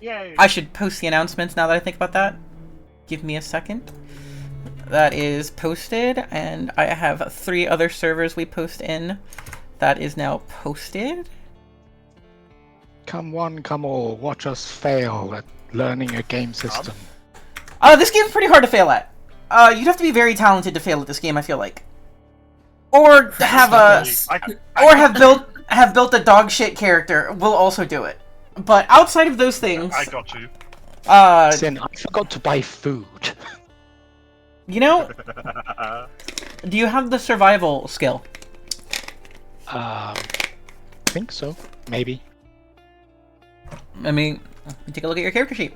Yay! I should post the announcements now that I think about that. Give me a second. That is posted, and I have 3 other servers we post in. That is now posted. Come one, come all, watch us fail at learning a game system. This game's pretty hard to fail at. You'd have to be very talented to fail at this game, I feel like. Or have built a dog shit character. We'll also do it. But outside of those things, I got you. Sin, I forgot to buy food. You know, do you have the survival skill? I think so. Maybe. I mean, take a look at your character sheet.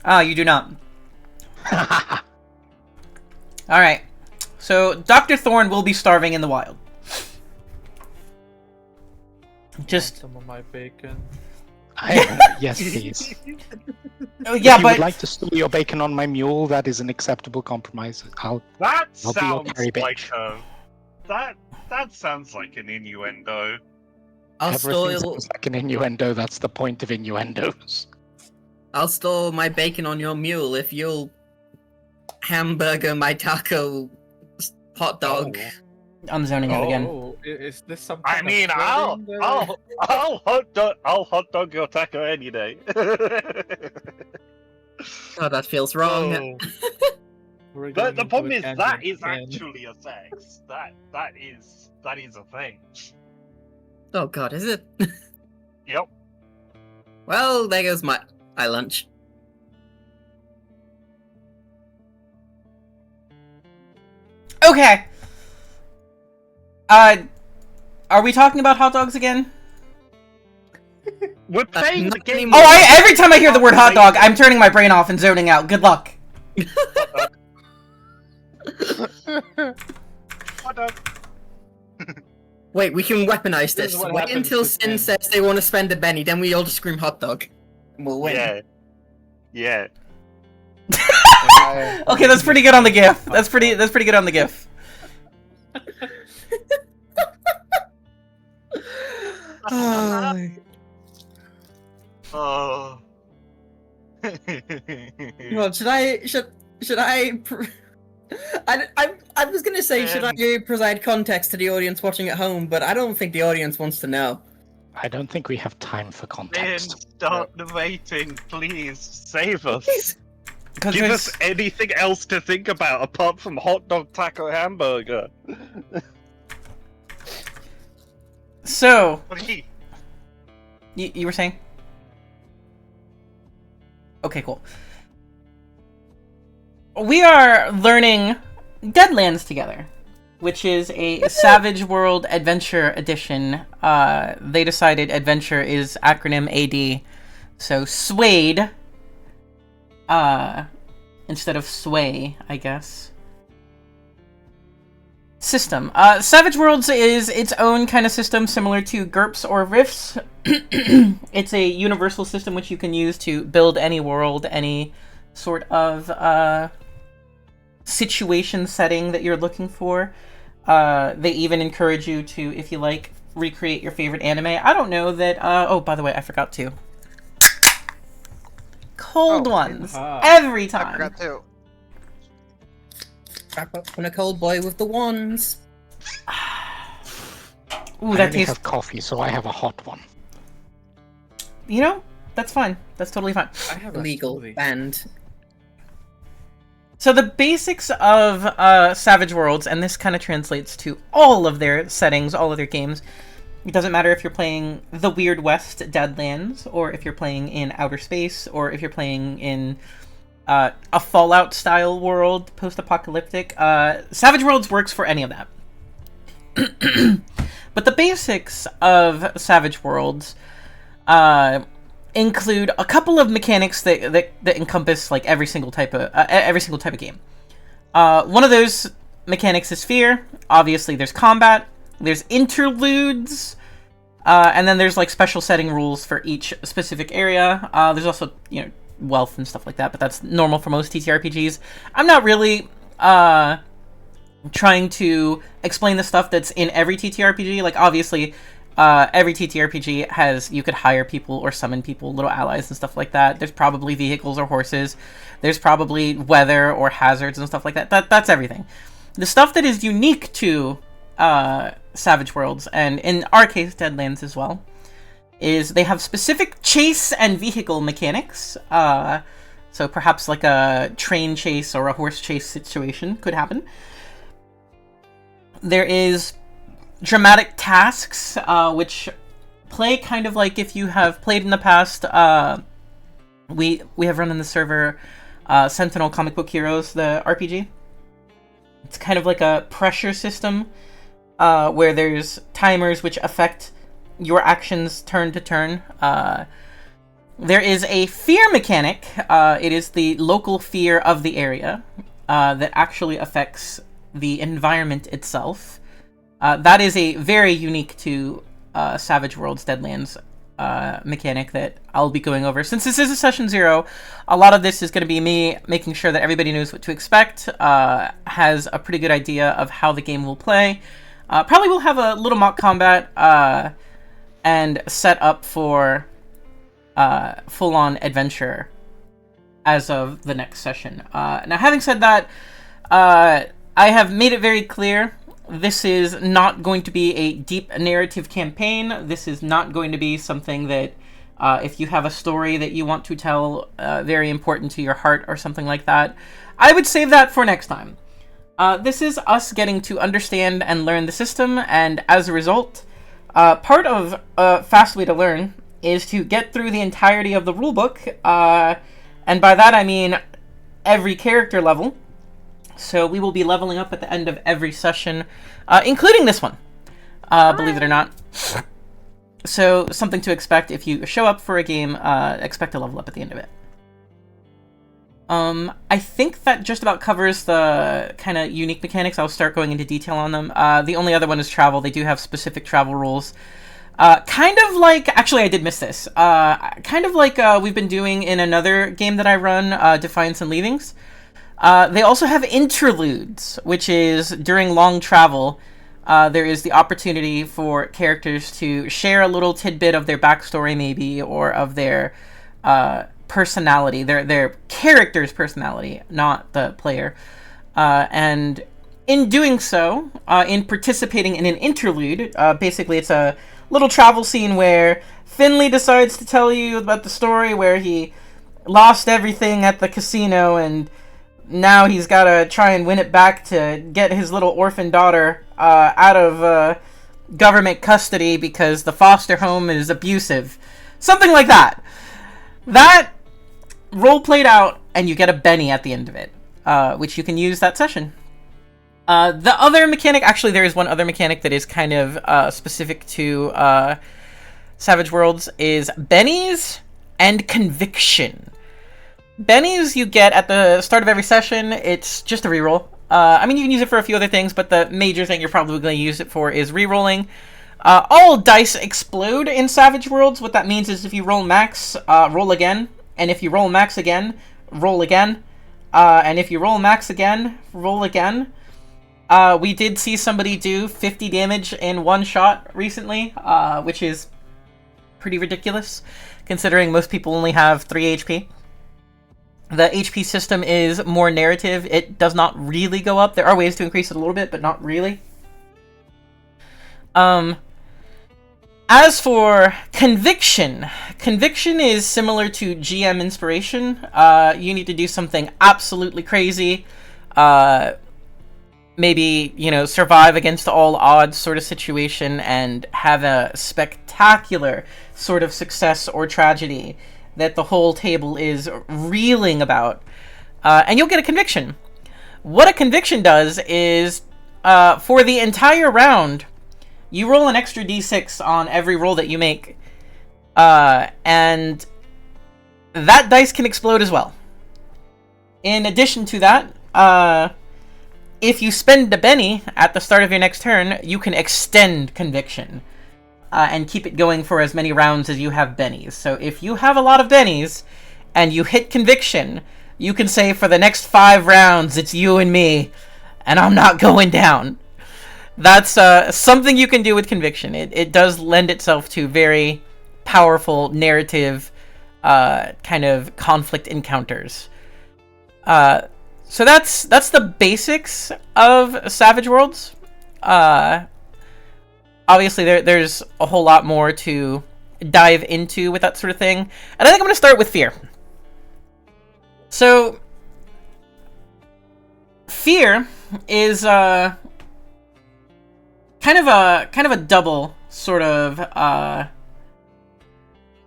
Ah, you do not. Alright. So, Dr. Thorne will be starving in the wild. Just... some of my bacon. Yes, please. Oh, yeah, if you but... would like to steal your bacon on my mule, that is an acceptable compromise. That I'll be your sounds carry like bitch. that sounds like an innuendo. I'll Everything store sounds like an innuendo. That's the point of innuendos. I'll store my bacon on your mule if you'll hamburger my taco hot dog. I'm zoning out again. Oh, is this some I kind mean, of I'll threading hot dog your taco any day. Oh, that feels wrong. We're But going the into problem a is that tangent is again. actually a sex. That is a thing. Oh god, is it? Yep. Well, there goes my lunch. Okay. Are we talking about hot dogs again? We're playing the not game. anymore. Every time I hear the word hot dog, I'm turning my brain off and zoning out. Good luck. Hot dog. Wait, we can weaponize This this. is what Wait happens until with Sin men. says they want to spend a penny, then we all just scream hot dog. And we'll win. Yeah. Yeah. Okay, that's pretty good on the GIF. That's pretty good on the GIF. Oh. Well, should I? I was gonna say, should I provide context to the audience watching at home, but I don't think the audience wants to know. I don't think we have time for Then context. start debating, please. Save us. Because Give us anything else to think about apart from hot dog, taco, hamburger. So, What he? you were saying? Okay, cool. We are learning Deadlands together, which is a Savage World Adventure Edition. They decided adventure is acronym AD, so SWADE, instead of sway, I guess. System. Savage Worlds is its own kind of system similar to GURPS or Rifts. It's a universal system which you can use to build any world, any sort of situation setting that you're looking for. They even encourage you to, if you like, recreate your favorite anime. I don't know that... oh, by the way, I forgot to. Cold ones. Every I time. forgot too. Wrap up on a cold boy with the wands. Ooh, I that only tastes... have coffee, so I have a hot one. You know, that's fine. That's totally fine. I have a Illegal. smoothie. Banned. So the basics of Savage Worlds, and this kind of translates to all of their settings, all of their games. It doesn't matter if you're playing the Weird West Deadlands, or if you're playing in outer space, or if you're playing in a Fallout-style world, post-apocalyptic. Savage Worlds works for any of that. But the basics of Savage Worlds include a couple of mechanics that encompass like every single type of game. One of those mechanics is fear. Obviously, there's combat. There's interludes, and then there's like special setting rules for each specific area. There's also wealth and stuff like that, but that's normal for most TTRPGs. I'm not really trying to explain the stuff that's in every TTRPG. Like obviously, every TTRPG has, you could hire people or summon people, little allies and stuff like that. There's probably vehicles or horses. There's probably weather or hazards and stuff like that. That's everything. The stuff that is unique to Savage Worlds, and in our case, Deadlands as well, is they have specific chase and vehicle mechanics. So perhaps like a train chase or a horse chase situation could happen. There is dramatic tasks, which play kind of like if you have played in the past. We have run in the server Sentinel Comic Book Heroes, the RPG. It's kind of like a pressure system where there's timers which affect your actions turn to turn. There is a fear mechanic. It is the local fear of the area that actually affects the environment itself. That is a very unique to Savage Worlds Deadlands mechanic that I'll be going over. Since this is a session 0, a lot of this is going to be me making sure that everybody knows what to expect, has a pretty good idea of how the game will play. Probably will have a little mock combat and set up for full-on adventure as of the next session. Now, having said that, I have made it very clear this is not going to be a deep narrative campaign. This is not going to be something that, if you have a story that you want to tell, very important to your heart or something like that, I would save that for next time. This is us getting to understand and learn the system, and as a result, part of a fast way to learn is to get through the entirety of the rulebook, and by that I mean every character level. So we will be leveling up at the end of every session, including this one, believe it or not. So something to expect if you show up for a game, expect to level up at the end of it. I think that just about covers the kind of unique mechanics. I'll start going into detail on them. The only other one is travel. They do have specific travel rules. Kind of like, actually I did miss this, kind of like we've been doing in another game that I run, Defiance and Leavings. They also have interludes, which is during long travel, there is the opportunity for characters to share a little tidbit of their backstory maybe, or of their personality, their character's personality, not the player. And in doing so, in participating in an interlude, basically it's a little travel scene where Finley decides to tell you about the story where he lost everything at the casino and now he's got to try and win it back to get his little orphan daughter out of government custody because the foster home is abusive. Something like that. That role played out, and you get a Benny at the end of it, which you can use that session. The other mechanic, actually there is one other mechanic that is kind of specific to Savage Worlds, is Bennies and Conviction. Bennies you get at the start of every session. It's just a reroll. I mean, you can use it for a few other things, but the major thing you're probably going to use it for is rerolling. All dice explode in Savage Worlds. What that means is if you roll max, roll again. And if you roll max again, roll again. And if you roll max again, roll again. We did see somebody do 50 damage in one shot recently, which is pretty ridiculous, considering most people only have 3 HP. The HP system is more narrative. It does not really go up. There are ways to increase it a little bit, but not really. As for Conviction, Conviction is similar to GM Inspiration. You need to do something absolutely crazy. Maybe, you know, survive against all odds sort of situation and have a spectacular sort of success or tragedy that the whole table is reeling about. And you'll get a conviction. What a conviction does is, for the entire round, you roll an extra d6 on every roll that you make. And that dice can explode as well. In addition to that, if you spend a Benny at the start of your next turn, you can extend Conviction. And keep it going for as many rounds as you have Bennies. So if you have a lot of Bennies, and you hit Conviction, you can say for the next 5 rounds, it's you and me, and I'm not going down. That's something you can do with conviction. It does lend itself to very powerful narrative kind of conflict encounters. So that's the basics of Savage Worlds. Obviously, there's a whole lot more to dive into with that sort of thing. And I think I'm going to start with fear. So, fear is kind of a double sort of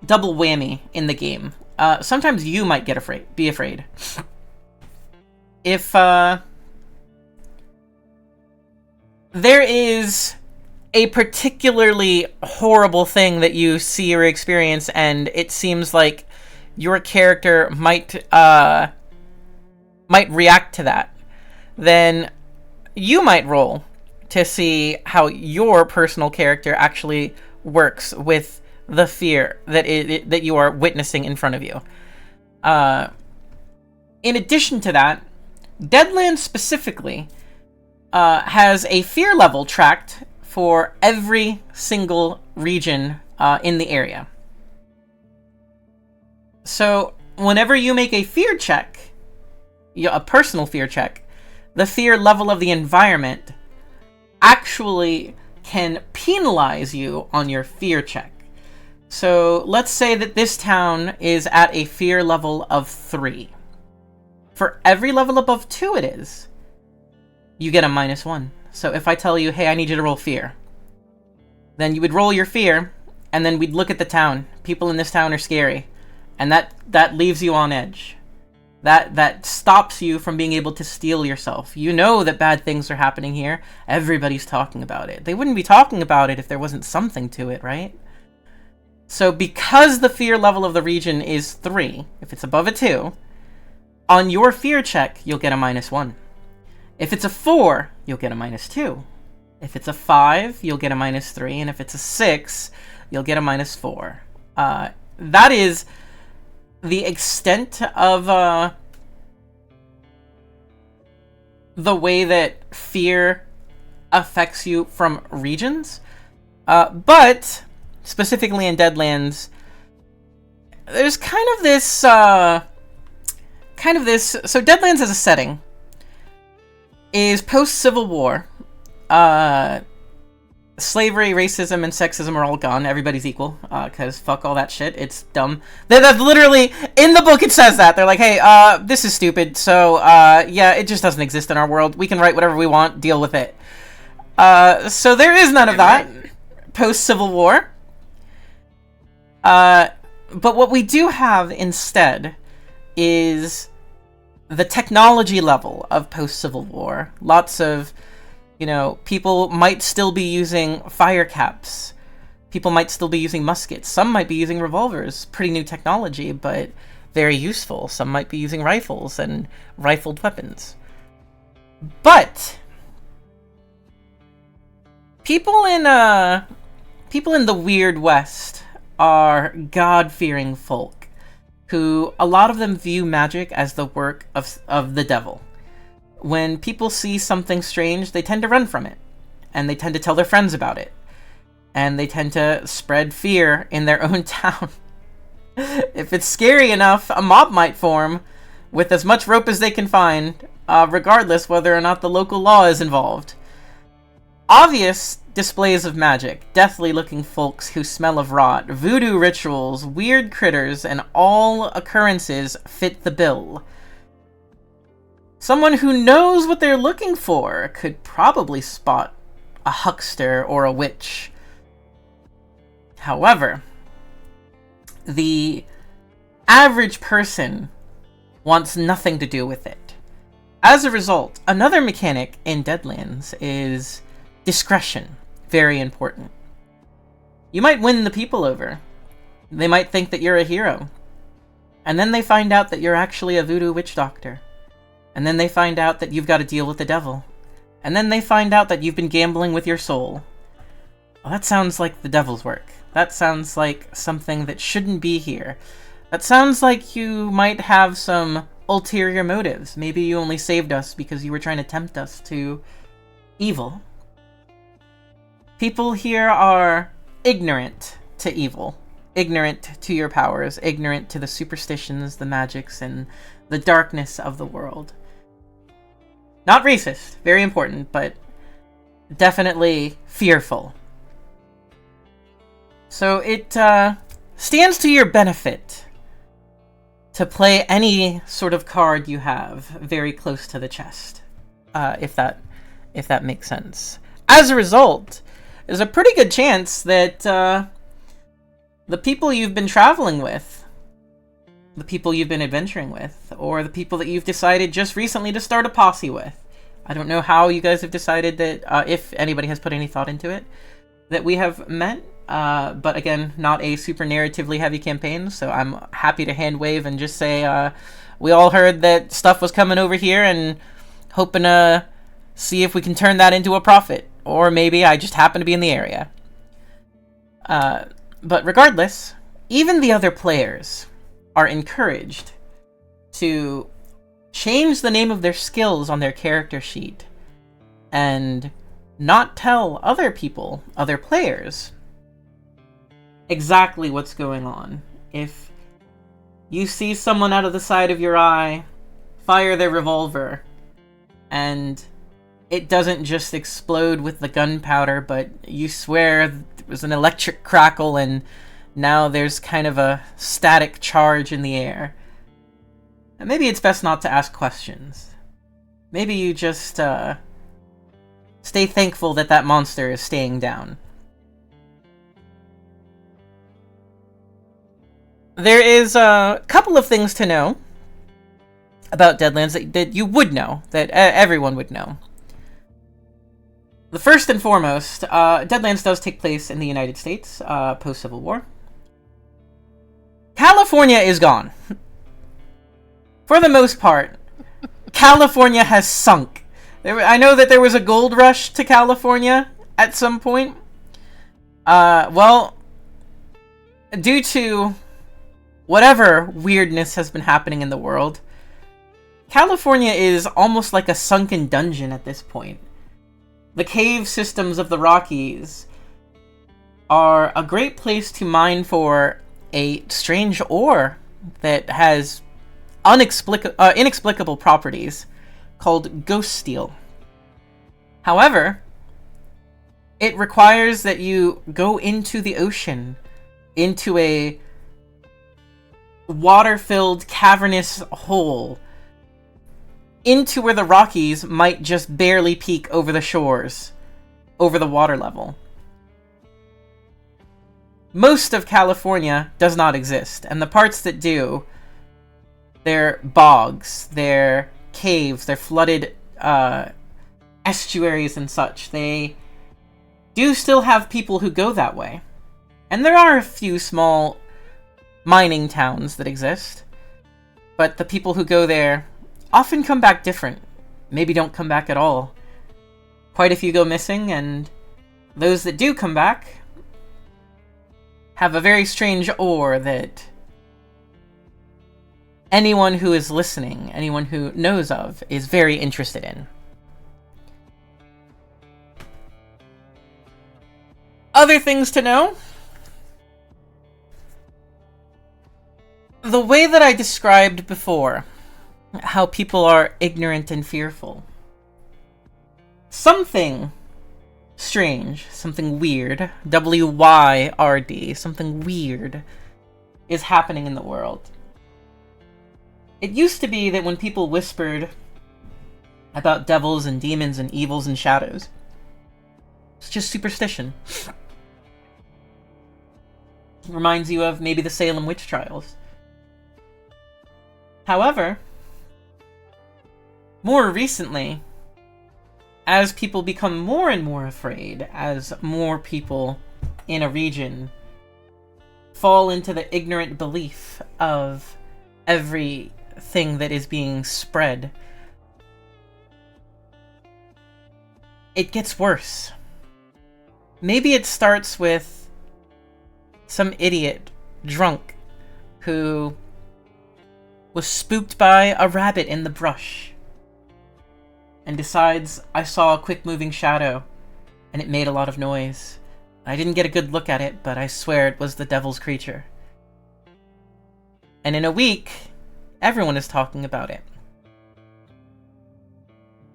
double whammy in the game. Sometimes you might be afraid. If there is a particularly horrible thing that you see or experience, and it seems like your character might react to that, then you might roll to see how your personal character actually works with the fear that you are witnessing in front of you. In addition to that, Deadlands specifically has a fear level tracked for every single region in the area. So whenever you make a fear check, a personal fear check, the fear level of the environment actually can penalize you on your fear check. So let's say that this town is at a fear level of 3. For every level above 2 it is, you get a -1. So if I tell you, hey, I need you to roll fear, then you would roll your fear, and then we'd look at the town. People in this town are scary. And that leaves you on edge. That stops you from being able to steel yourself. You know that bad things are happening here. Everybody's talking about it. They wouldn't be talking about it if there wasn't something to it, right? So because the fear level of the region is 3, if it's above a 2, on your fear check, you'll get a -1. If it's a 4, you'll get a -2. If it's a 5, you'll get a -3. And if it's a 6, you'll get a -4. That is the extent of the way that fear affects you from regions. But specifically in Deadlands, there's kind of this. So Deadlands as a setting is post-Civil War. Slavery, racism, and sexism are all gone. Everybody's equal, because fuck all that shit. It's dumb. That's literally, in the book it says that. They're like, hey, this is stupid, so, yeah, it just doesn't exist in our world. We can write whatever we want, deal with it. So there is none of that post-Civil War. But what we do have instead is the technology level of post-Civil War. Lots of, people might still be using fire caps. People might still be using muskets. Some might be using revolvers. Pretty new technology, but very useful. Some might be using rifles and rifled weapons. But people in the Weird West are God-fearing folk who, a lot of them view magic as the work of the devil. When people see something strange, they tend to run from it, and they tend to tell their friends about it, and they tend to spread fear in their own town. If it's scary enough, a mob might form with as much rope as they can find, regardless whether or not the local law is involved. Obvious displays of magic, deathly-looking folks who smell of rot, voodoo rituals, weird critters, and all occurrences fit the bill. Someone who knows what they're looking for could probably spot a huckster or a witch. However, the average person wants nothing to do with it. As a result, another mechanic in Deadlands is discretion. Very important. You might win the people over. They might think that you're a hero. And then they find out that you're actually a voodoo witch doctor. And then they find out that you've got to deal with the devil. And then they find out that you've been gambling with your soul. Well, that sounds like the devil's work. That sounds like something that shouldn't be here. That sounds like you might have some ulterior motives. Maybe you only saved us because you were trying to tempt us to evil. People here are ignorant to evil, ignorant to your powers, ignorant to the superstitions, the magics, and the darkness of the world. Not racist, very important, but definitely fearful. So it stands to your benefit to play any sort of card you have very close to the chest, if that makes sense. As a result, there's a pretty good chance that the people you've been traveling with, the people you've been adventuring with, or the people that you've decided just recently to start a posse with, I don't know how you guys have decided that, if anybody has put any thought into it, that we have met. But again, not a super narratively heavy campaign, so I'm happy to hand wave and just say, we all heard that stuff was coming over here and hoping to see if we can turn that into a profit. Or maybe I just happen to be in the area. But regardless, even the other players are encouraged to change the name of their skills on their character sheet and not tell other people, other players, exactly what's going on. If you see someone out of the side of your eye fire their revolver and it doesn't just explode with the gunpowder, but you swear there was an electric crackle and now there's kind of a static charge in the air, and maybe it's best not to ask questions. Maybe you just stay thankful that that monster is staying down. There is a couple of things to know about Deadlands that you would know, that everyone would know. The first and foremost, Deadlands does take place in the United States, post-Civil War. California is gone. For the most part, California has sunk. I know that there was a gold rush to California at some point. Well, due to whatever weirdness has been happening in the world, California is almost like a sunken dungeon at this point. The cave systems of the Rockies are a great place to mine for a strange ore that has inexplicable properties called ghost steel. However, it requires that you go into the ocean, into a water-filled cavernous hole, into where the Rockies might just barely peek over the shores, over the water level. Most of California does not exist, and the parts that do, they're bogs, they're caves, they're flooded estuaries and such. They do still have people who go that way. And there are a few small mining towns that exist, but the people who go there often come back different. Maybe don't come back at all. Quite a few go missing, and those that do come back have a very strange ore that anyone who is listening, anyone who knows of, is very interested in. Other things to know? The way that I described before, how people are ignorant and fearful. Something strange, something weird, W-Y-R-D, something weird is happening in the world. It used to be that when people whispered about devils and demons and evils and shadows, it's just superstition. Reminds you of maybe the Salem witch trials. However, more recently, as people become more and more afraid, as more people in a region fall into the ignorant belief of everything that is being spread, it gets worse. Maybe it starts with some idiot drunk who was spooked by a rabbit in the brush and decides, I saw a quick moving shadow, and it made a lot of noise. I didn't get a good look at it, but I swear it was the devil's creature. And in a week, everyone is talking about it.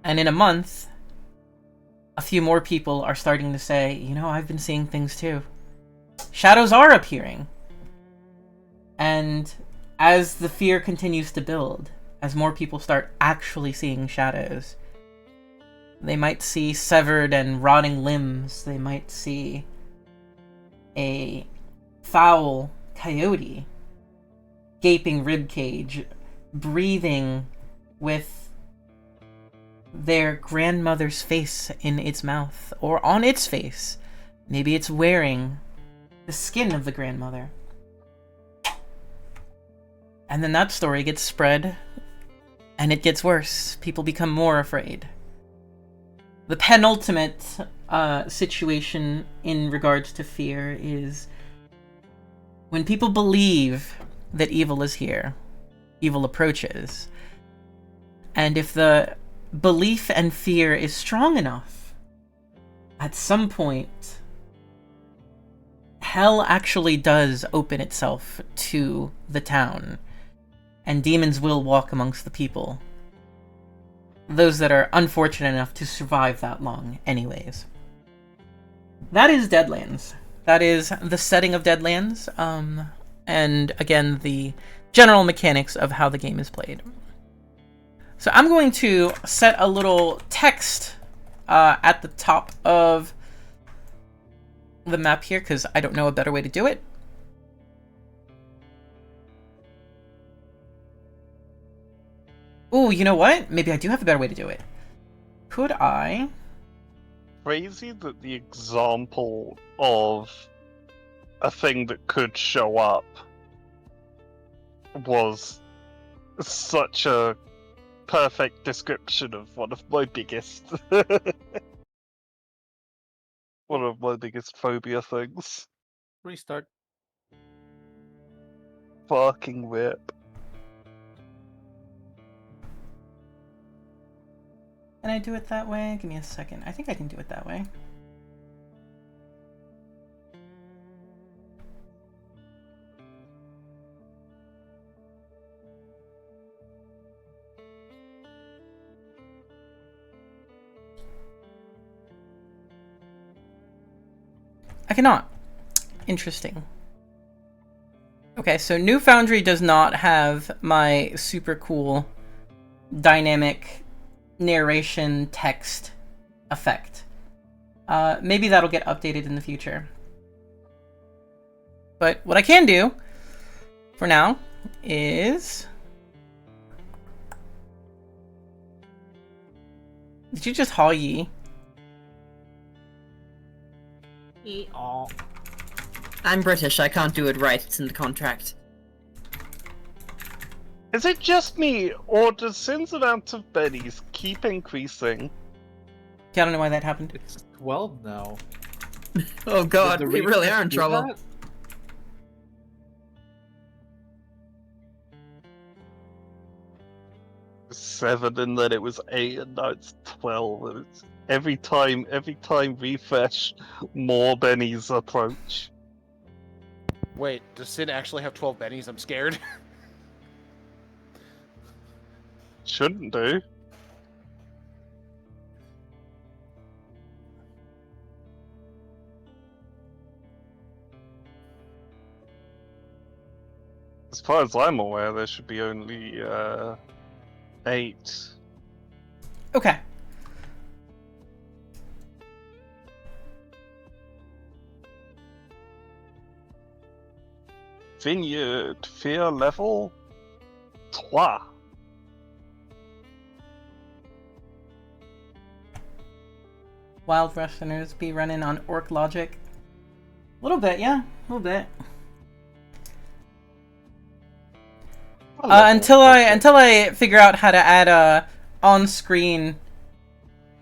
And in a month, a few more people are starting to say, you know, I've been seeing things too. Shadows are appearing. And as the fear continues to build, as more people start actually seeing shadows, they might see severed and rotting limbs. They might see a foul coyote, gaping ribcage, breathing with their grandmother's face in its mouth, or on its face. Maybe it's wearing the skin of the grandmother. And then that story gets spread, and it gets worse. People become more afraid. The penultimate situation in regards to fear is when people believe that evil is here, evil approaches. And if the belief and fear is strong enough, at some point, hell actually does open itself to the town, and demons will walk amongst the people. Those that are unfortunate enough to survive that long anyways. That is Deadlands. That is the setting of Deadlands, and again, the general mechanics of how the game is played. So I'm going to set a little text at the top of the map here, because I don't know a better way to do it. Ooh, you know what? Maybe I do have a better way to do it. Could I... Crazy that the example of a thing that could show up was such a perfect description of one of my biggest phobia things. Restart. Fucking whip. Can I do it that way? Give me a second. I think I can do it that way. I cannot. Interesting. Okay, so New Foundry does not have my super cool dynamic narration text effect. Maybe that'll get updated in the future. But what I can do for now is... Did you just haul ye? I'm British, I can't do it right, it's in the contract. Is it just me, or does Sin's amount of bennies keep increasing? I don't know why that happened. It's 12 now. Oh god, Did the we really refresh are in do trouble. that? 7, and then it was 8, and now it's 12. And it's every time refresh, more bennies approach. Wait, does Sin actually have 12 bennies? I'm scared. Shouldn't do. As far as I'm aware, there should be only 8. Okay. Vineyard, fear level 3. Wild Rushers be running on orc logic. A little bit, yeah. A little bit. Until I figure out how to add a on-screen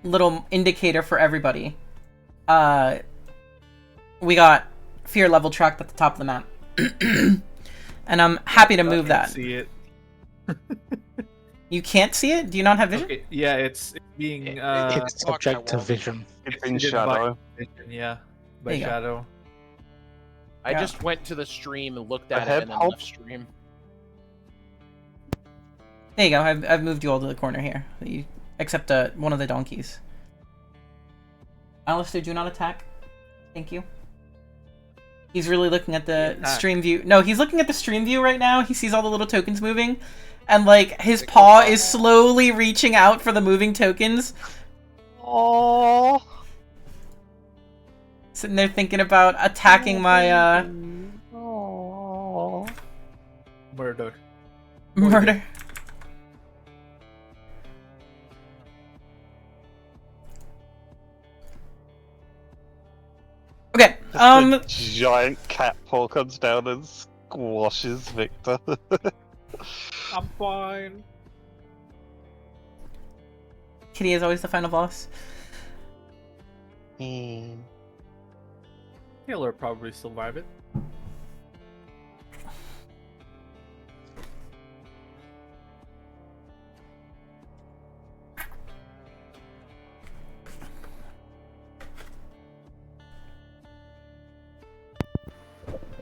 little indicator for everybody. We got fear level tracked at the top of the map. And I'm happy to move that. See it. You can't see it? Do you not have vision? Okay, yeah, it's being It's fuck, I subject to won't. vision. It's in hidden by shadow. vision, yeah, by There you go. shadow. I Yeah. just went to the stream and looked at Ahead, it and then help. left stream. There you go. I've moved you all to the corner here. You, except one of the donkeys. Alistair, do not attack. Thank you. He's really looking at the Attack. stream view. No, he's looking at the stream view right now. He sees all the little tokens moving. And, like, his paw is slowly reaching out for the moving tokens. Oh. Sitting there thinking about attacking my, Murder. murder. Okay, A giant cat paw comes down and squashes Victor. I'm fine. Kitty is always the final boss. He'll probably survive it.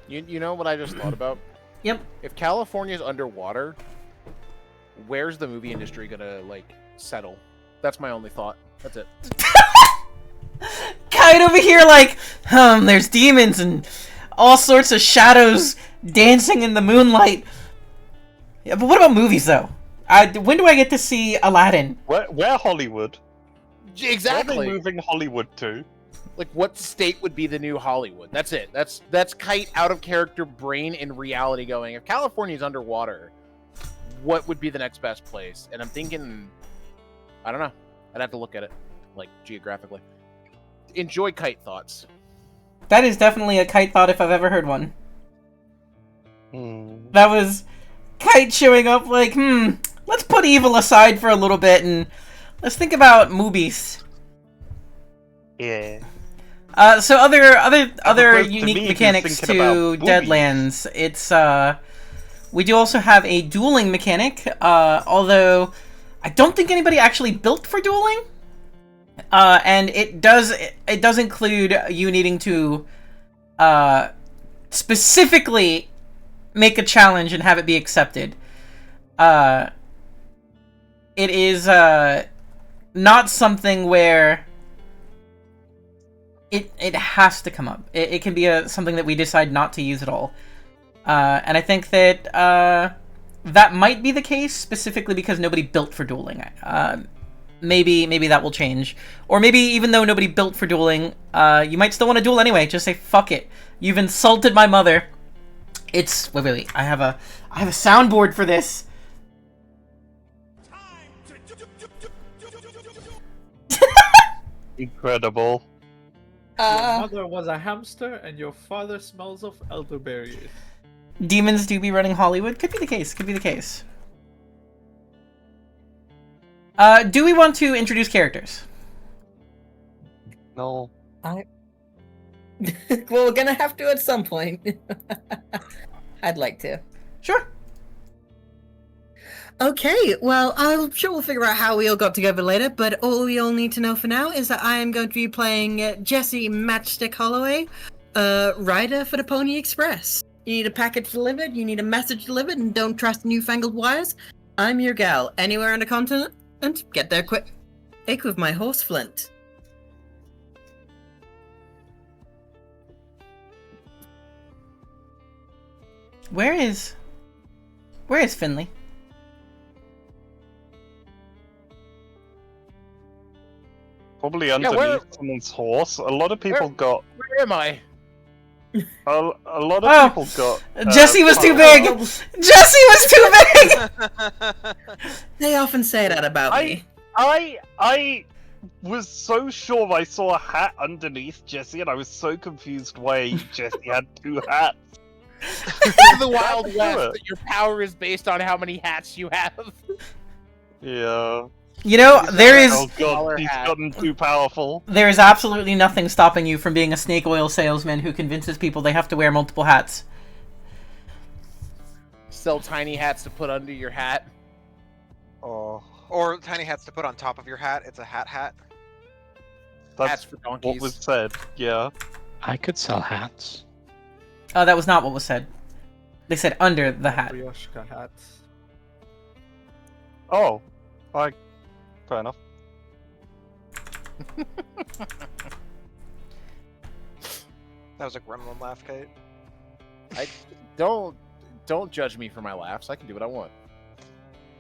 You know what I just thought about? Yep. If California's underwater, where's the movie industry gonna, like, settle? That's my only thought. That's it. Kite over here like, there's demons and all sorts of shadows dancing in the moonlight. Yeah, but what about movies, though? When do I get to see Aladdin? Where Hollywood? Where are Exactly. they moving Hollywood to? Like, what state would be the new Hollywood? That's it. That's Kite out of character brain in reality going, if California's underwater, what would be the next best place? And I'm thinking, I don't know. I'd have to look at it, like, geographically. Enjoy Kite thoughts. That is definitely a Kite thought if I've ever heard one. Hmm. That was Kite showing up like, let's put evil aside for a little bit and let's think about movies. Yeah. So other opposed to unique me, mechanics thinking to about movies. Deadlands. It's we do also have a dueling mechanic. Although I don't think anybody actually built for dueling. And it does include you needing to specifically make a challenge and have it be accepted. It is not something where it has to come up. It can be something that we decide not to use at all. And I think that that might be the case specifically because nobody built for dueling. Maybe that will change. Or maybe even though nobody built for dueling, you might still want to duel anyway. Just say, fuck it. You've insulted my mother. It's... Wait. I have a soundboard for this. Incredible. Your mother was a hamster, and your father smells of elderberries. Demons do be running Hollywood. Could be the case. Do we want to introduce characters? No. Well, we're gonna have to at some point. I'd like to. Sure. Okay, well, I'm sure we'll figure out how we all got together later, but all we all need to know for now is that I am going to be playing Jesse Matchstick Holloway, rider for the Pony Express. You need a package delivered, you need a message delivered, and don't trust newfangled wires. I'm your gal. Anywhere on the continent, get there quick with my horse Flint. Where is Finley? Probably where- underneath someone's horse. A lot of people got. Where am I? A lot of Oh, people got. Jesse was too big. Jesse was too big. They often say that about me. I was so sure I saw a hat underneath Jesse, and I was so confused why Jesse had two hats. The Wild That's West. it. That your power is based on how many hats you have. Yeah. You know, there is Oh god, Collar he's hat. gotten too powerful. there is absolutely nothing stopping you from being a snake oil salesman who convinces people they have to wear multiple hats. Sell tiny hats to put under your hat. Oh, Or tiny hats to put on top of your hat. It's a hat. Hats that's for what donkeys. was said. Yeah. I could sell hats. Oh, that was not what was said. They said under the hat. Yoshka hats. Oh, fair enough. That was a gremlin laugh, Kate. Don't judge me for my laughs. I can do what I want.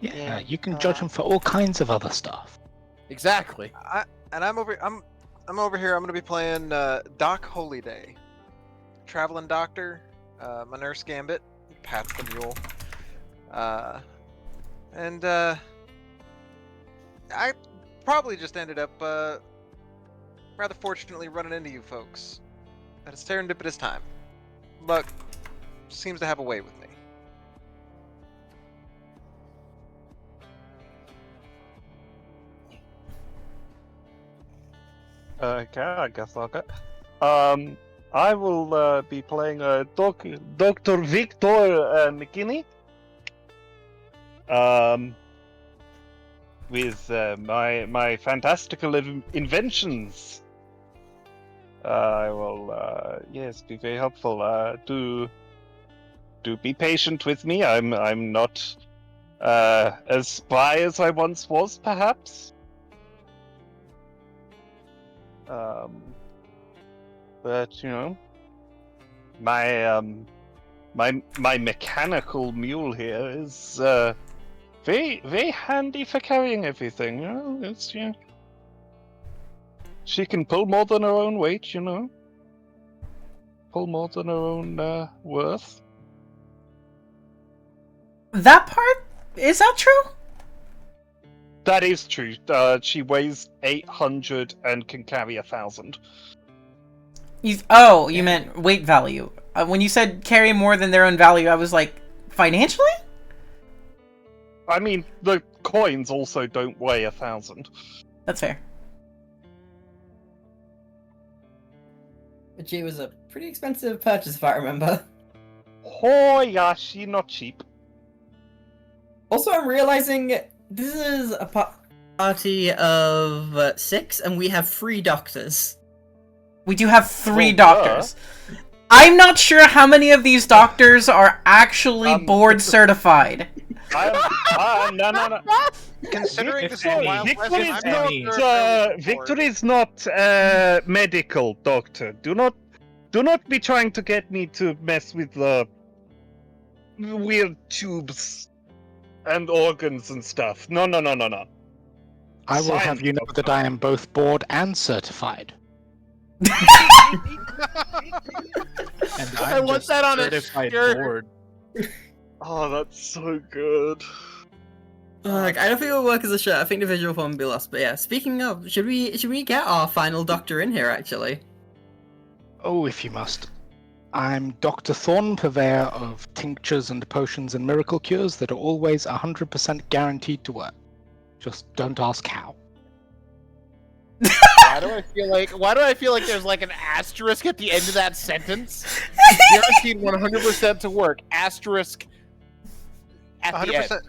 Yeah, you can judge them for all kinds of other stuff. Exactly. I'm over here. I'm gonna be playing Doc Holyday, traveling doctor. My nurse Gambit, Pat's the mule, and I probably just ended up rather fortunately running into you folks at a serendipitous time. Luck seems to have a way with me. Okay, I guess I'll get. I will be playing Dr. Victor McKinney. With my fantastical inventions. I will yes be very helpful. Do be patient with me. I'm not as spry as I once was, perhaps. But you know, my mechanical mule here is very very handy for carrying everything. You know, it's she can pull more than her own weight. You know, pull more than her own worth. That part? Is that true? That is true. She weighs 800 and can carry 1,000. You meant weight value. When you said carry more than their own value, I was like, financially? I mean, the coins also don't weigh 1,000. That's fair. Which was a pretty expensive purchase, if I remember. Oh yeah, she not cheap. Also, I'm realizing this is a party of 6, and we have 3 doctors. We do have 3 Well, doctors. I'm not sure how many of these doctors are actually board certified. No. Considering If this is any. Wild West, Victor is I'm not. not sure if Victor is not medical doctor. Do not be trying to get me to mess with the weird tubes and organs and stuff. No. I will have you know that I am both board and certified. And I I'm want just that on a certified shirt. board. Oh, that's so good. I don't think it will work as a shirt. I think the visual form will be lost. But yeah, speaking of, should we get our final doctor in here, actually? Oh, if you must. I'm Dr. Thorn, purveyor of tinctures and potions and miracle cures that are always 100% guaranteed to work. Just don't ask how. Why do I feel like there's like an asterisk at the end of that sentence? Guaranteed 100% to work. Asterisk at the end. 100%.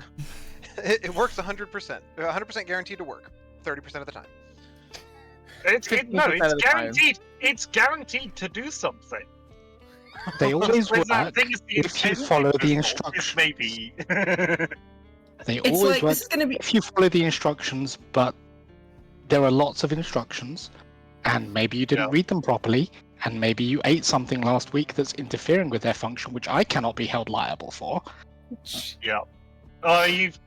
It works 100%. 100% guaranteed to work. 30% of the time. It's 15% of the time. guaranteed. It's guaranteed to do something. They always Whereas work that thing is the if you intended follow the result, instructions. Maybe. They It's always like, work this is gonna be... if you follow the instructions, but there are lots of instructions, and maybe you didn't read them properly, and maybe you ate something last week that's interfering with their function, which I cannot be held liable for. Yeah. You've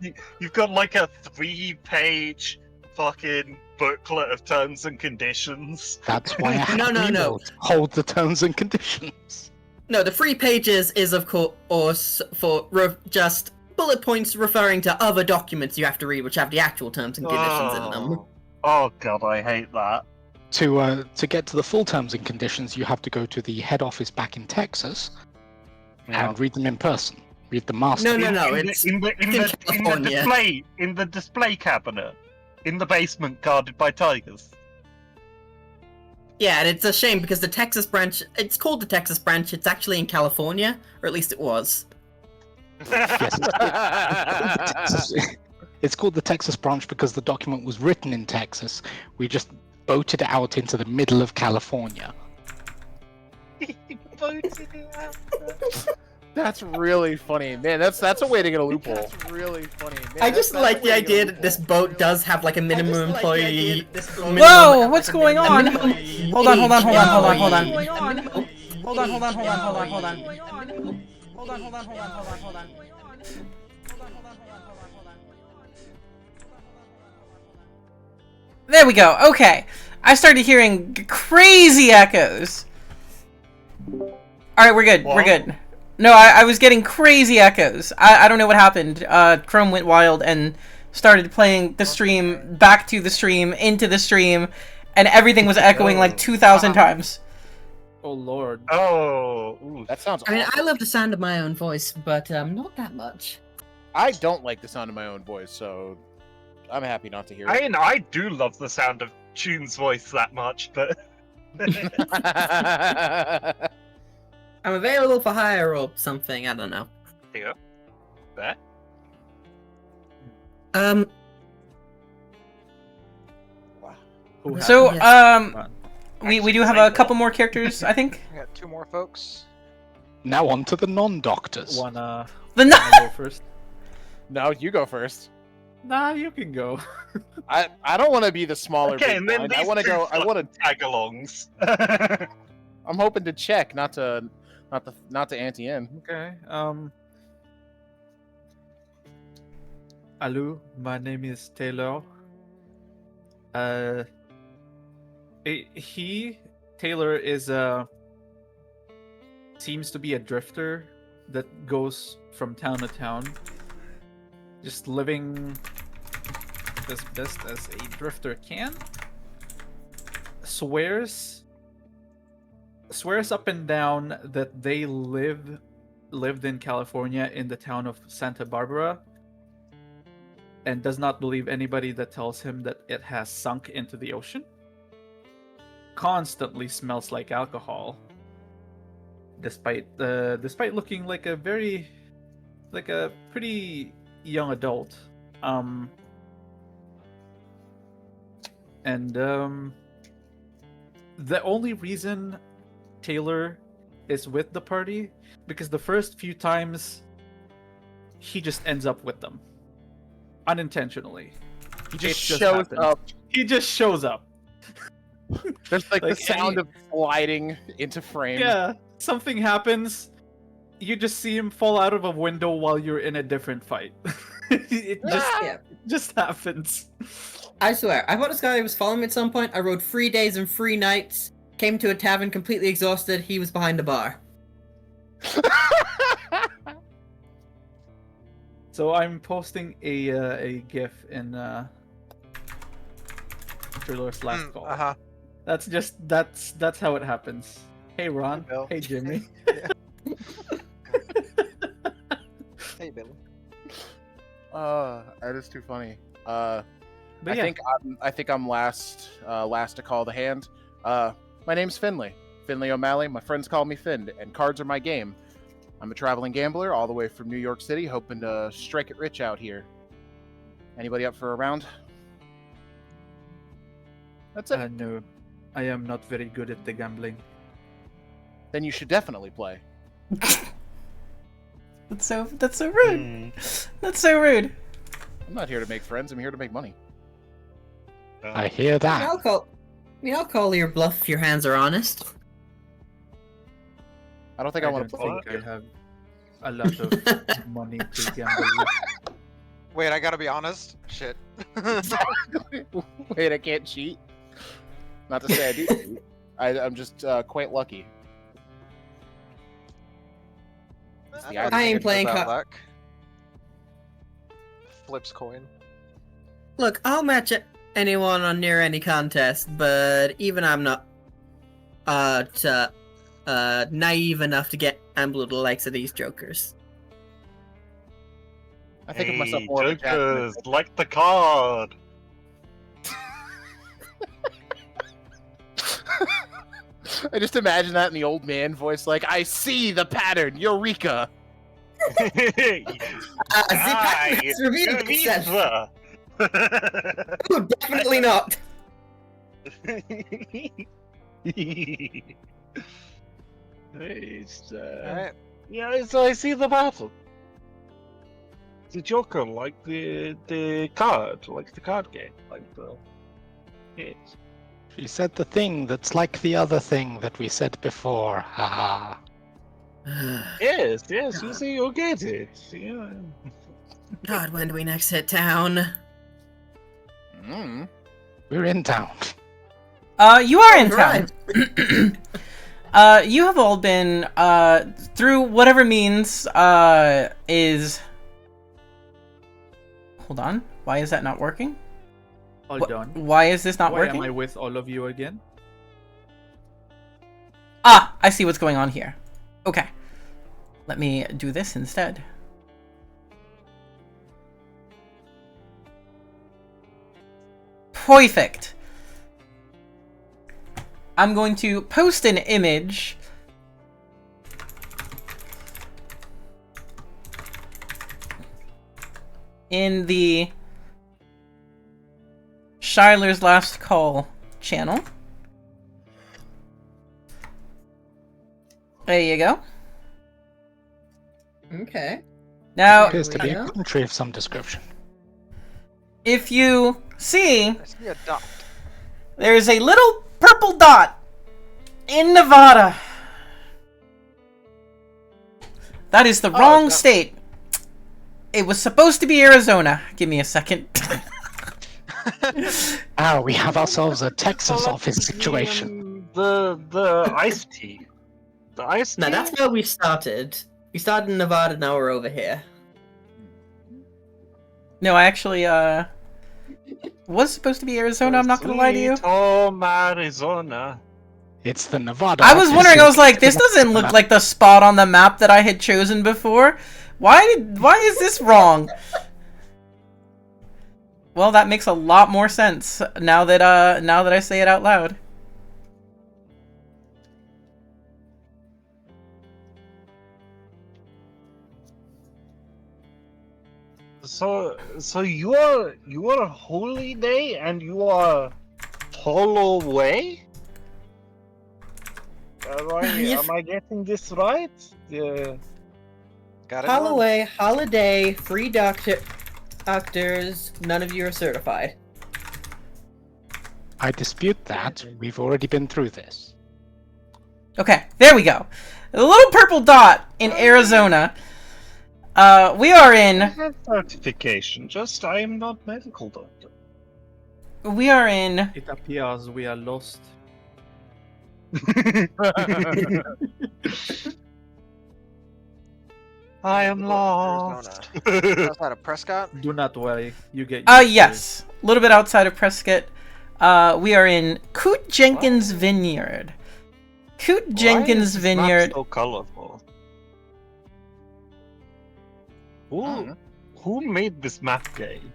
got like a 3-page fucking booklet of terms and conditions. That's why I have No. to hold the terms and conditions. No, the 3 pages is, of course, for just bullet points referring to other documents you have to read, which have the actual terms and conditions in them. Oh god, I hate that. To get to the full terms and conditions, you have to go to the head office back in Texas and read them in person. Read the master. No, in it's the display cabinet in the basement guarded by tigers. Yeah, and it's a shame because the Texas branch, it's called the Texas branch, it's actually in California, or at least it was. Yes, It's called the Texas branch because the document was written in Texas. We just boated it out into the middle of California. That's really funny, man. That's a way to get a loophole. That's really funny. Man, I just that's like a the way to get a idea that loophole. this boat does have like a minimum employee. Whoa, what's going on? Minimum Hold on, hold on, hold on, hold on, hold on. employee. Hold on, hold on, hold on, hold on. Hold on, hold on, hold on. There we go. Okay. I started hearing crazy echoes. Alright, we're good. We're good. No, I was getting crazy echoes. I don't know what happened. Chrome went wild and started playing the stream, back to the stream, into the stream, and everything was echoing like 2,000 times. Oh lord. Oh, ooh. That sounds I mean, awful. I love the sound of my own voice, but not that much. I don't like the sound of my own voice, so I'm happy not to hear it. I do love the sound of Tune's voice that much, but I'm available for hire or something. I don't know. here, there. Who So, happened? we do have a couple more characters, I think. We got 2 more folks. Now on to the non-doctors. Wanna The go first? No, you go first. Nah, you can go. I don't want to be the smaller. Okay, big and then blind. these I want to go. I want to. tag-alongs. I'm hoping to check, not to ante in. Okay. Hello, my name is Taylor. Taylor is seems to be a drifter that goes from town to town, just living as best as a drifter can. Swears up and down that they lived in California in the town of Santa Barbara, and does not believe anybody that tells him that it has sunk into the ocean. Constantly smells like alcohol, despite looking like a pretty young adult. The only reason Taylor is with the party because the first few times he just ends up with them unintentionally. He just It shows happens. up. He just shows up. There's like the Like sound any- of sliding into frame. Yeah, something happens. You just see him fall out of a window while you're in a different fight. It just happens. I swear, I thought this guy was following me at some point. I rode 3 days and 3 nights, came to a tavern completely exhausted. He was behind the bar. So I'm posting a GIF in Taylor's last call. Uh-huh. That's how it happens. Hey Ron. Hey, Bill. Hey Jimmy. Hey, Billy. That is too funny. But I yeah, think I'm last to call the hand. My name's Finley O'Malley. My friends call me Finn, and cards are my game. I'm a traveling gambler all the way from New York City, hoping to strike it rich out here. Anybody up for a round? That's it. no, I am not very good at the gambling. Then you should definitely play. That's so rude. That's so rude. I'm not here to make friends. I'm here to make money. I hear I that. mean, I'll call your bluff if your hands are honest. I don't think I want to don't play. think I have a lot of money to gamble with. Wait, I gotta be honest. Shit. Wait, I can't cheat. Not to say I do cheat. I'm just quite lucky. I ain't playing luck. Flips coin. Look, I'll match anyone on near any contest, but even I'm not naive enough to get amble the likes of these jokers. I think of myself Hey, more of a jokers, like the card. I just imagine that in the old man voice, like, I see the pattern, Eureka! That's revealed itself. Deceiver. Oh, definitely not. It's, Alright. yeah, so I see the battle. The Joker, like the card game, like the. Yes. She said the thing that's like the other thing that we said before. Haha. Yes, you see, you get it. Yeah. God, when do we next hit town? We're in town. You are in town. Right. You have all been, through whatever means, is... Hold on. Why is that not working? Hold on. Why is this not Why working? am I with all of you again? Ah, I see what's going on here. Okay. Let me do this instead. Perfect. I'm going to post an image in the Shiler's Last Call channel. There you go. Okay. Now, Appears to be a Yeah. country of some description. if you see, I see a dot. there's a little purple dot in Nevada. That is the wrong no. state. It was supposed to be Arizona. Give me a second. We have ourselves a Texas office situation. The iced tea. The iced tea. Now that's where we started. We started in Nevada, now we're over here. No, I actually, was supposed to be Arizona, I'm not gonna lie to you. Sweet home Arizona. It's the Nevada. I was office wondering, I was like, this situation. doesn't look like the spot on the map that I had chosen before. Why is this wrong? Well, that makes a lot more sense now that I say it out loud. So you are Holy Day and you are Holloway? Am I getting this right? Yeah. Got it. Holloway, Holiday, free doctors, none of you are certified. I dispute that. We've already been through this. Okay, there we go. The little purple dot in Arizona. We are I in. have certification, just I am not medical doctor. We are in. It appears we are lost. I am lost. Outside of Prescott. Do not worry, you get. used to it. Yes, a little bit outside of Prescott. We are in Coot Jenkins Vineyard. Coot Jenkins Vineyard. So colorful. Who made this map game?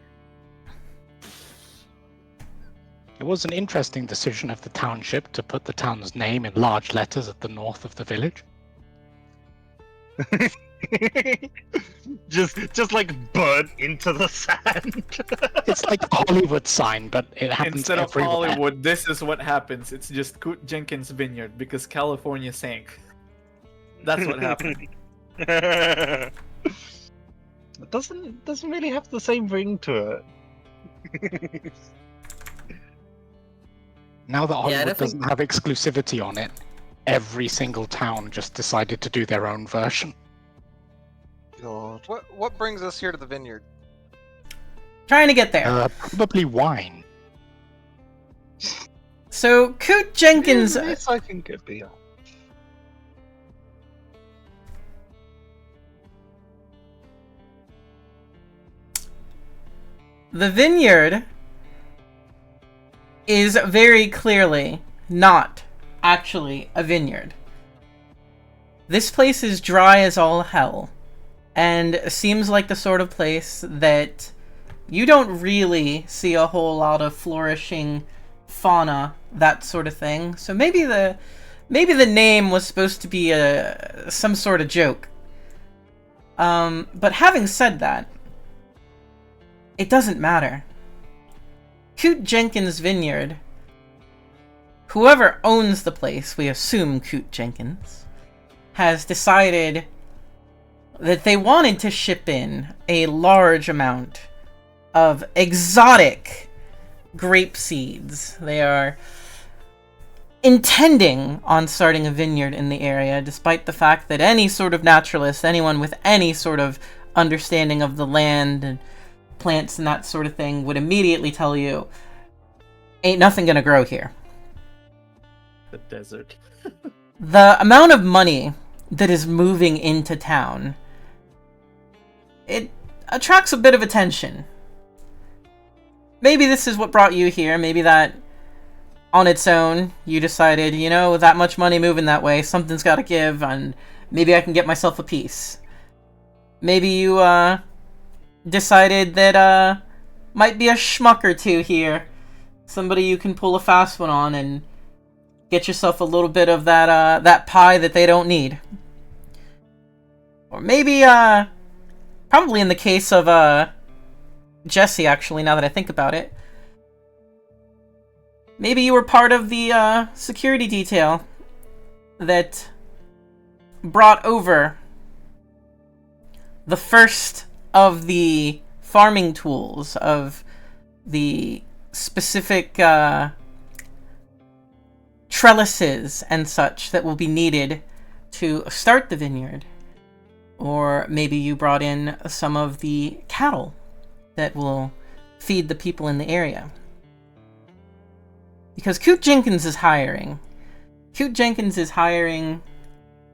It was an interesting decision of the township to put the town's name in large letters at the north of the village. just like burn into the sand. It's like a Hollywood sign, but it happens Instead of everywhere. Hollywood, this is what happens. It's just Coot Jenkins Vineyard because California sank. That's what happened. It doesn't really have the same ring to it. Now that Hollywood don't think- doesn't have exclusivity on it, every single town just decided to do their own version. God. What brings us here to the vineyard? Trying to get there. Probably wine. So Coot Jenkins. Yes, I can get beyond. The vineyard is very clearly not actually a vineyard. This place is dry as all hell, and seems like the sort of place that you don't really see a whole lot of flourishing fauna, that sort of thing. So maybe the name was supposed to be some sort of joke. But having said that, it doesn't matter. Coot Jenkins Vineyard, whoever owns the place, we assume Coot Jenkins, has decided that they wanted to ship in a large amount of exotic grape seeds. They are intending on starting a vineyard in the area, despite the fact that any sort of naturalist, anyone with any sort of understanding of the land and plants and that sort of thing, would immediately tell you, ain't nothing gonna grow here. The desert. The amount of money that is moving into town, it attracts a bit of attention. Maybe this is what brought you here. Maybe that on its own you decided, you know, with that much money moving that way, something's got to give, and maybe I can get myself a piece. Maybe you decided that might be a schmuck or two here, somebody you can pull a fast one on and get yourself a little bit of that pie that they don't need. Or maybe probably in the case of Jesse, actually, now that I think about it, maybe you were part of the security detail that brought over the first of the farming tools, of the specific trellises and such that will be needed to start the vineyard. Or maybe you brought in some of the cattle that will feed the people in the area. Because Coot Jenkins is hiring. Coot Jenkins is hiring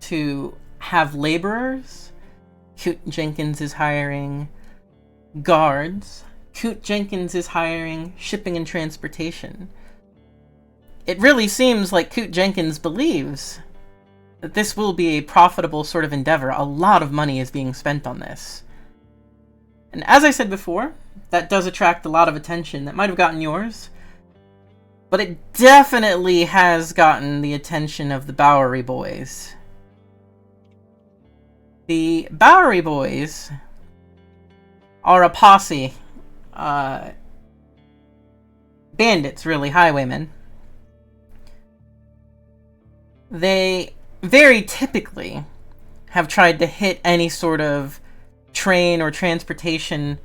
to have laborers. Coot Jenkins is hiring guards. Coot Jenkins is hiring shipping and transportation. It really seems like Coot Jenkins believes that this will be a profitable sort of endeavor. A lot of money is being spent on this. And as I said before, that does attract a lot of attention. That might have gotten yours, but it definitely has gotten the attention of the Bowery Boys. The Bowery Boys are a posse. Bandits, really, highwaymen. They very typically have tried to hit any sort of train or transportation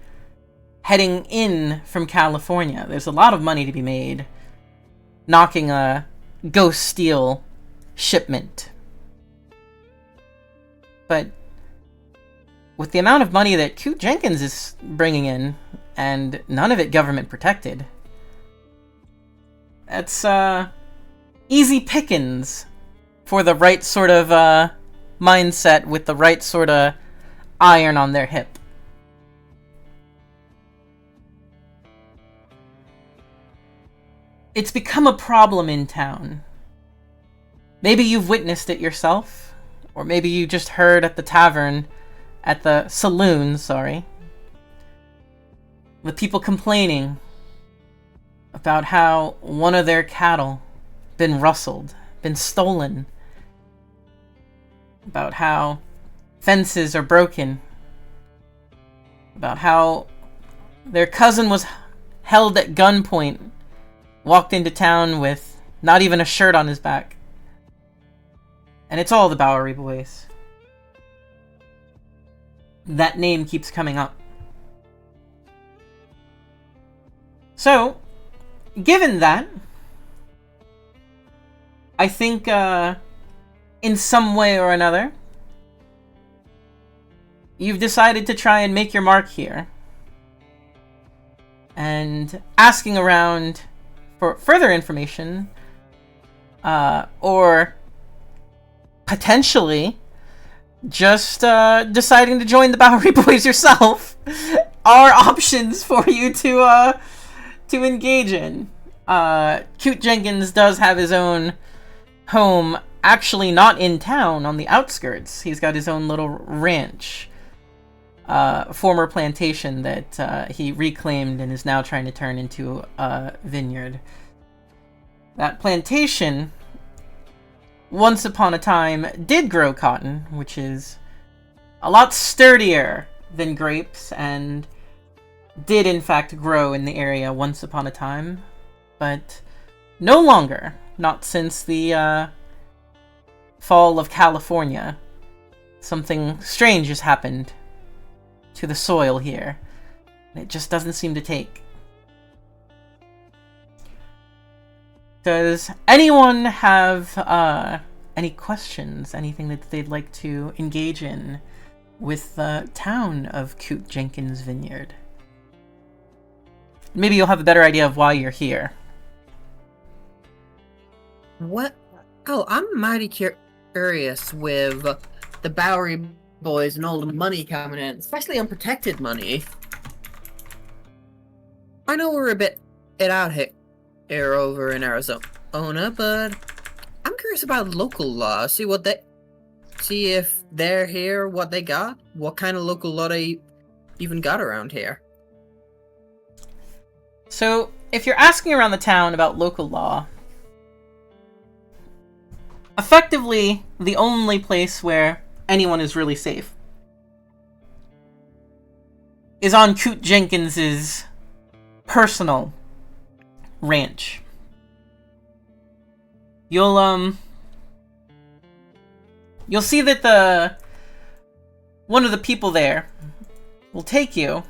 heading in from California. There's a lot of money to be made knocking a Ghost Steel shipment. But with the amount of money that Coot Jenkins is bringing in, and none of it government protected, that's easy pickings for the right sort of mindset with the right sort of iron on their hip. It's become a problem in town. Maybe you've witnessed it yourself, or maybe you just heard at the tavern, at the saloon, sorry, the people complaining about how one of their cattle been rustled, been stolen, about how fences are broken, about how their cousin was held at gunpoint, walked into town with not even a shirt on his back. And it's all the Bowery Boys. That name keeps coming up. So, given that, I think in some way or another, you've decided to try and make your mark here. And asking around for further information, or potentially just deciding to join the Bowery Boys yourself, are options for you to engage in. Coot Jenkins does have his own home, actually not in town, on the outskirts. He's got his own little ranch, former plantation that he reclaimed and is now trying to turn into a vineyard. That plantation, once upon a time, did grow cotton, which is a lot sturdier than grapes and did in fact grow in the area once upon a time, but no longer. Not since the fall of California. Something strange has happened to the soil here. It just doesn't seem to take. Does anyone have any questions? Anything that they'd like to engage in with the town of Coot Jenkins Vineyard? Maybe you'll have a better idea of why you're here. What? Oh, I'm mighty curious with the Bowery boys and all the money coming in, especially unprotected money. I know we're a bit out here over in Arizona, but I'm curious about local law. See if they're here, what they got, what kind of local law they even got around here. So, if you're asking around the town about local law, effectively, the only place where anyone is really safe is on Coot Jenkins's personal ranch. You'll see that one of the people there will take you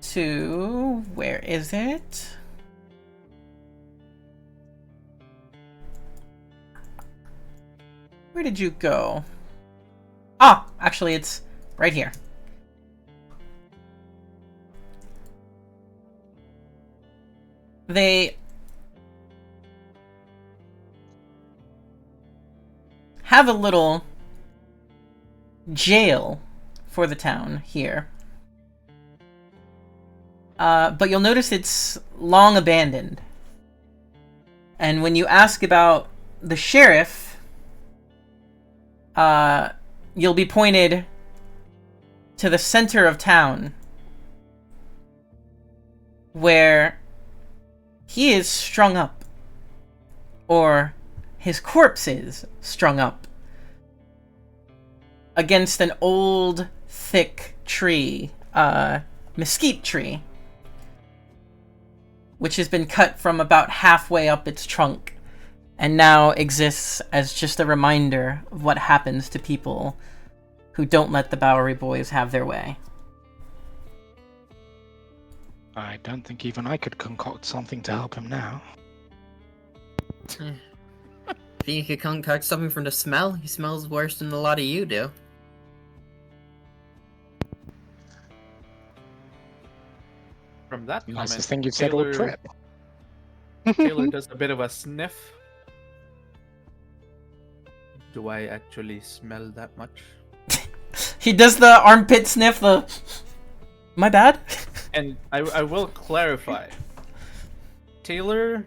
to, where is it? Where did you go? Ah, actually it's right here. They have a little jail for the town here. But you'll notice it's long abandoned. And when you ask about the sheriff, you'll be pointed to the center of town, where he is strung up, or his corpse is strung up, against an old, thick tree, mesquite tree, which has been cut from about halfway up its trunk, and now exists as just a reminder of what happens to people who don't let the Bowery boys have their way. I don't think even I could concoct something to help him now. Think you could concoct something from the smell? He smells worse than a lot of you do. From that comment, Nicest thing you've said all trip. Taylor does a bit of a sniff. Do I actually smell that much? He does the armpit sniff, the... My bad? And I will clarify. Taylor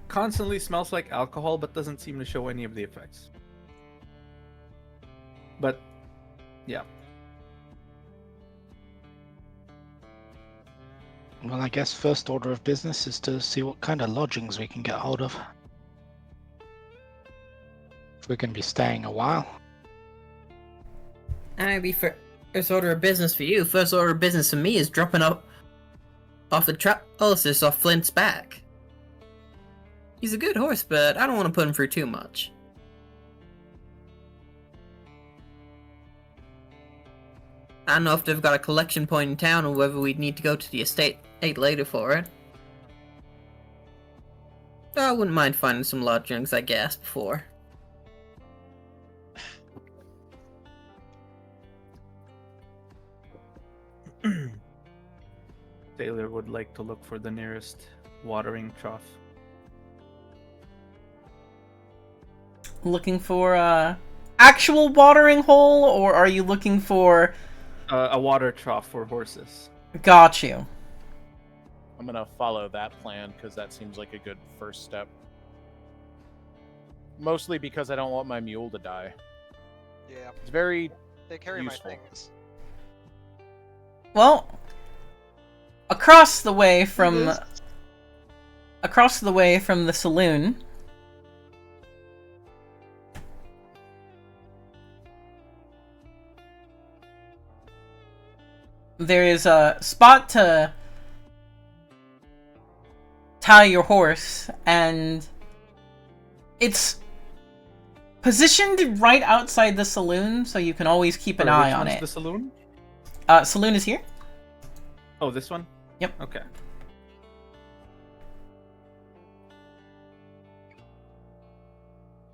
constantly smells like alcohol, but doesn't seem to show any of the effects. But, yeah. Well, I guess first order of business is to see what kind of lodgings we can get hold of. If we're going to be staying a while. That might be first order of business for you. First order of business for me is dropping off the paralysis off Flint's back. He's a good horse, but I don't want to put him through too much. I don't know if they've got a collection point in town or whether we'd need to go to the estate later for it. I wouldn't mind finding some lodgings, I guess, before. Taylor would like to look for the nearest watering trough. Looking for a actual watering hole, or are you looking for A water trough for horses. Got you. I'm gonna follow that plan because that seems like a good first step. Mostly because I don't want my mule to die. Yeah, It's very they carry useful. my things. Well, across the way from the saloon, there is a spot to tie your horse, and it's positioned right outside the saloon, so you can always keep an eye on it. The saloon? Saloon is here. Oh, this one? Yep. Okay.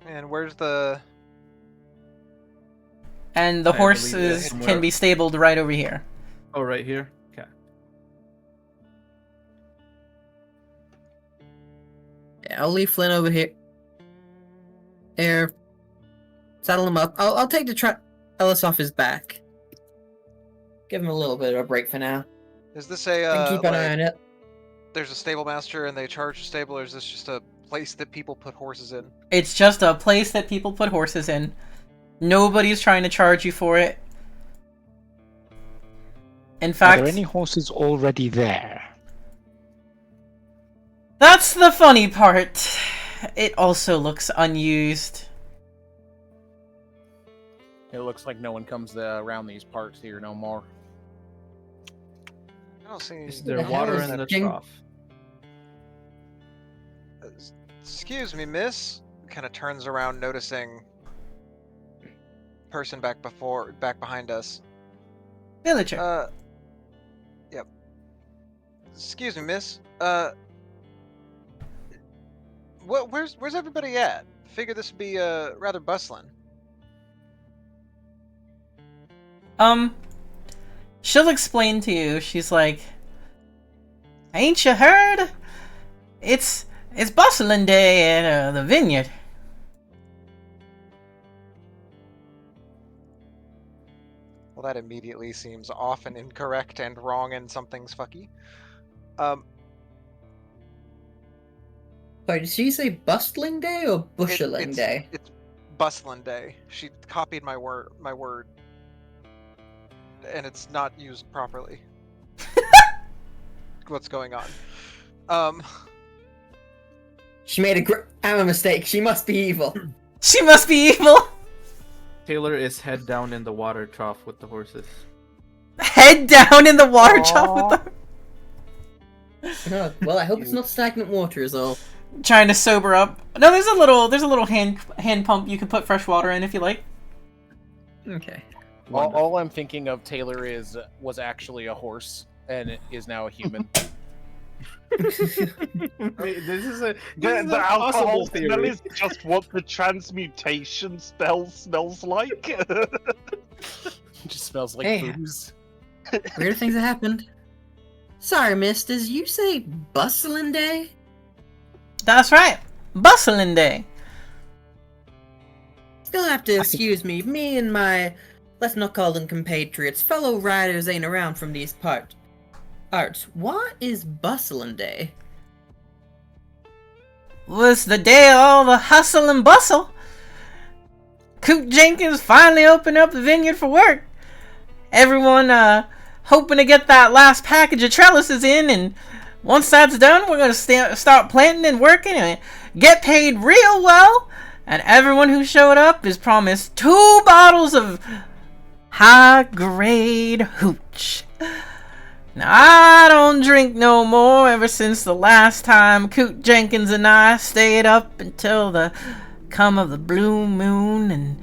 And where's the... And the I horses believe can be stabled right over here. Oh, right here? Okay. Yeah, I'll leave Flynn over here. Here. Saddle him up. I'll take the Ellis off his back. Give him a little bit of a break for now. Is this a, And keep an eye like, on it. there's a stable master and they charge the stable, or is this just a place that people put horses in? It's just a place that people put horses in. Nobody's trying to charge you for it. In Are fact, there any horses already there? that's the funny part. It also looks unused. It looks like no one comes around these parts here no more. I don't see... Is there the hell water is in the Jing- trough? Excuse me, miss. Kind of turns around, noticing person back behind us. Villager. Yep. Excuse me, miss. Where's everybody at? Figure this would be rather bustling. She'll explain to you. She's like, "Ain't you heard? It's bustling day at the vineyard." Well, that immediately seems off and incorrect and wrong, and something's fucky. Sorry, did she say bustling day or bushling it's, day? It's bustling day. She copied my word, and it's not used properly. What's going on? She made a mistake. She must be evil. She must be evil. Taylor is head down in the water trough with the horses. Head down in the water trough with the... Oh, well, I hope it's not stagnant water, is all. Trying to sober up. No, there's a little hand pump you can put fresh water in if you like. Okay. All I'm thinking of, Taylor, was actually a horse and is now a human. Wait, this is a The alcohol possible smell theory. is just what the transmutation spell smells like. It just smells like Hey. booze. Weird things have happened. Sorry, miss, did you say bustling day? That's right. Bustling day. Still have to excuse me. Me and my, let's not call them compatriots, fellow riders ain't around from these parts. What is bustling day? Was the day of all the hustle and bustle. Coot Jenkins finally opened up the vineyard for work. Everyone hoping to get that last package of trellises in, and once that's done, we're gonna start planting and working and get paid real well. And everyone who showed up is promised 2 bottles of high-grade hooch. Now, I don't drink no more ever since the last time Coot Jenkins and I stayed up until the come of the blue moon, and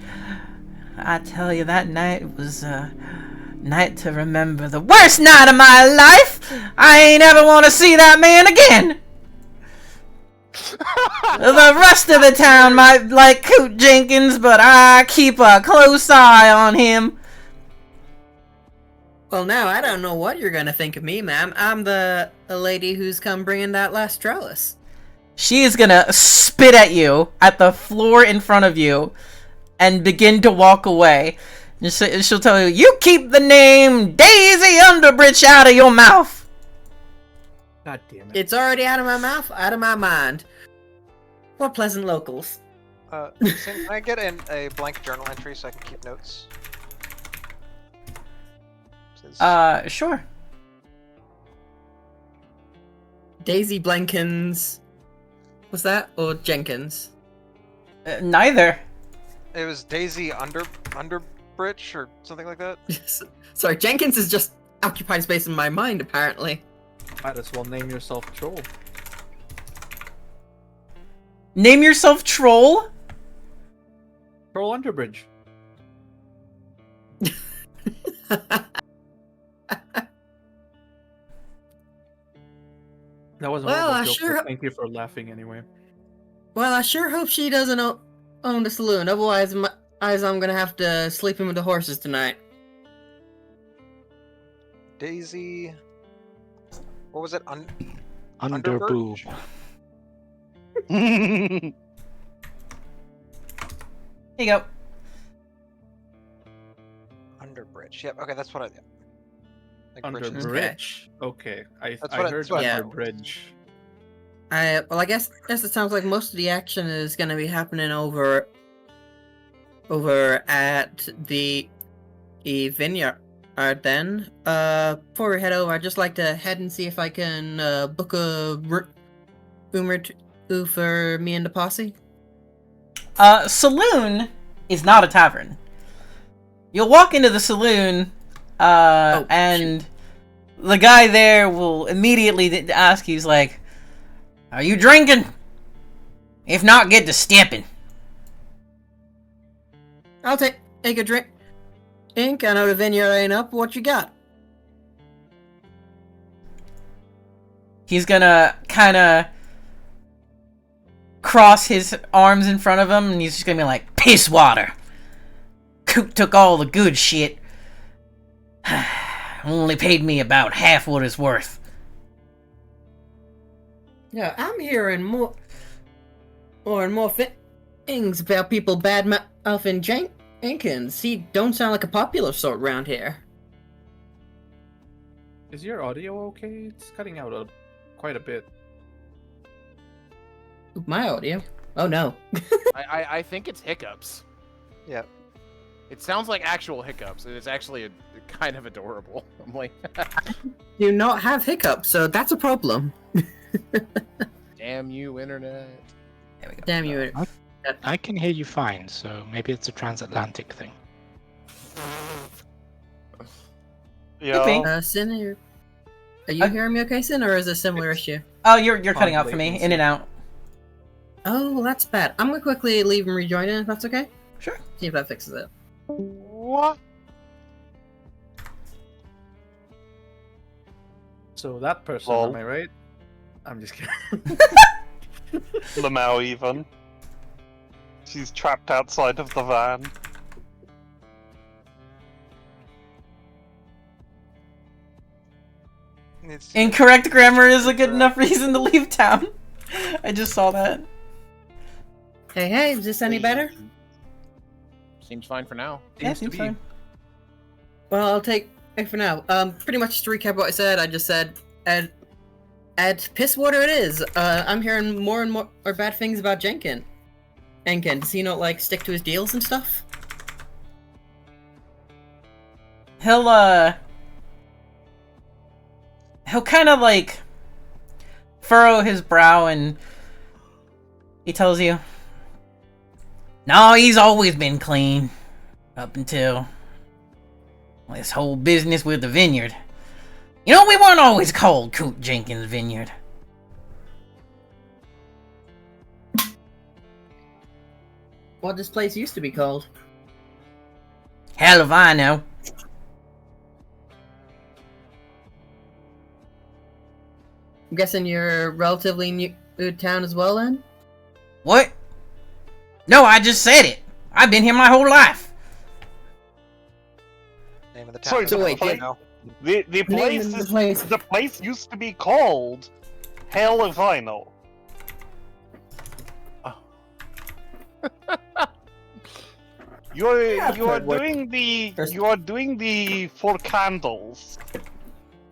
I tell you, that night was a night to remember. The worst night of my life! I ain't ever want to see that man again! The rest of the town might like Coot Jenkins, but I keep a close eye on him. Well, now I don't know what you're gonna think of me, ma'am. I'm the lady who's come bringing that last trellis. She is gonna spit at you at the floor in front of you and begin to walk away. And she'll tell you, "You keep the name Daisy Underbridge out of your mouth." God damn it. It's already out of my mouth, out of my mind. What pleasant locals. Can I get a blank journal entry so I can keep notes? Sure. Daisy Blenkins. What's that? Or Jenkins? Neither. It was Daisy Underbridge or something like that. Sorry, Jenkins is just occupied space in my mind, apparently. Might as well name yourself Troll. Name yourself Troll? Troll Underbridge. That was a Well, horrible I joke, sure but thank you for laughing anyway. Well, I sure hope she doesn't own the saloon. Otherwise, I'm gonna have to sleep in with the horses tonight. Daisy. What was it? Under boob. Here you go. Underbridge. Yep. Okay, that's what I did. Like bridges. Underbridge. Okay, I That's what I- heard that's what I thought. Underbridge. I guess it sounds like most of the action is gonna be happening over at the vineyard. Then, before we head over, I'd just like to head and see if I can book a room or two for me and the posse. Saloon is not a tavern. You'll walk into the saloon, and the guy there will immediately ask you, he's like, "Are you drinking? If not, get to stepping." I'll take a drink. Ink, I know the vineyard ain't up. What you got? He's gonna kind of cross his arms in front of him, and he's just gonna be like, "Piss water. Coop took all the good shit. Only paid me about half what it's worth." Yeah, I'm hearing more and more things about people bad-mouthing Jenkins. He don't sound like a popular sort around here. Is your audio okay? It's cutting out quite a bit. My audio? Oh no. I think it's hiccups. Yep. It sounds like actual hiccups, and it's actually kind of adorable. I'm like, Do not have hiccups, so that's a problem. damn you, internet. There we go. Damn you. I can hear you fine, so maybe it's a transatlantic thing. Yeah. Sin, are you hearing me okay, Sin, or is it a similar issue? Oh, you're cutting out for me, latency. in and out. Oh, well, that's bad. I'm gonna quickly leave and rejoin in, if that's okay? Sure. See if that fixes it. What? So that person, Lol. am I right? I'm just kidding. Lamau even. She's trapped outside of the van. Incorrect grammar is a good enough reason to leave town. I just saw that. Hey, is this any better? Seems fine for now. Yeah, Seems to seems be. fine. Well, I'll take it for now. Pretty much to recap what I said, I just said, add piss water it is. I'm hearing more and more bad things about Jenkins. Does he not, like, stick to his deals and stuff? He'll kind of, like, furrow his brow, and he tells you, "No, he's always been clean. Up until this whole business with the vineyard. You know, we weren't always called Coop Jenkins Vineyard." What this place used to be called? Hell if I know. I'm guessing you're relatively new to town as well, then? What? No, I just said it. I've been here my whole life. Name of the Sorry, town. so wait, Okay, yeah. no. The Name of the place used to be called Hell if I Know. You are doing the for candles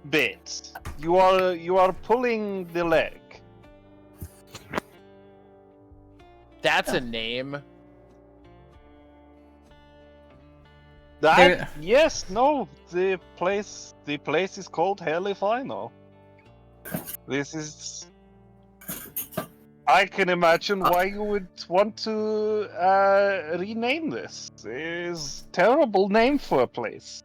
bit. You are pulling the leg. That's a name. There- Yes, no, the place is called Hell if I Know. This is. I can imagine why you would want to rename this. It is terrible name for a place.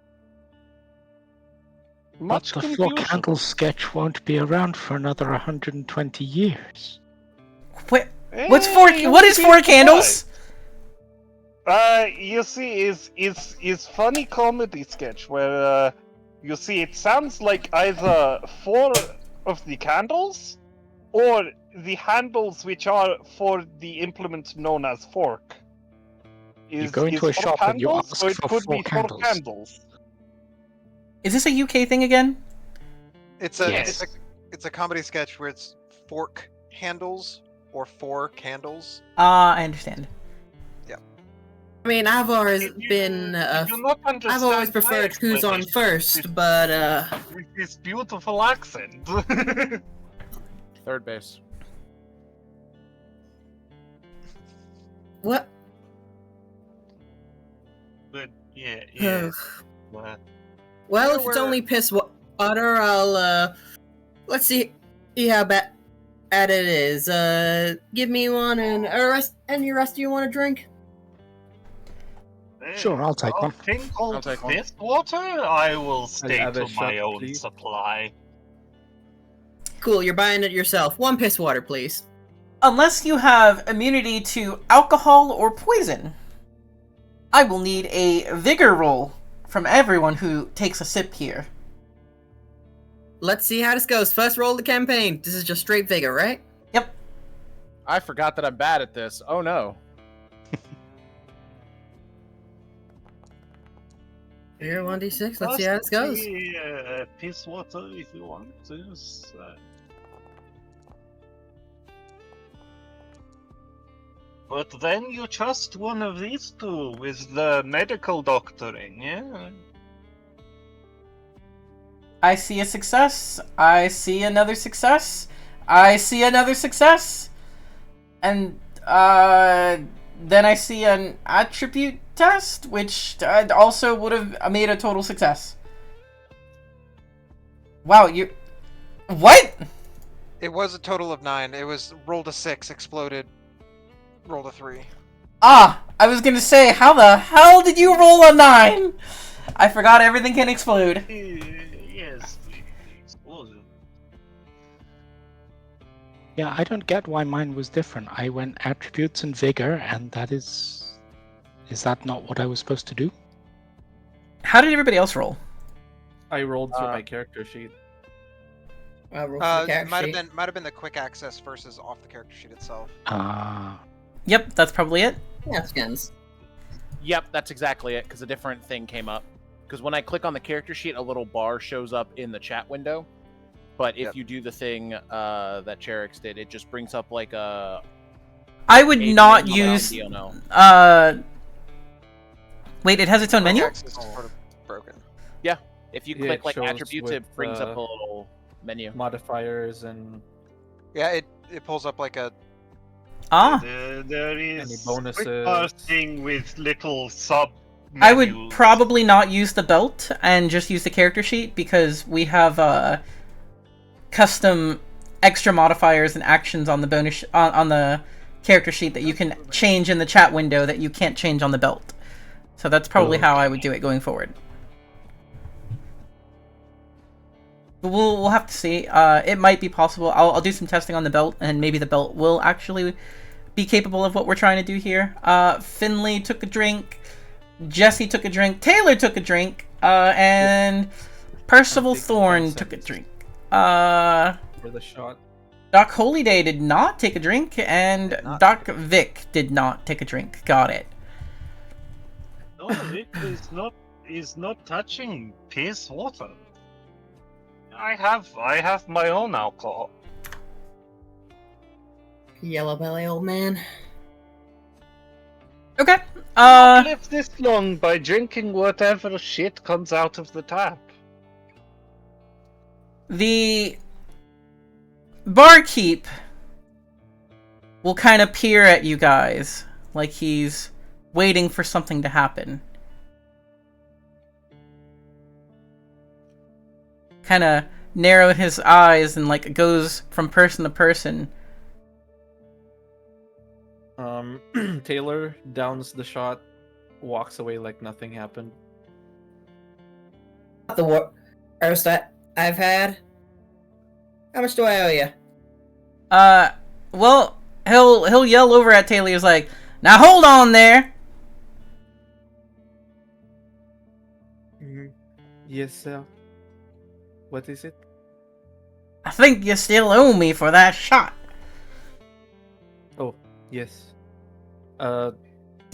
But Much the Four confusion. Candles sketch won't be around for another 120 years. What's Eh, four? you'll What is be four surprised. candles? You see, is funny comedy sketch where you see it sounds like either 4 of the candles or the handles which are for the implement known as fork. You go into a four shop and you candles, ask or it for could 4 be 4 candles. candles. Is this a UK thing again? It's Yes. a comedy sketch where it's fork handles or 4 candles. I understand. I mean, I've always been. You do not I've always understand preferred my who's on explanation first, but with this beautiful accent. Third base. what? But yeah, Ugh. but Well, Yeah, if it's we're- only piss water, I'll let's see how bad it is. Give me one, and any rest you want to drink? Sure, I'll take one. Thing called I'll take one. fifth water, I will stay have a to my shot, own please. supply. Cool, you're buying it yourself. One piss water, please. Unless you have immunity to alcohol or poison, I will need a vigor roll from everyone who takes a sip here. Let's see how this goes. First roll of the campaign. This is just straight vigor, right? Yep. I forgot that I'm bad at this. Oh no. Here, 1d6. Let's see how this goes. Piss water if you want to. But then you trust one of these two with the medical doctoring, yeah? I see a success. I see another success. I see another success. And, then I see an attribute test, which also would have made a total success. Wow, you... What? It was a total of 9. It was rolled a 6, exploded, rolled a 3. Ah, I was gonna say, how the hell did you roll a 9? I forgot everything can explode. Yes, explosion. Yeah, I don't get why mine was different. I went attributes and vigor, and that is... Is that not what I was supposed to do? How did everybody else roll? I rolled through my character sheet. It might have been the quick access versus off the character sheet itself. Yep, that's probably it. Yeah, skins. Yep, that's exactly it, because a different thing came up. Because when I click on the character sheet, a little bar shows up in the chat window. But if Yep. you do the thing that Cherix did, it just brings up like a... I would not menu use... DLNO. Wait, it has its own Quick menu? access is sort of broken. If you Yeah, click it like shows attributes, it with, brings up a little menu. Modifiers and Yeah, it pulls up like a Ah. There is Any bonuses? quick parsing with little sub. I would menus. probably not use the belt and just use the character sheet because we have custom extra modifiers and actions on the bonus on the character sheet that you can change in the chat window that you can't change on the belt. So that's probably how I would do it going forward. But we'll have to see. It might be possible. I'll do some testing on the belt, and maybe the belt will actually be capable of what we're trying to do here. Finley took a drink. Jesse took a drink. Taylor took a drink. And Percival I'm taking Thorne 10 took a seconds. drink. for the shot. Doc Holyday did not take a drink, and Did not Doc Vic did not take a drink. Got it. No, Vic is not touching piss water. I have my own alcohol. Yellow belly, old man. Okay. I've lived this long by drinking whatever shit comes out of the tap. The barkeep will kind of peer at you guys like he's waiting for something to happen. Kind of narrow his eyes and like goes from person to person. Taylor downs the shot, walks away like nothing happened. Are First I've had. How much do I owe you? Well, he'll yell over at Taylor. He's like, "Now hold on there." Yes, sir. What is it? I think you still owe me for that shot. Oh, yes. Now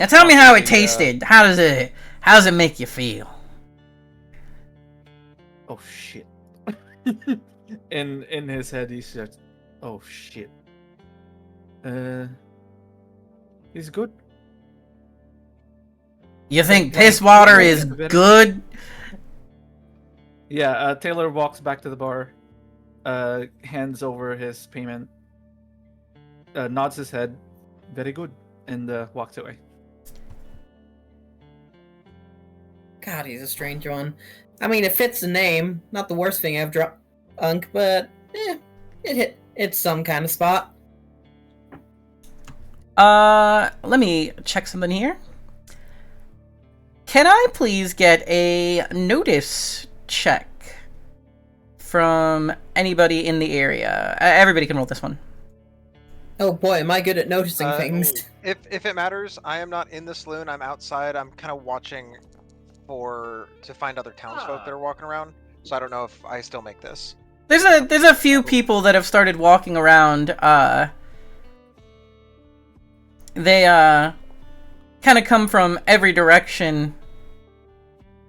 tell me how it possibly, tasted. How does it make you feel? Oh shit. in his head he says, "Oh shit." He's good. You think Like, piss water yeah, is better. good? Yeah, Taylor walks back to the bar, hands over his payment, nods his head, very good, and walks away. God, he's a strange one. I mean, it fits the name. Not the worst thing I've drunk, but it's some kind of spot. Let me check something here. Can I please get a notice check from anybody in the area? Everybody can roll this one. Oh boy, am I good at noticing things. If it matters, I am not in the saloon. I'm outside. I'm kind of watching to find other townsfolk that are walking around. So I don't know if I still make this. There's a few people that have started walking around. They kind of come from every direction,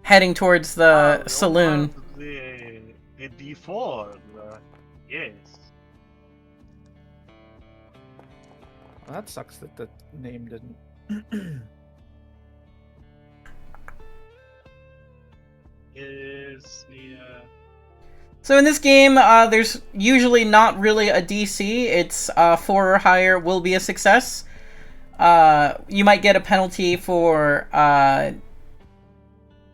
heading towards the saloon. The D4, yes. Well, that sucks that the name didn't. Yes, the So in this game, there's usually not really a DC. It's 4 or higher will be a success. You might get a penalty for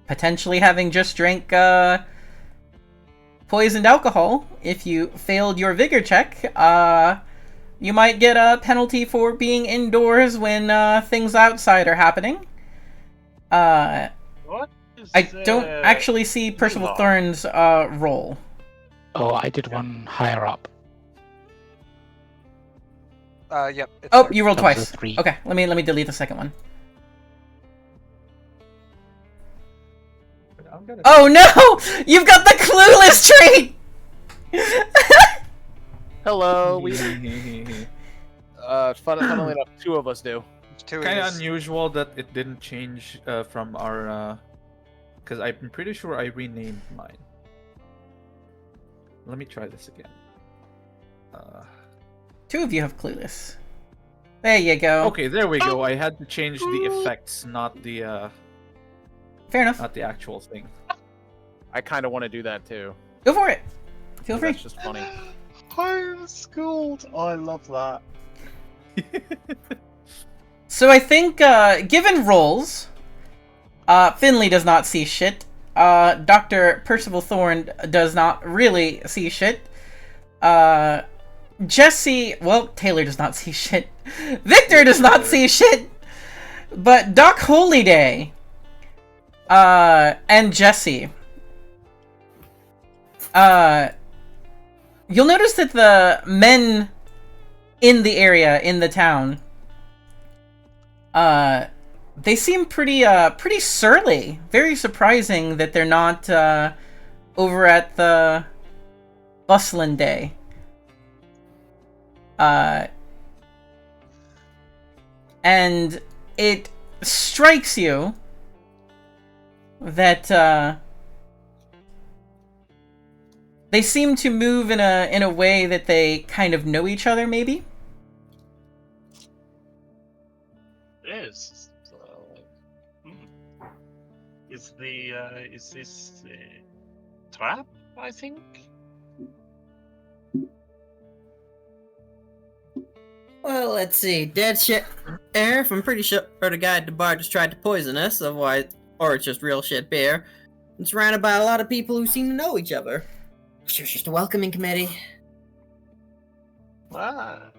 potentially having just drank poisoned alcohol. If you failed your vigor check, you might get a penalty for being indoors when things outside are happening. what is I don't actually see Percival law? Thorne's roll. Oh, I did one higher up. Yep. it's Oh, there. you rolled That was twice. a 3. Okay, let me delete the second one. I'm gonna. Oh no! You've got the clueless trait! Hello, we funnily enough, 2 of us do. Two Kind of is- unusual that it didn't change from our. Because I'm pretty sure I renamed mine. Let me try this again. 2 of you have clueless. There you go. Okay, there we go. I had to change the effects, not the Fair enough. not the actual thing. I kind of want to do that too. Go for it. Feel free. That's just funny. Homeschooled. I love that. So I think, given rolls, Finley does not see shit. Dr. Percival Thorne does not really see shit. Jesse, well, Taylor does not see shit. Victor does not see shit. But Doc Holyday, and Jesse, you'll notice that the men in the area, in the town, they seem pretty surly. Very surprising that they're not, over at the Bustling Day. And it strikes you that, they seem to move in a way that they kind of know each other, maybe? Yes. Is this trap? I think. Well, let's see. Dead shit. If I'm pretty sure the guy at the bar just tried to poison us, otherwise, or it's just real shit beer. It's surrounded by a lot of people who seem to know each other. Sure, it's just a welcoming committee. Perhaps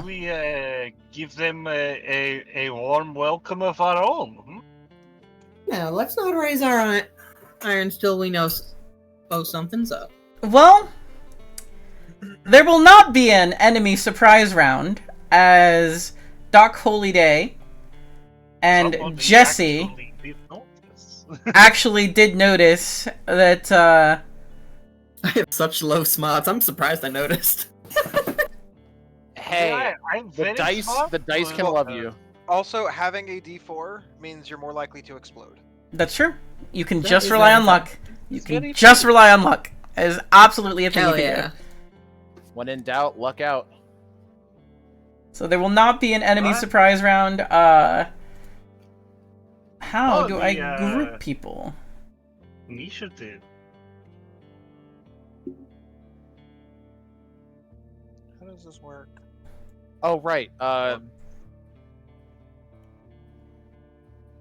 we give them a warm welcome of our own. Now, let's not raise our Iron still we know. Oh, something's up. Well, there will not be an enemy surprise round, as Doc Holyday and Somebody Jesse actually did notice. actually did notice that, I have such low smarts. I'm surprised I noticed. Hey, Yeah, I'm the very dice smart, can but, love you. Also, having a D4 means you're more likely to explode. that's true. You can That just is rely very on true. luck. You It's can very just true. rely on luck. It is absolutely a thing Hell you can yeah. do. When in doubt, luck out. So there will not be an enemy What? surprise round. How Oh, do I group people? Initiative. How does this work? Oh, right.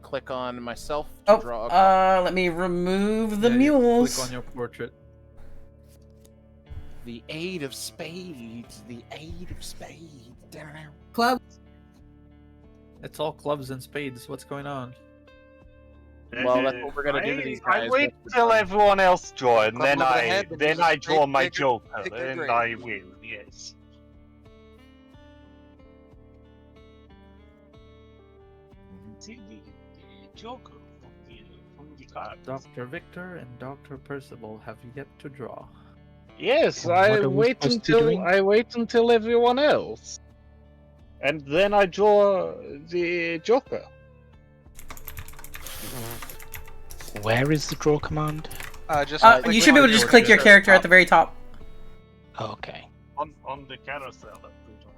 Click on myself to draw a card. Let me remove the Yeah, you mules. Click on your portrait. The Eight of Spades. The Eight of Spades. Club. It's all clubs and spades. What's going on? Well, that's what we're gonna do to these guys. I wait That's till fun. everyone else join, Club then over the I head, then then use a I draw straight my pick Joker, pick your and grade. I will. Yes. See the Joker from the card. Dr. Victor and Dr. Percival have yet to draw. Yes, What I are we wait supposed to be doing? until everyone else, and then I draw the Joker. Where is the draw command? Just You should be able to just click your character at the very top. Okay. On the carousel at the top.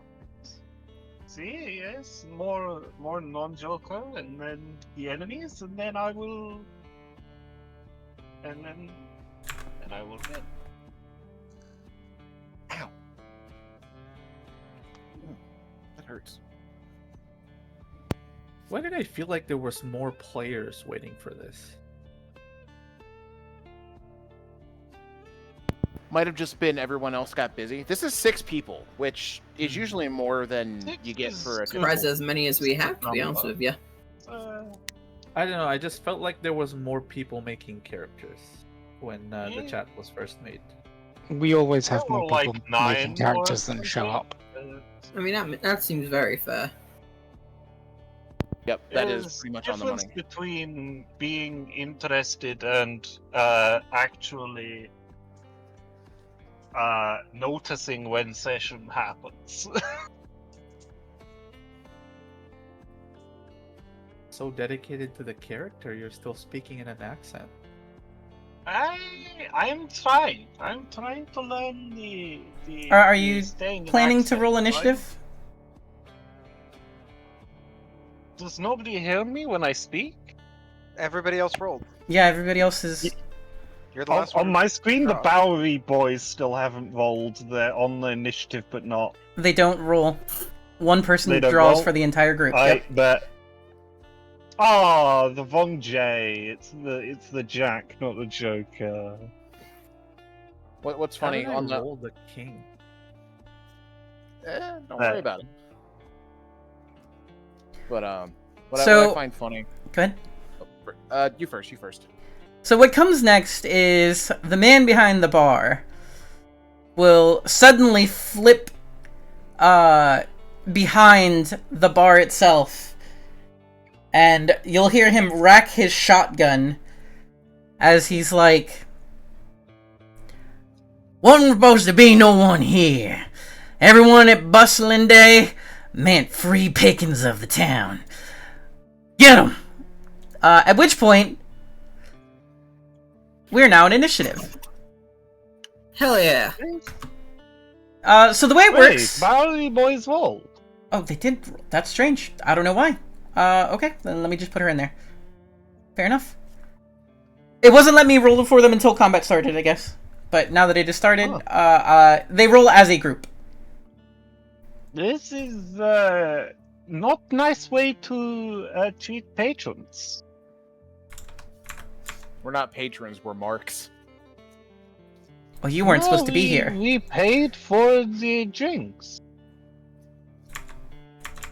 See, yes, more non-Joker, and then the enemies, and then I will, and then I will win. Ow. That hurts. Why did I feel like there was more players waiting for this? Might have just been everyone else got busy. This is 6 people, which is usually more than you get for a Surprised typical... as many as we have, to be honest with you. I don't know. I just felt like there was more people making characters when the Yeah. chat was first made. We always have There more were like people 9 making characters or than show something. up. I mean, that seems very fair. Yep, that is There's pretty much on the difference money. between being interested and actually noticing when session happens. So dedicated to the character, you're still speaking in an accent. I'm trying. I'm trying to learn the. Are the you staying in Planning to accent, roll right? initiative? Does nobody hear me when I speak? Everybody else rolled. Yeah, everybody else is. You're the On, last one. on my screen, the draw. Bowery boys still haven't rolled. They're on the initiative, but not. They don't roll. One person They don't draws roll? for the entire group. I Yep. bet. Oh, the wrong J. It's the Jack, not the Joker. What's How funny did I on the... roll the king? Don't worry about it. But what So- I find funny... Go ahead. You first. So what comes next is the man behind the bar will suddenly flip behind the bar itself, and you'll hear him rack his shotgun as he's like, "Wasn't supposed to be no one here. Everyone at bustling day meant free pickings of the town. Get 'em!" At which point, we're now in initiative. Hell yeah. So the way it Wait, works... Bowery boys rolled. Oh, they did. That's strange. I don't know why. Okay, then let me just put her in there. Fair enough. It wasn't letting me roll for them until combat started, I guess. But now that it has started, they roll as a group. This is not nice way to treat patrons. We're not patrons, we're marks. Well, you weren't No, supposed to be we- here. We paid for the drinks.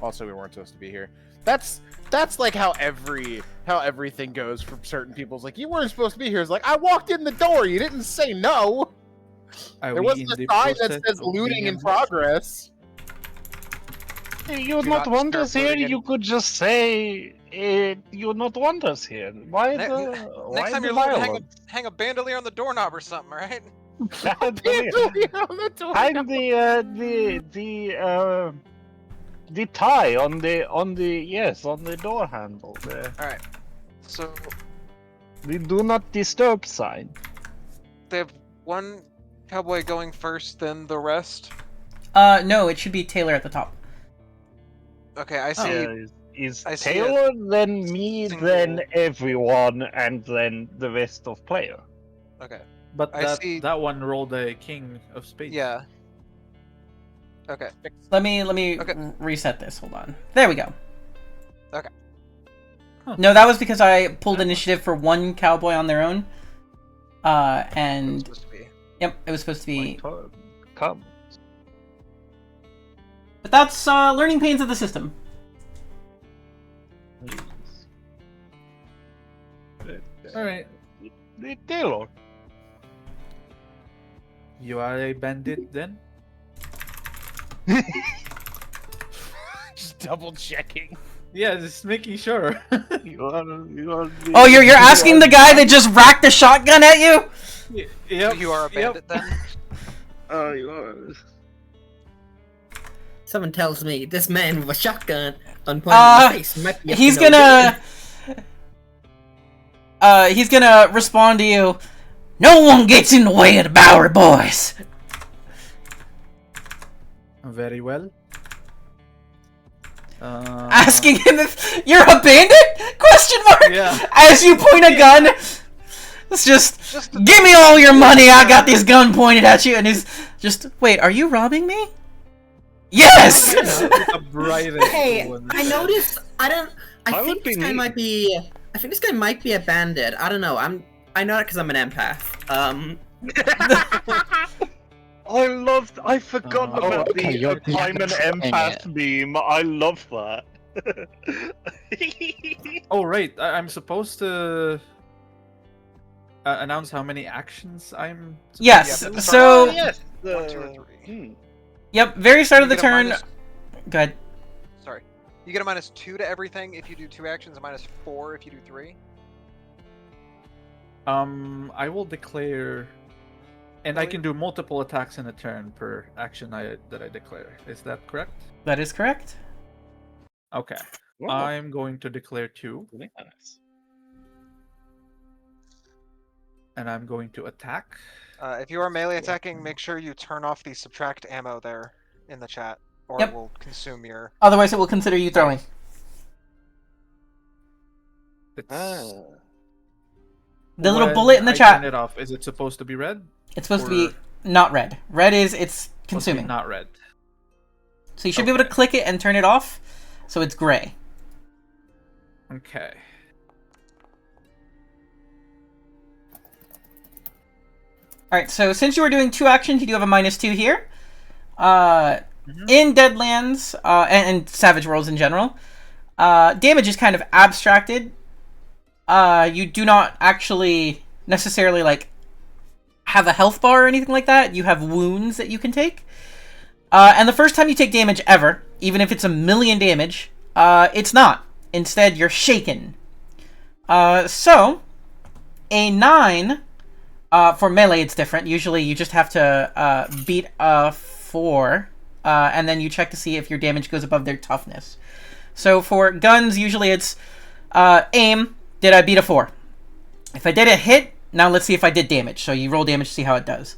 Also, we weren't supposed to be here. That's like how every how everything goes for certain people. It's like, you weren't supposed to be here. It's like, I walked in the door. You didn't say no. There wasn't a sign that says looting in progress. You Do not not want start us here? voting You could just say you not want us here. Why Ne- the Next why time the you're looting, violence? hang a bandolier on the doorknob or something, right? Hang the tie on the door handle. Alright. So The do not disturb sign. they have one cowboy going first, then the rest. No, it should be Taylor at the top. Okay, I see. Is I see Taylor, then me, single- then everyone, and then the rest of player. Okay. But I that see- that one rolled a king of spades. Yeah. Okay. Let me Okay. reset this. Hold on. There we go. Okay. Huh. No, that was because I pulled initiative for one cowboy on their own. It's And supposed to be. yep, it was supposed to be. My turn. Come. But that's learning pains of the system. All right. The Taylor. You are a bandit then? Just double checking. Yeah, just making sure. You are the- Oh, you're asking the guy that just racked the shotgun at you? Yep. You are a bandit then? You are. Someone tells me this man with a shotgun on point in my face might be up to He's no gonna. He's gonna respond to you. No one gets in the way of the Bowery boys. Very well. Asking him if you're a bandit? Question mark. Yeah. As you point a gun. It's just give me all your money. I got this gun pointed at you, and he's just wait. Are you robbing me? Yes. The brightest Hey, one. I noticed. I would think be this guy me. might be. I think this guy might be a bandit. I don't know. I know it because I'm an empath. I forgot Oh, about okay, the you're I'm an trying empath meme. I love that. Oh right, I'm supposed to announce how many actions I'm. Yes. Yeah, So yes. 1, 2, or 3. yep. Very start of You the get a turn. minus- Go ahead. Sorry. You get a -2 to everything if you do 2 actions, a -4 if you do 3. I will declare, and I Really? can do multiple attacks in a turn per action that I declare. Is that correct? That is correct. Okay. Whoa. I'm going to declare 2, Nice. and I'm going to attack. If you are melee attacking, make sure you turn off the subtract ammo there in the chat, or Yep. it will consume your. Otherwise, it will consider you throwing. It's The little when bullet in the I chat. Turn it off. Is it supposed to be red? It's supposed to or- be not red. Red is it's Supposed to be consuming. not red. So you should be able to Okay. click it and turn it off, so it's gray. Okay. All right. So since you were doing 2 actions, you do have a -2 here. Mhm. In Deadlands and Savage Worlds in general, damage is kind of abstracted. You do not actually necessarily like have a health bar or anything like that. You have wounds that you can take. And the first time you take damage ever, even if it's 1,000,000 damage, it's not. Instead, you're shaken. So, a 9, for melee it's different. Usually you just have to beat a 4, and then you check to see if your damage goes above their toughness. So for guns, usually it's aim, did I beat a 4? If I did a hit, now let's see if I did damage. So you roll damage to see how it does.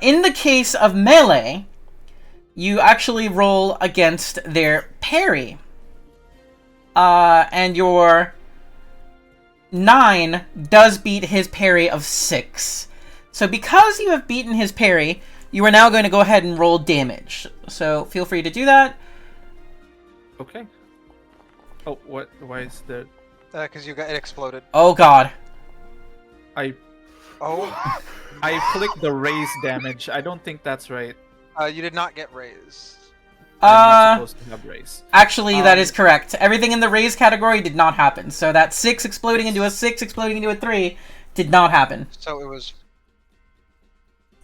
In the case of melee, you actually roll against their parry. And your 9 does beat his parry of 6. So because you have beaten his parry, you are now going to go ahead and roll damage. So feel free to do that. Okay. Oh, what? Why is there? Because you got it exploded. Oh god. Oh. I clicked the raise damage. I don't think that's right. You did not get raised. I'm not supposed to have raise. Actually, that is correct. Everything in the raise category did not happen. So that 6 exploding into a 6 exploding into a 3 did not happen. So it was.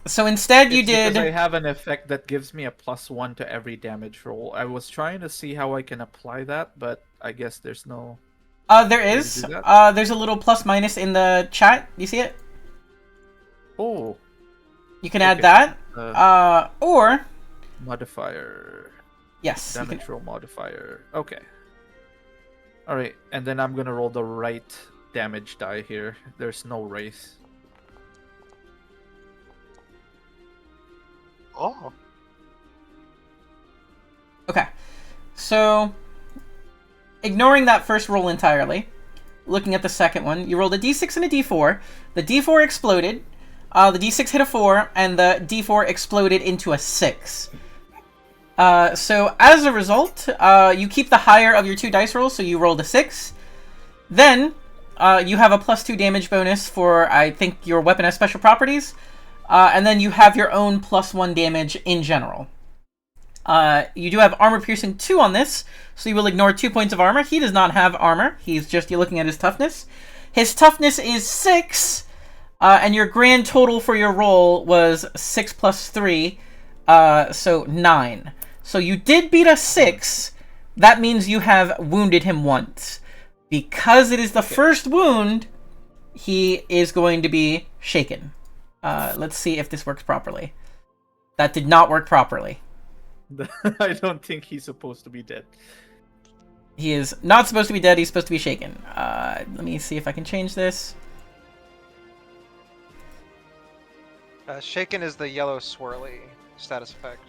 So instead you did... Because I have an effect that gives me a +1 to every damage roll. I was trying to see how I can apply that, but I guess there's no... there is. There's a little plus minus in the chat. You see it? Oh. You can add that. Or... Modifier. Yes. Damage roll modifier. Okay. Alright, and then I'm gonna roll the right damage die here. There's no race. Oh. Okay. So, ignoring that first roll entirely, looking at the second one, you rolled a d6 and a d4. The d4 exploded, the d6 hit a 4, and the d4 exploded into a 6. So, as a result, you keep the higher of your 2 dice rolls, so you rolled a 6. Then, you have a +2 damage bonus for, I think, your weapon has special properties. And then you have your own +1 damage in general. You do have armor piercing 2 on this, so you will ignore 2 points of armor. He does not have armor. He's just, you're looking at his toughness. His toughness is 6, and your grand total for your roll was 6 plus 3, so 9. So you did beat a 6. That means you have wounded him once. Because it is the first wound, he is going to be shaken. Let's see if this works properly. That did not work properly. I don't think he's supposed to be dead. He is not supposed to be dead, he's supposed to be shaken. Let me see if I can change this. Shaken is the yellow swirly status effect.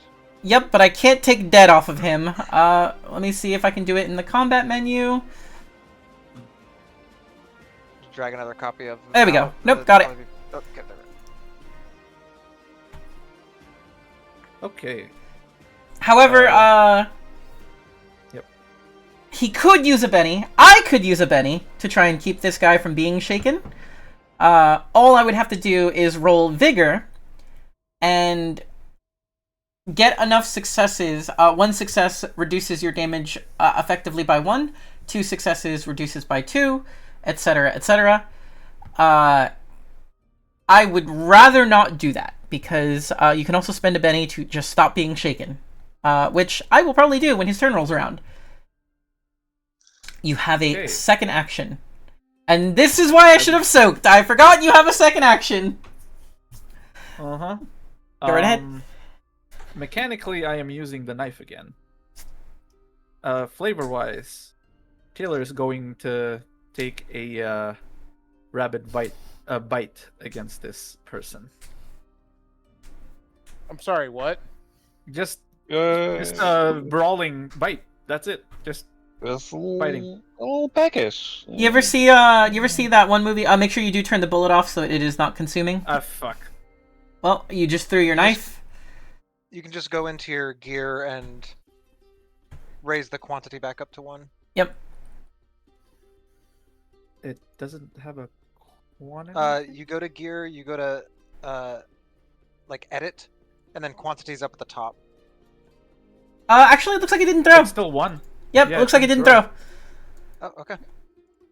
Yep, but I can't take dead off of him. Let me see if I can do it in the combat menu. Drag another copy of... There we go. Nope, got it. Oh, get there. Okay. However, Yep. he could use a Benny. I could use a Benny to try and keep this guy from being shaken. All I would have to do is roll Vigor and get enough successes. 1 success reduces your damage effectively by 1. 2 successes reduces by 2, etc., etc. I would rather not do that, because you can also spend a Benny to just stop being shaken, which I will probably do when his turn rolls around. You have a second action. And this is why I should have soaked. I forgot you have a second action. Uh-huh. Go right ahead. Mechanically, I am using the knife again. Flavor-wise, Taylor is going to take a rabid bite against this person. I'm sorry, what? Just a brawling bite. That's it. Just fighting. A little peckish. You ever see that one movie? Make sure you do turn the bullet off so it is not consuming. Fuck. Well, you just threw your knife. You can just go into your gear and raise the quantity back up to 1. Yep. It doesn't have a quantity? You go to gear, you go to like edit, and then quantities up at the top. Actually, it looks like it didn't throw. It's still 1. Yep, Yeah, looks like it didn't throw. Oh, okay.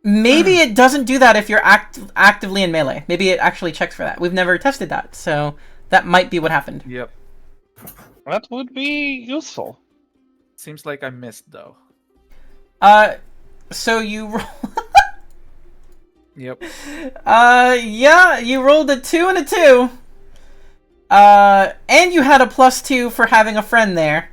Maybe it doesn't do that if you're actively in melee. Maybe it actually checks for that. We've never tested that, so that might be what happened. Yep. That would be useful. Seems like I missed, though. So you roll... Yep. Yeah, you rolled a 2 and a 2. And you had a +2 for having a friend there.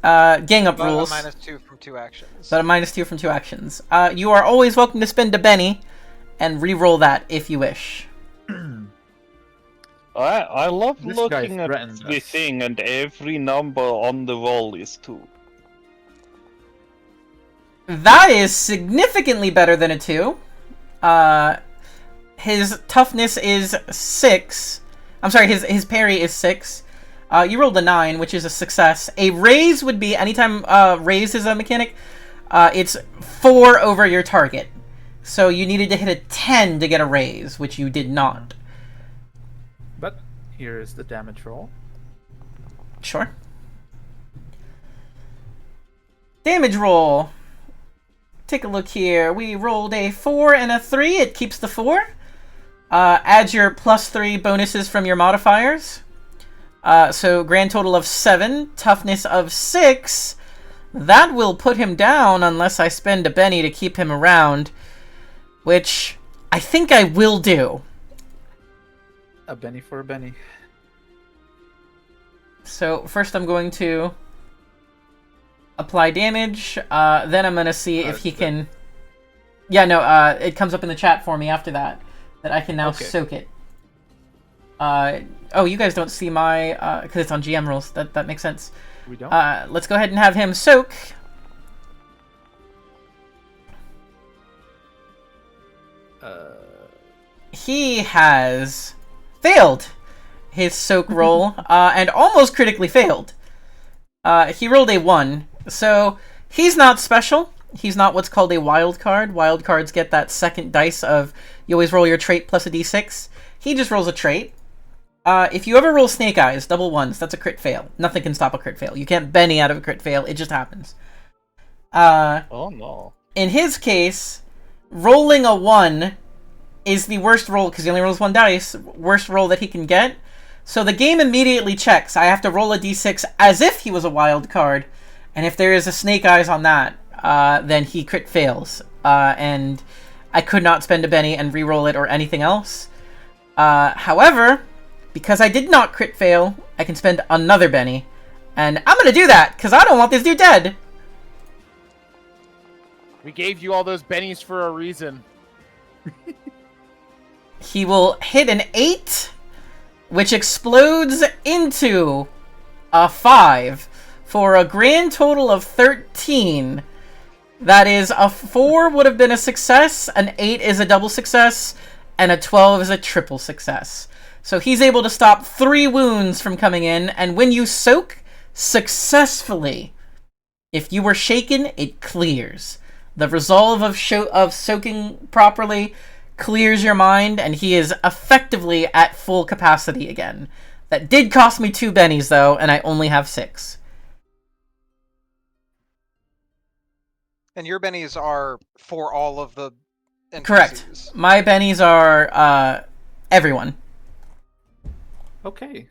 Gang up rules. But a -2 from 2 actions. But a -2 from 2 actions. You are always welcome to spend a Benny and re-roll that if you wish. I love This looking guy at threatened the us. thing, and every number on the wall is 2. That is significantly better than a 2. His toughness is 6. I'm sorry, his parry is 6. You rolled a 9, which is a success. A raise would be, anytime raise is a mechanic, it's 4 over your target. So you needed to hit a 10 to get a raise, which you did not. But here is the damage roll. Sure. Damage roll. Take a look here. We rolled a 4 and a 3. It keeps the 4. Add your +3 bonuses from your modifiers. So grand total of 7. Toughness of 6. That will put him down unless I spend a Benny to keep him around. Which I think I will do. A Benny for a Benny. So first I'm going to apply damage. Then I'm going to see if he can... Yeah, no, it comes up in the chat for me after that I can now soak it. Oh, you guys don't see my... because it's on GM rules. That makes sense. We don't? Let's go ahead and have him soak. He has failed his soak roll, and almost critically failed. He rolled a 1, so he's not special. He's not what's called a wild card. Wild cards get that second dice of you always roll your trait plus a d6. He just rolls a trait. If you ever roll Snake Eyes, double 1s, that's a crit fail. Nothing can stop a crit fail. You can't Benny out of a crit fail. It just happens. Oh no. In his case, rolling a 1 is the worst roll, because he only rolls 1 dice, worst roll that he can get. So the game immediately checks. I have to roll a d6 as if he was a wild card, and if there is a Snake Eyes on that, then he crit fails. And I could not spend a Benny and re-roll it or anything else. However, because I did not crit fail, I can spend another Benny. And I'm going to do that, because I don't want this dude dead. We gave you all those bennies for a reason. He will hit an 8, which explodes into a 5, for a grand total of 13. That is, a 4 would have been a success, an 8 is a double success, and a 12 is a triple success. So he's able to stop 3 wounds from coming in, and when you soak successfully, if you were shaken, it clears. The resolve of soaking properly clears your mind, and he is effectively at full capacity again. That did cost me 2 bennies, though, and I only have 6. And your bennies are for all of the NPCs. Correct. My bennies are everyone. Okay.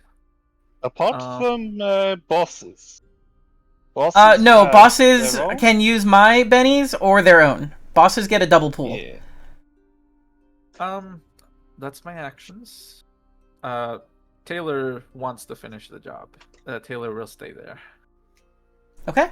Apart from bosses. No, have bosses their own? can use my bennies or their own. Bosses get a double pool. Yeah. That's my actions. Taylor wants to finish the job. Taylor will stay there. Okay.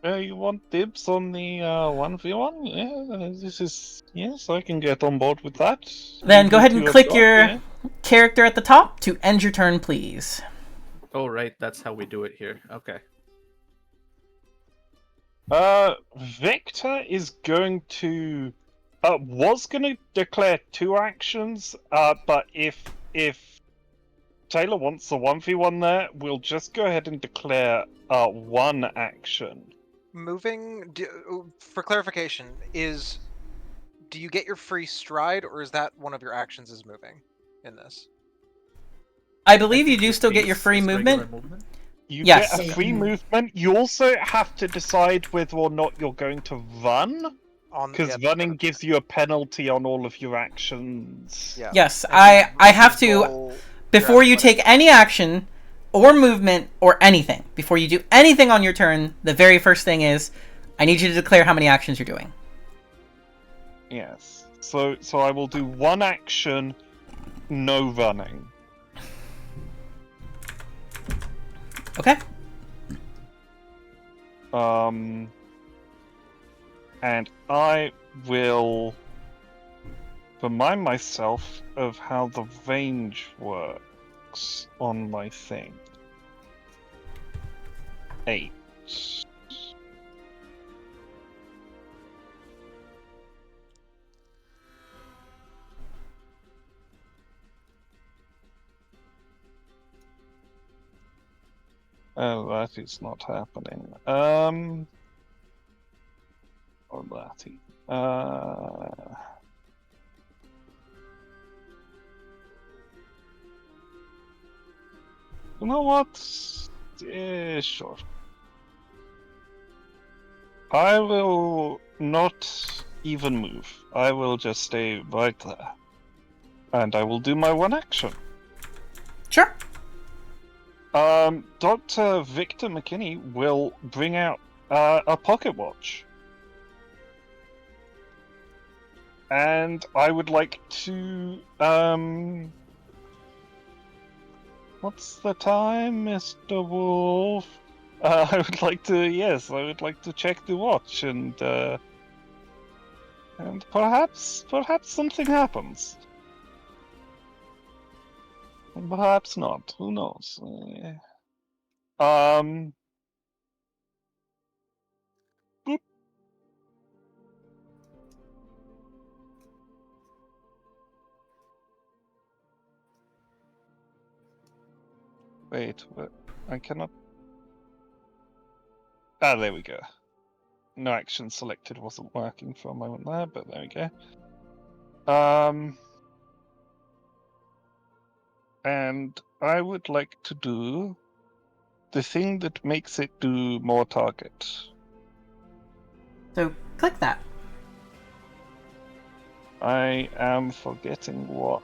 You want dibs on the 1v1? Yeah, this is... Yes, I can get on board with that. Then go ahead and Do click job, your yeah. character at the top to end your turn, please. Oh, right. That's how we do it here. Okay. Victor is going to... was going to declare 2 actions, but if Taylor wants the 1v1 there, we'll just go ahead and declare 1 action. Moving, for clarification, do you get your free stride, or is that one of your actions is moving in this? I believe you do still get your free movement. You Yes. get a free movement. You also have to decide whether or not you're going to run, because running gives you a penalty on all of your actions. Yeah. Yes, And I have to, roll before you your take any action or movement or anything, before you do anything on your turn, the very first thing is, I need you to declare how many actions you're doing. Yes. So I will do 1 action, no running. Okay. And I will remind myself of how the range works on my thing. 8. Oh, that is not happening. Oh, that. You know what? Yeah, sure. I will not even move. I will just stay right there. And I will do my one action. Sure. Dr. Victor McKinney will bring out a pocket watch. And I would like to, what's the time, Mr. Wolf? I would like to check the watch and perhaps something happens. Perhaps not. Who knows? Boop. Wait, what? I cannot. Ah, there we go. No action selected wasn't working for a moment there, but there we go. And I would like to do the thing that makes it do more target. So click that. I am forgetting what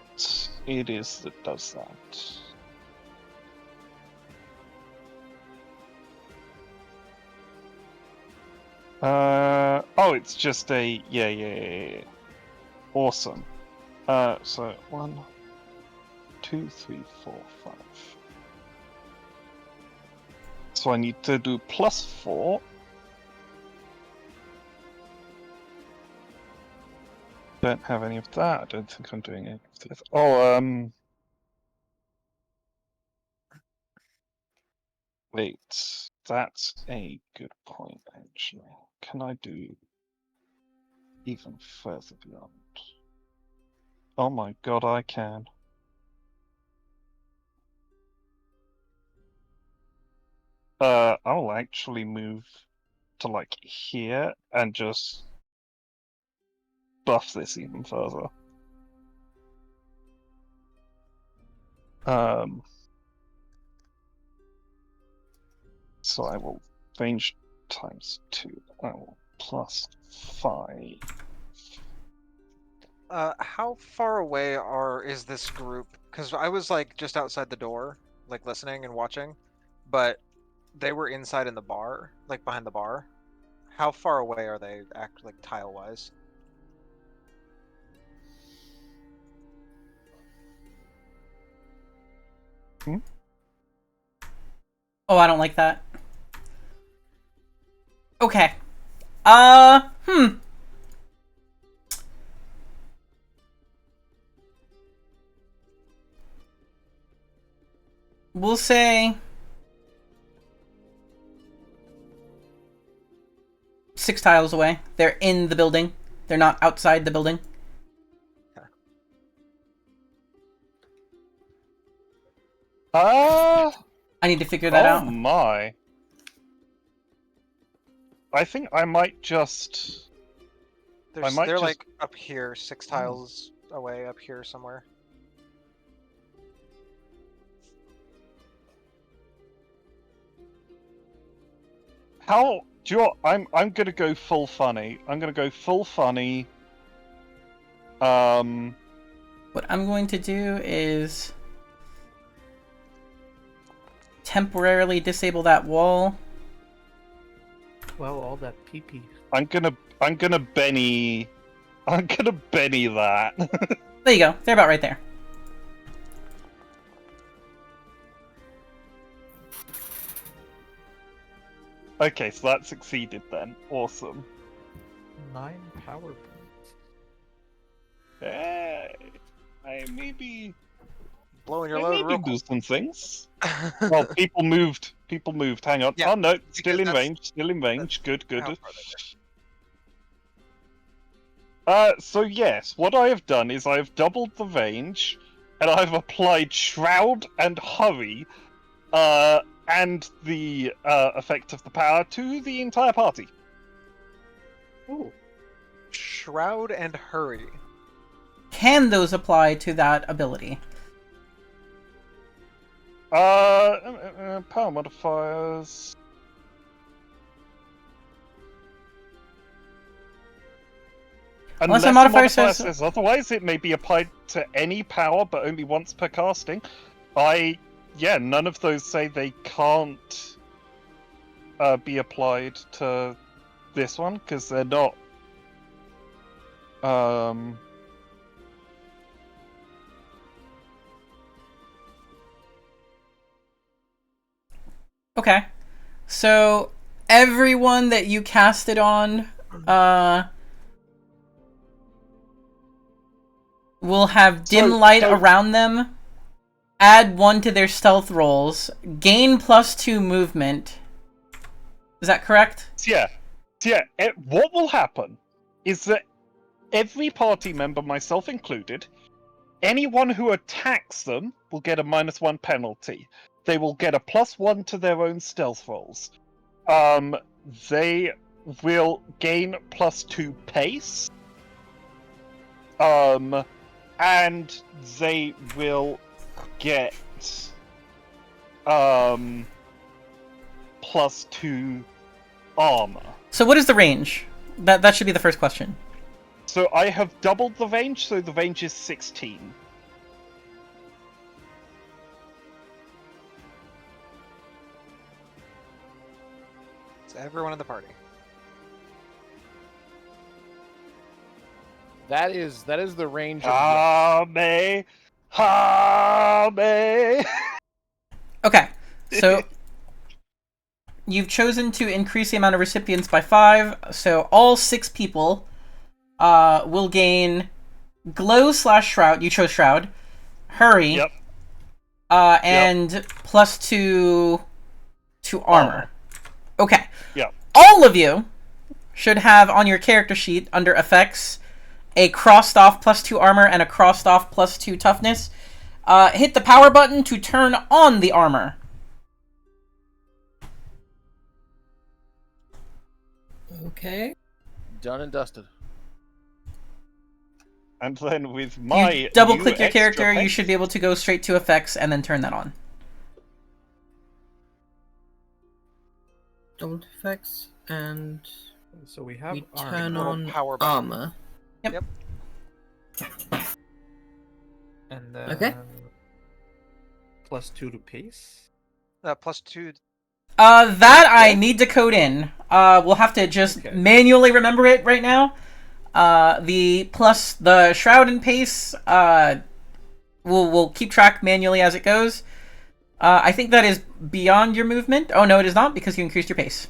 it is that does that. Oh, it's just a yeah. Awesome. So 1, 2, 3, 4, 5. So I need to do +4. Don't have any of that. I don't think I'm doing any of this. Oh, wait. That's a good point, actually. Can I do even further beyond? Oh my god, I can. I'll actually move to like here and just buff this even further. So I will range times 2. I will +5. How far away is this group? Because I was like just outside the door, like listening and watching, but they were inside in the bar, like behind the bar. How far away are they, like tile wise? Oh, I don't like that. Okay. We'll say 6 tiles away. They're in the building. They're not outside the building. I need to figure that out. Oh my. I think I might just... They're like up here, 6 tiles away, up here somewhere. How... Do you know what? I'm gonna go full funny. I'm gonna go full funny. What I'm going to do is temporarily disable that wall. Well, all that PP. I'm gonna Benny that. There you go. They're about right there. Okay, so that succeeded then. Awesome. 9 power points. Hey, I maybe Blowing your I load maybe real do quick. some things. Well, people moved. Hang on. Yeah, Oh no, still in that's- range. Still in range. Good. How far they So yes, what I have done is I have doubled the range, and I've applied Shroud and Hurry, and the effect of the power to the entire party. Ooh. Shroud and Hurry. Can those apply to that ability? Power modifiers. Unless Unless a the modifier modifier says- says otherwise, it may be applied to any power, but only once per casting. None of those say they can't be applied to this one, because they're not... Okay. So, everyone that you cast it on, will have dim light around them, add 1 to their stealth rolls, gain +2 movement. Is that correct? What will happen is that every party member, myself included, anyone who attacks them will get a -1 penalty. They will get a +1 to their own stealth rolls. They will gain +2 pace. And they will get +2 armor. So what is the range? That should be the first question. So I have doubled the range, so the range is 16. It's everyone in the party. That is the range of Hame! Hame! Okay, so you've chosen to increase the amount of recipients by 5, so all 6 people will gain Glow/Shroud. You chose Shroud. Hurry. Yep. And +2 to armor. Okay. Yep. All of you should have on your character sheet under effects a crossed off +2 armor and a crossed off +2 toughness. Hit the power button to turn on the armor. Okay. done and dusted. And then with my You double click new your character, extra you should be able to go straight to effects and then turn that on. Double effects, and So we have we armor. turn Little on power button. armor. Yep. And then Okay. +2 to pace. +2. That I need to code in. We'll have to just Okay. manually remember it right now. The plus the shroud and pace, we'll keep track manually as it goes. I think that is beyond your movement. Oh no, it is not, because you increased your pace.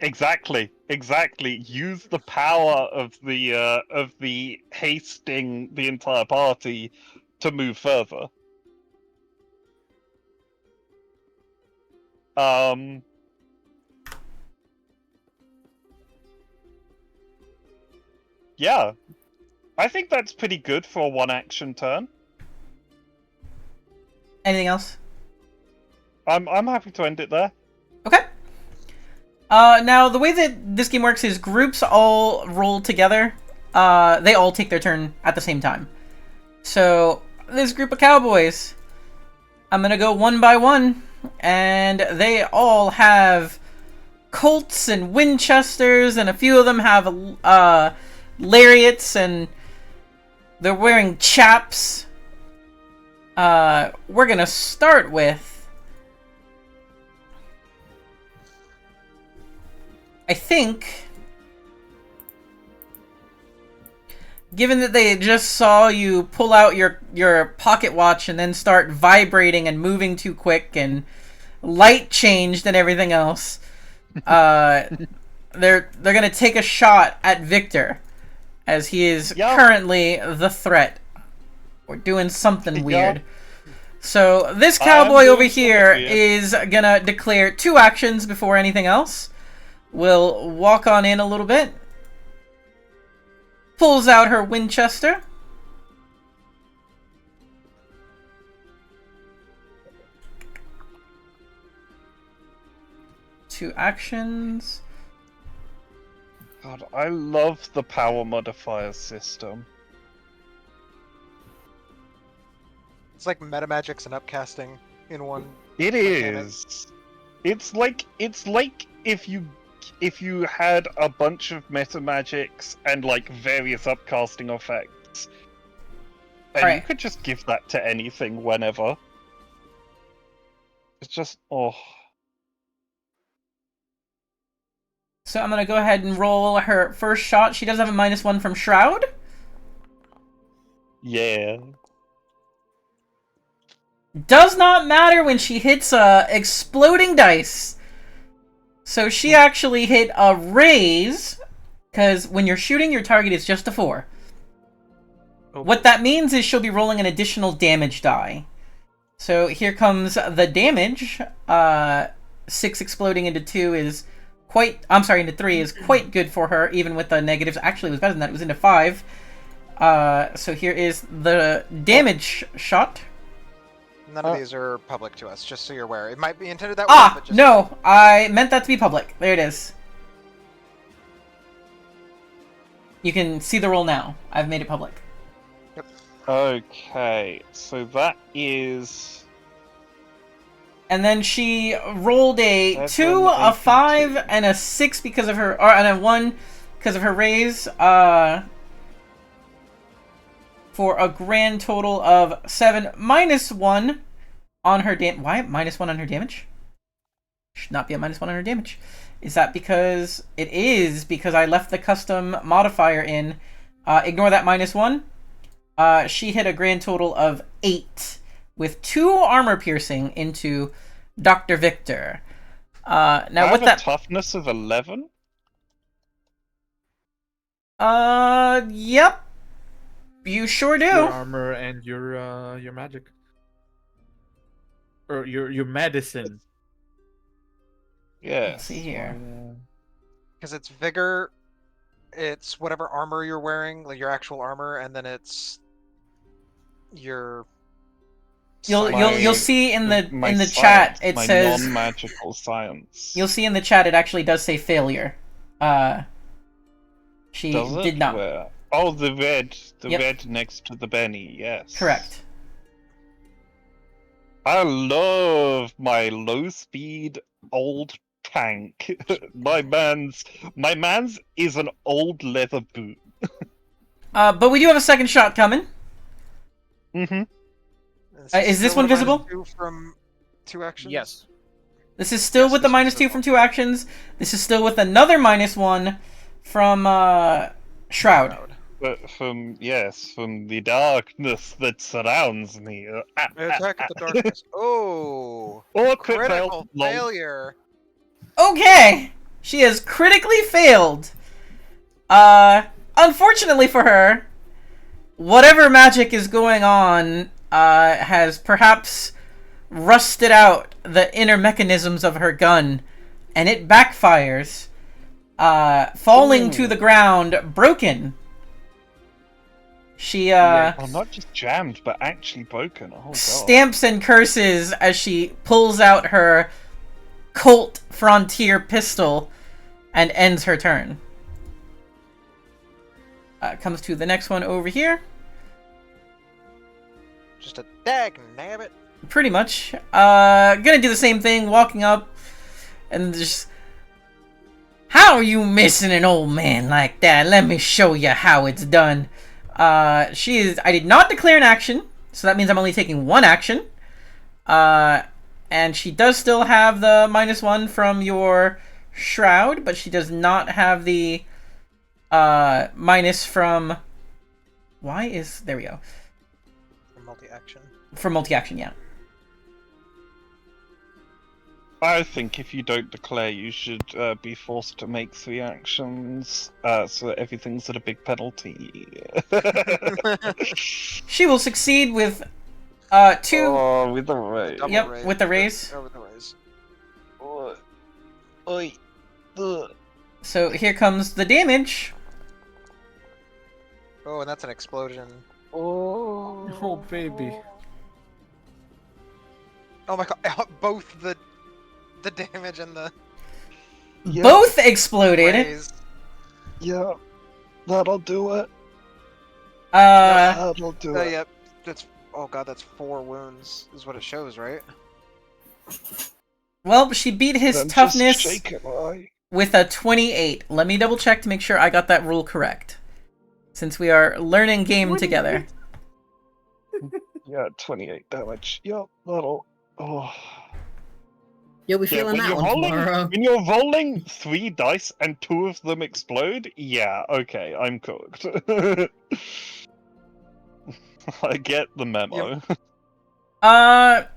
Exactly. Use the power of the hasting the entire party to move further. Yeah. I think that's pretty good for a one action turn. Anything else? I'm happy to end it there. Okay. Now the way that this game works is groups all roll together. They all take their turn at the same time. So this group of cowboys, I'm gonna go one by one, and they all have Colts and Winchesters, and a few of them have lariats, and they're wearing chaps. We're gonna start with, I think, given that they just saw you pull out your pocket watch and then start vibrating and moving too quick and light changed and everything else, they're gonna take a shot at Victor, as he is currently the threat. We're doing something weird. So this cowboy over here is gonna declare 2 actions before anything else. Will walk on in a little bit. Pulls out her Winchester. Two actions. God, I love the power modifier system. It's like metamagics and upcasting in one. It is. It's like if you if you had a bunch of meta magics and like various upcasting effects, and you Alright. could just give that to anything whenever. It's just So I'm gonna go ahead and roll her first shot. She does have a -1 from Shroud. yeah. Does not matter when she hits exploding dice. So she actually hit a raise, because when you're shooting, your target is just a 4. Oh. What that means is she'll be rolling an additional damage die. So here comes the damage. 6 exploding into 2 is quite... I'm sorry, into 3 is quite good for her, even with the negatives. Actually, it was better than that. It was into 5. So here is the damage shot. None of these are public to us, just so you're aware. It might be intended that way, but just... No! I meant that to be public. There it is. You can see the roll now. I've made it public. Okay, so that is... And then she rolled a 2, 7, a 8, 5, 2. and a 6 because of her... and a 1 because of her raise. For a grand total of 7 -1 on her damage. Why -1 on her damage? Should not be a -1 on her damage. Is that because... It is because I left the custom modifier in. Ignore that -1. She hit a grand total of 8 with 2 armor piercing into Dr. Victor. Now I with have that a toughness of 11. Yep. You sure do. Your armor and your magic. Or your medicine. Yeah. Let's see here. Because it's vigor, it's whatever armor you're wearing, like your actual armor, and then it's your... You'll see in the science, chat it my says non-magical science. You'll see in the chat it actually does say failure. She Does it? did not. Where? Oh, the red Yep. red next to the Benny. Yes. Correct. I love my low-speed old tank. my man's is an old leather boot. But we do have a second shot coming. Mm-hmm. Is this one visible? From 2 actions? Yes. This is still Yes, with the this is -2 from 2 actions. This is still with another -1 from Shroud. But from the darkness that surrounds me. Attack at the darkness. Oh! Or crit Critical fail. Lol. failure! Okay! She has critically failed. Unfortunately for her, whatever magic is going on has perhaps rusted out the inner mechanisms of her gun, and it backfires, falling to the ground, broken. She, Well, not just jammed, but actually broken. Oh, God. stamps and curses as she pulls out her Colt Frontier pistol and ends her turn. Comes to the next one over here. Just a dag nabbit. Pretty much. Gonna do the same thing, walking up and just... How are you missing an old man like that? Let me show you how it's done. I did not declare an action, so that means I'm only taking 1 action. And she does still have the -1 from your Shroud, but she does not have the minus from... There we go. For multi-action. For multi-action, yeah. I think if you don't declare, you should be forced to make 3 actions, so that everything's at a big penalty. She will succeed with 2. Oh, with the raise. Double Yep, raise. with the raise. Oh, with the raise. Oi. Ugh. So here comes the damage. Oh, and that's an explosion. Oh baby. Oh my god, both the damage and the Yeah. Both exploded. raise. Yeah, that'll do it. Uh, That'll do it. Yep. Oh god, that's 4 wounds, is what it shows, right? well, she beat his I'm toughness. Just shaking, right? with a 28. Let me double check to make sure I got that rule correct. Since we are learning game together. Yeah, 28 damage. Yep, that'll. Oh. You'll be Yeah, feeling that one tomorrow. when you're rolling 3 dice and 2 of them explode, yeah, okay, I'm cooked. I get the memo.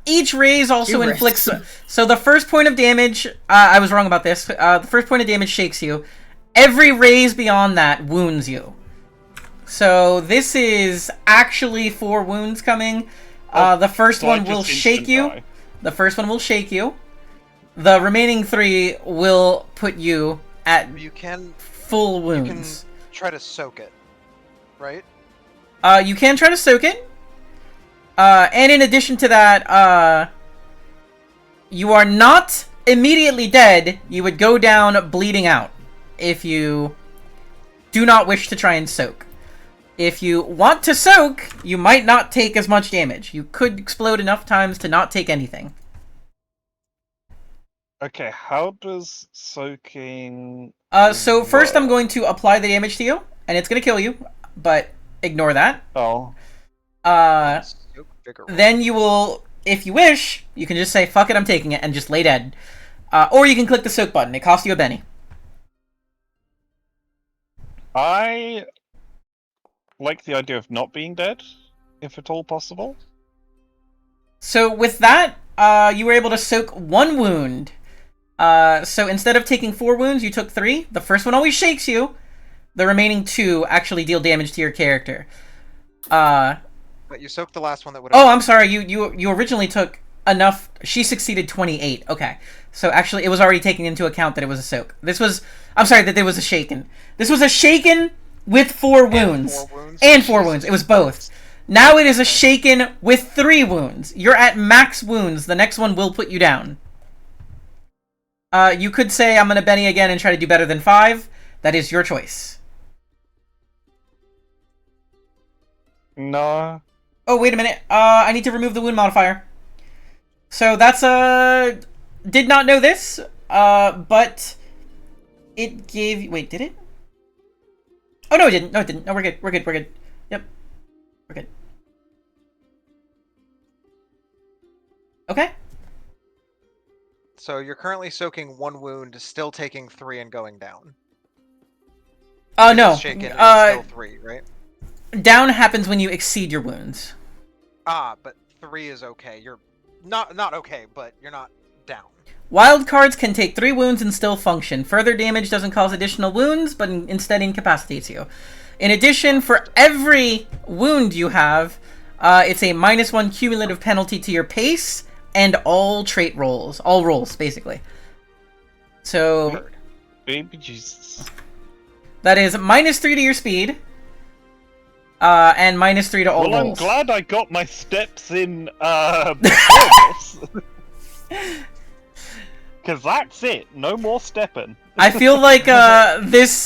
Each raise also Hubris. inflicts. So the first point of damage, I was wrong about this. The first point of damage shakes you. Every raise beyond that wounds you. So this is actually 4 wounds coming. The first So one I will just shake instant you. die. The first one will shake you. The remaining 3 will put you at You can full you can wounds. try to soak it, right? You can try to soak it. And in addition to that, you are not immediately dead. You would go down bleeding out if you do not wish to try and soak. If you want to soak, you might not take as much damage. You could explode enough times to not take anything. Okay, how does soaking... So first I'm work? going to apply the damage to you, and it's going to kill you, but ignore that. Oh, Soak vigor roll. Then you will, if you wish, you can just say, fuck it, I'm taking it, and just lay dead. Or you can click the soak button. It costs you a penny. I like the idea of not being dead, if at all possible. So with that, you were able to soak 1 wound. So instead of taking 4 wounds, you took 3. The first one always shakes you. The remaining 2 actually deal damage to your character. But you soaked the last one that would. Oh, I'm sorry. You originally took enough. She succeeded 28. Okay. So actually, it was already taking into account that it was a soak. This was. I'm sorry that there was a shaken. This was a shaken with 4 wounds. And 4 wounds. And 4 wounds. It was both. Now it is a shaken with 3 wounds. You're at max wounds. The next one will put you down. You could say, I'm going to Benny again and try to do better than 5. That is your choice. No. Oh, wait a minute. I need to remove the wound modifier. So that's, did not know this, but it gave... Wait, did it? Oh, no, it didn't. No, it didn't. No, we're good. We're good. We're good. Yep. We're good. Okay. So you're currently soaking 1 wound, still taking 3 and going down. No. Shaken and still 3, right? Down happens when you exceed your wounds. Ah, but 3 is okay. You're not okay, but you're not down. Wild cards can take 3 wounds and still function. Further damage doesn't cause additional wounds, but instead incapacitates you. In addition, for every wound you have, it's a -1 cumulative penalty to your pace and all trait rolls. All rolls, basically. So, Baby Jesus. that is -3 to your speed, and -3 to all Well, I'm rolls. glad I got my steps in, because that's it. No more stepping. I feel like this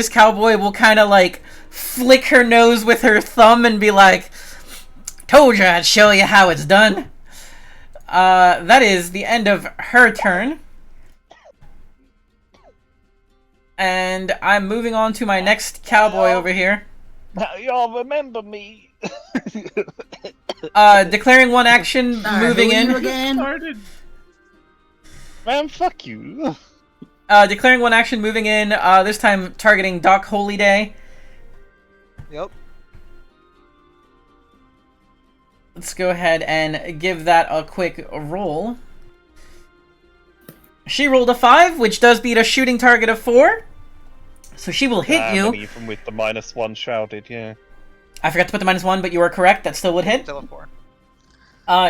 cowboy will kind of like flick her nose with her thumb and be like, "Told you I'd show you how it's done." That is the end of her turn, and I'm moving on to my next cowboy over here. Y'all remember me. Declaring 1 action, moving who are you in. again? Man, fuck you. Declaring 1 action, moving in. This time targeting Doc Holyday. Yep. Let's go ahead and give that a quick roll. She rolled a 5, which does beat a shooting target of 4. So she will hit you. And even with the -1 shrouded, yeah. I forgot to put the -1, but you are correct. That still would hit. Still a 4.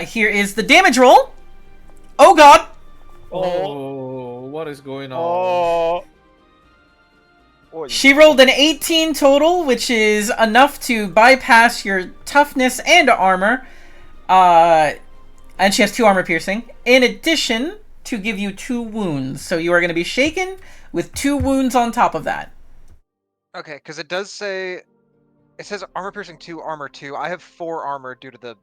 Here is the damage roll. Oh god! Oh, what is going on? Oh. She rolled an 18 total, which is enough to bypass your toughness and armor. And she has 2 armor piercing. In addition, to give you 2 wounds. So you are going to be shaken with 2 wounds on top of that. Okay, because it does say... It says armor piercing 2, armor 2. I have 4 armor due to the...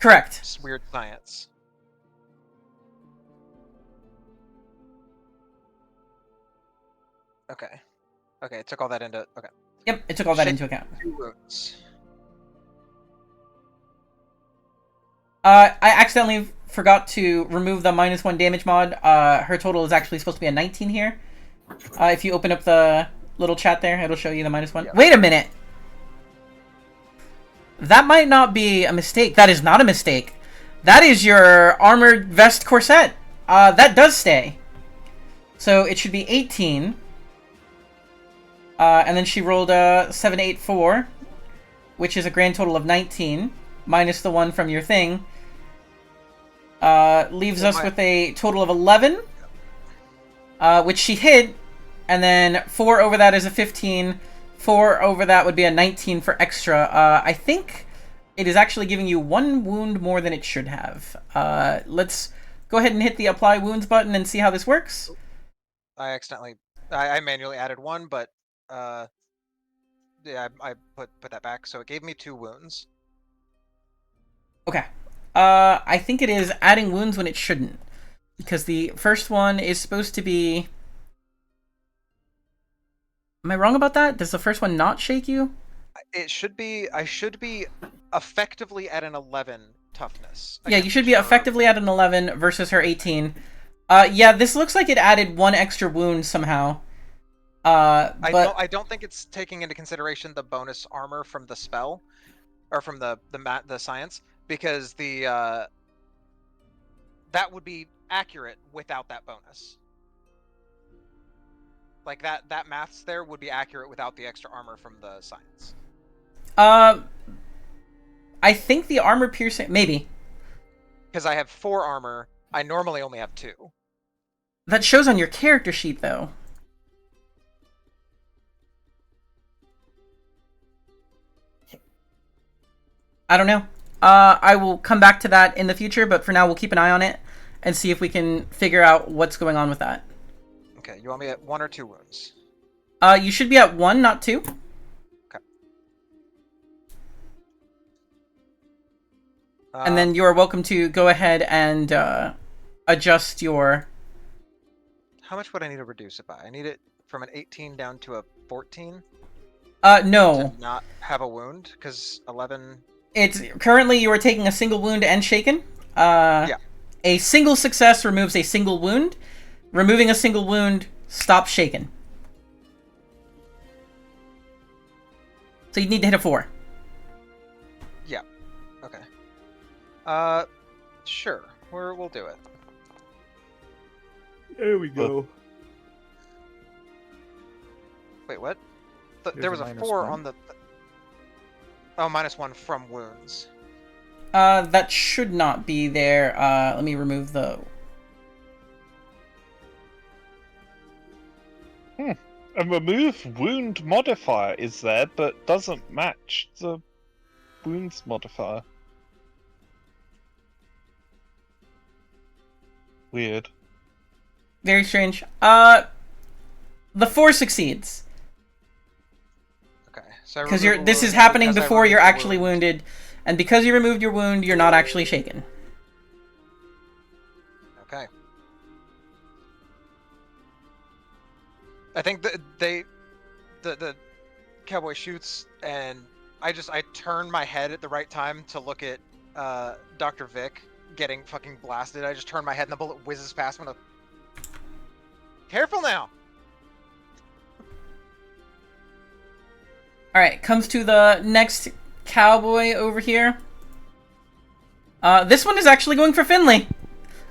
Correct. Weird science. Okay. Okay, took all that into... Okay. Yep, it took all that Shit. into account. 2 wounds. I accidentally forgot to remove the -1 damage mod. Her total is actually supposed to be a 19 here. If you open up the little chat there, it'll show you the -1. Yep. Wait a minute! That might not be a mistake. That is not a mistake. That is your armored vest corset. That does stay. So it should be 18. And then she rolled a 7, 8, 4, which is a grand total of 19, minus the 1 from your thing. Leaves us with a total of 11, which she hit, and then 4 over that is a 15, 4 over that would be a 19 for extra. I think it is actually giving you 1 wound more than it should have. Let's go ahead and hit the apply wounds button and see how this works. I accidentally... I manually added 1, but... yeah, I put that back, so it gave me 2 wounds. Okay. I think it is adding wounds when it shouldn't. Because the first one is supposed to be... Am I wrong about that? Does the first one not shake you? It should be... I should be effectively at an 11 toughness. Yeah, you should be effectively at an 11 versus her 18. Yeah, this looks like it added 1 extra wound somehow. I don't think it's taking into consideration the bonus armor from the spell, or from the science, because the that would be accurate without that bonus. Like that maths there would be accurate without the extra armor from the science. I think the armor piercing maybe. Because I have 4 armor, I normally only have 2. That shows on your character sheet though. I don't know. I will come back to that in the future, but for now we'll keep an eye on it and see if we can figure out what's going on with that. Okay, you want me at 1 or 2 wounds? You should be at 1, not 2. Okay. And then you are welcome to go ahead and adjust your... How much would I need to reduce it by? I need it from an 18 down to a 14? No. To not have a wound, because 11... It's currently you are taking a single wound and shaken. Yeah. A single success removes a single wound. Removing a single wound stops shaken. So you need to hit a 4. Yeah. Okay. Sure. We'll do it. There we go. Wait, what? There Here's was a a 4 -1. on the... Oh, -1 from wounds. That should not be there. Let me remove the... A remove wound modifier is there, but doesn't match the wounds modifier. Weird. Very strange. The 4 succeeds. Okay, so Because this is happening before you're actually wounded. And because you removed your wound, you're not actually shaken. Okay. I think the cowboy shoots, and I turn my head at the right time to look at Dr. Vic getting fucking blasted. I just turn my head and the bullet whizzes past me. Careful now! Alright, comes to the next cowboy over here. This one is actually going for Finley.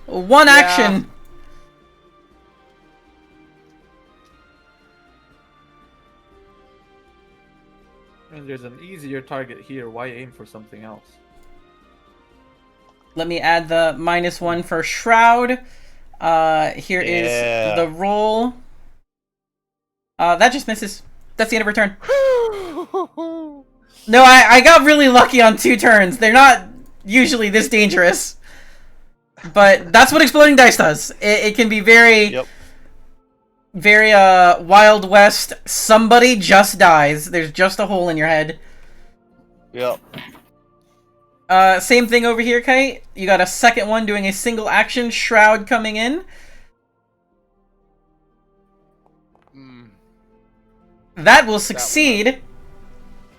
1 action. And there's an easier target here. Why aim for something else? Let me add the -1 for Shroud. Here is the roll. That just misses. That's the end of her turn. No, I got really lucky on 2 turns. They're not usually this dangerous. But that's what exploding dice does. It can be very, very Wild West. Somebody just dies. There's just a hole in your head. Yep. Same thing over here, Kite. You got a second one doing a single action. Shroud coming in. That will succeed.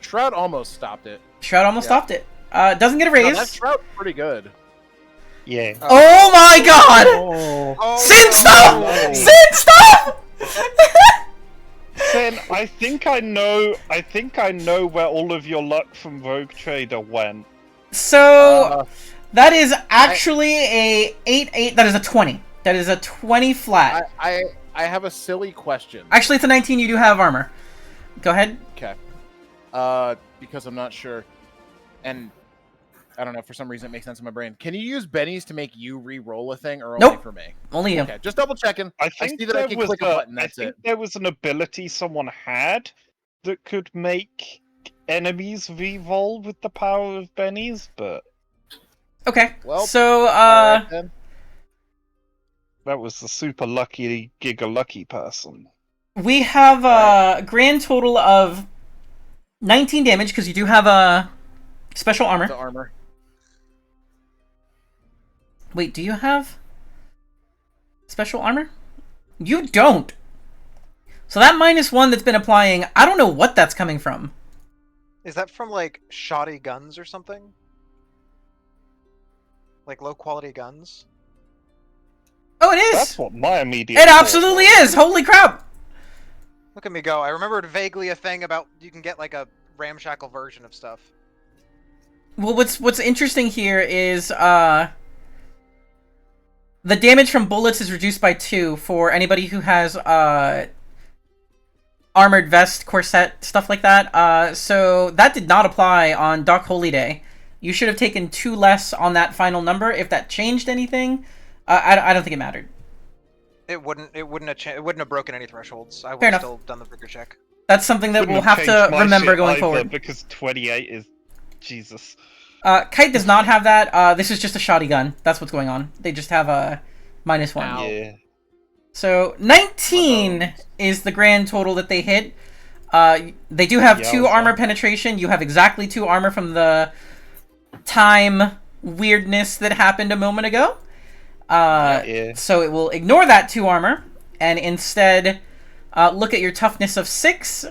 Shroud almost stopped it. Shroud almost stopped it. Doesn't get a raise. No, that Shroud's pretty good. Yeah. Oh my god! Oh, Sin, stop! no. Sin, stop! Sin, I think I know where all of your luck from Rogue Trader went. So, that is actually a 8-8. That is a 20. That is a 20 flat. I have a silly question. Actually, it's a 19. You do have armor. Go ahead. Okay. Because I'm not sure. And I don't know, for some reason it makes sense in my brain. Can you use bennies to make you re-roll a thing, or only Nope. for me? Only you. Okay, just double checking. I see think that I there can was click a button, that's I think it. there was an ability someone had that could make enemies re-roll with the power of bennies, but Okay. Well, So, Alright, then. that was the super lucky Giga Lucky person. we have a grand total of 19 damage, because you do have a special armor. The armor. Wait, do you have special armor? You don't! So that -1 that's been applying, I don't know what that's coming from. Is that from like shoddy guns or something? Like low quality guns? Oh, it is! That's what my immediate. It thought absolutely was. is! Holy crap! Look at me go. I remembered vaguely a thing about you can get like a ramshackle version of stuff. Well, what's interesting here is, the damage from bullets is reduced by 2 for anybody who has, armored vest, corset, stuff like that. So that did not apply on Doc Holyday. You should have taken 2 less on that final number. If that changed anything, I don't think it mattered. It wouldn't have broken any thresholds. I would Fair have enough. still done the vigor check. That's something that Wouldn't we'll have changed to my remember shit going either, forward. because 28 is Jesus. Kite does not have that. This is just a shoddy gun. That's what's going on. They just have a -1. Ow. Yeah. So 19 is the grand total that they hit. They do have 2 Yowza. armor penetration. You have exactly 2 armor from the time weirdness that happened a moment ago. Yeah. So it will ignore that 2 armor and instead look at your toughness of 6.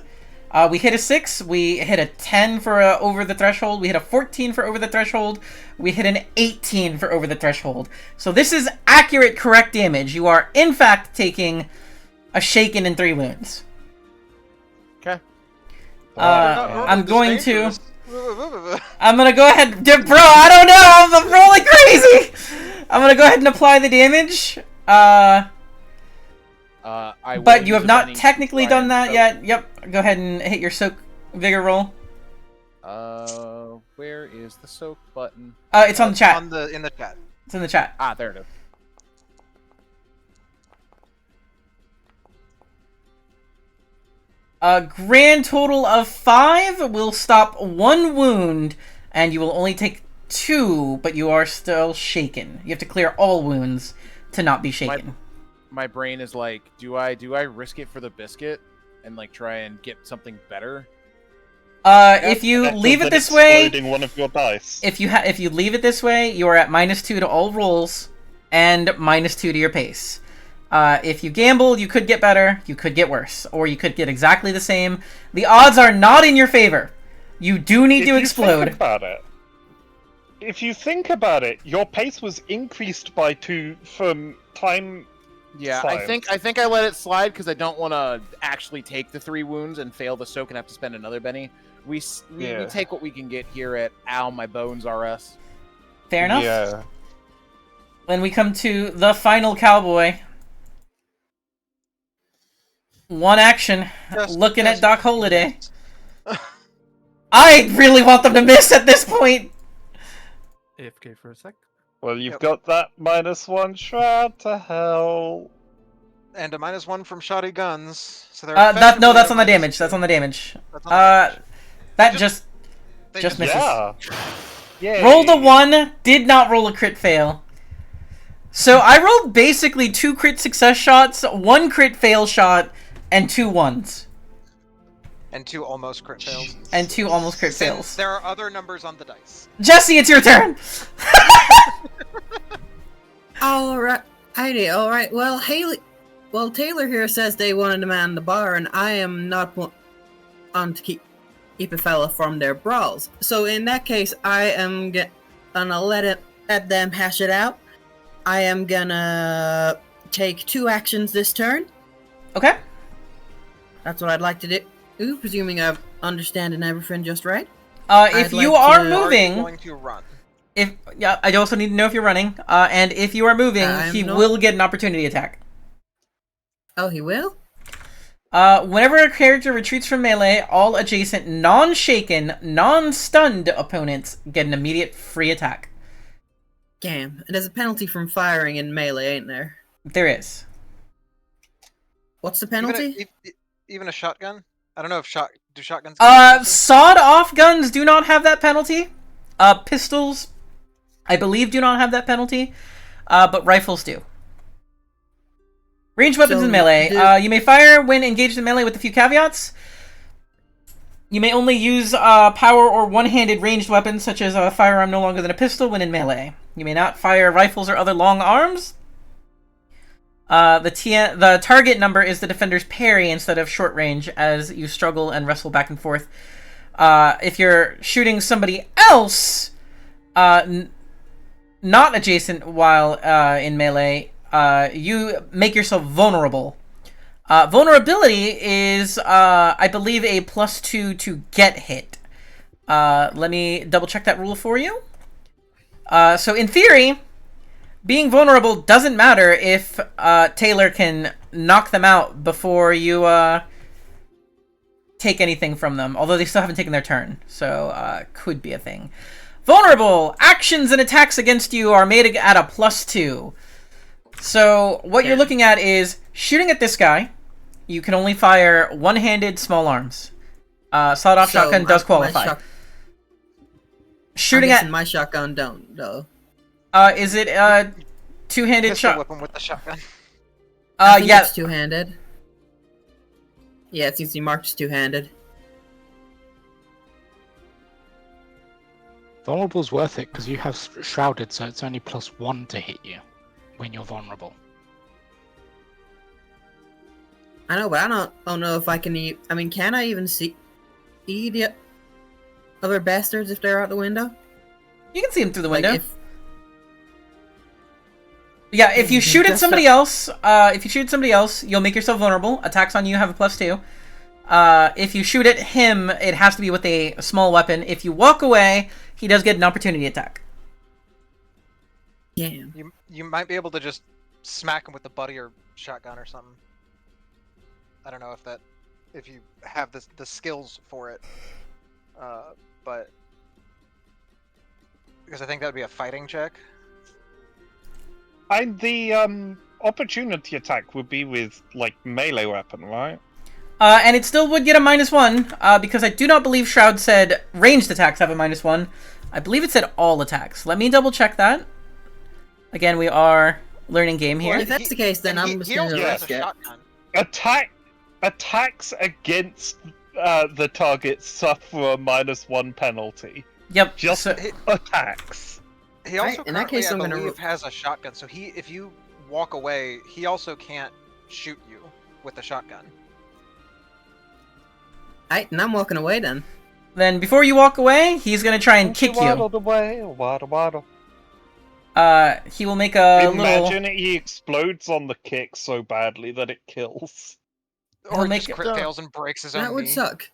We hit a 6, we hit a 10 for over the threshold, we hit a 14 for over the threshold, we hit an 18 for over the threshold. So this is accurate, correct damage. You are, in fact, taking a shaken and 3 wounds. Okay. I'm going to go ahead... Bro, I don't know! I'm rolling crazy! I'm gonna go ahead and apply the damage. But you have not technically done that yet. Yep, go ahead and hit your soak vigor roll. Where is the soak button? It's on the chat. In the chat. It's in the chat. Ah, there it is. A grand total of 5 will stop 1 wound, and you will only take 2, but you are still shaken. You have to clear all wounds to not be shaken. My brain is like, do I risk it for the biscuit and like try and get something better? If you leave it this way, exploding one of your dice. if you leave it this way, you are at -2 to all rolls and -2 to your pace. If you gamble, you could get better, you could get worse, or you could get exactly the same. The odds are not in your favor. You do need to explode. If you think about it, your pace was increased by 2 from time. Yeah, Science. I think I let it slide because I don't want to actually take the 3 wounds and fail the soak and have to spend another Benny. We take what we can get here at Ow, My Bones RS. Fair enough. Yeah. When we come to the final cowboy. One action. Looking at Doc Holiday. I really want them to miss at this point. AFK for a sec. Well, you've got that -1 shroud to hell. And a -1 from shoddy guns. So they're No, that's on the damage. That's on the damage. That's on the damage. That They just misses. Yeah. Yay. Rolled a 1, did not roll a crit fail. So I rolled basically 2 crit success shots, 1 crit fail shot, and 2 1s. And 2 almost crit fails. And 2 almost crit Since fails. there are other numbers on the dice. Jesse, it's your turn! Alright. Well, Taylor here says they want to man the bar, and I am not on to keep a fella from their brawls. So in that case, I am gonna let them hash it out. I am gonna take 2 actions this turn. Okay. That's what I'd like to do. Presuming I'm understanding everything just right. If you like are to- moving, Going to run. I also need to know if you're running. And if you are moving, he will get an opportunity attack. Oh, he will? Whenever a character retreats from melee, all adjacent, non-shaken, non-stunned opponents get an immediate free attack. Damn. There's a penalty from firing in melee, ain't there? There is. What's the penalty? Even a shotgun? I don't know if do shotguns get that penalty? Sawed-off guns do not have that penalty. Pistols, I believe, do not have that penalty. But rifles do. Ranged weapons in melee. You may fire when engaged in melee with a few caveats. You may only use power or one-handed ranged weapons, such as a firearm no longer than a pistol, when in melee. You may not fire rifles or other long arms. The target number is the defender's parry instead of short range, as you struggle and wrestle back and forth. If you're shooting somebody else, not adjacent while in melee, you make yourself vulnerable. Vulnerability is, I believe, a +2 to get hit. Let me double check that rule for you. So in theory, being vulnerable doesn't matter if Taylor can knock them out before you take anything from them, although they still haven't taken their turn, so could be a thing. Vulnerable! Actions and attacks against you are made at a +2. So what you're looking at is shooting at this guy. You can only fire one-handed small arms. Sawed-off shotgun does qualify. Shooting at my shotgun don't though. Is it two-handed shot? Weapon with the shotgun. I think Yeah. it's two-handed. Yeah, it seems to be marked as two-handed. Vulnerable's worth it because you have shrouded, so it's only +1 to hit you when you're vulnerable. I know, but I don't know if I can. I mean, can I even see the other bastards if they're out the window? You can see them through the Like, window. Yeah, if you shoot at somebody else, you'll make yourself vulnerable. Attacks on you have a +2. If you shoot at him, it has to be with a small weapon. If you walk away, he does get an opportunity attack. Damn. You might be able to just smack him with the butt of your shotgun or something. I don't know if you have the skills for it, but because I think that would be a fighting check. And the opportunity attack would be with like melee weapon, right? And it still would get a -1, because I do not believe Shroud said ranged attacks have a -1. I believe it said all attacks. Let me double check that. Again, we are learning game here. Well, if that's the case, then I'm just gonna risk it. Attacks against the target suffer a -1 penalty. Yep. Just attacks. He also in that case, I I'm gonna believe has a shotgun, so if you walk away, he also can't shoot you with the shotgun. Alright, and I'm walking away then. Then before you walk away, he's gonna try and kick you. Waddle. He will make a Imagine he explodes on the kick so badly that it kills. Or He'll just crit fails and breaks his own That would knee. suck.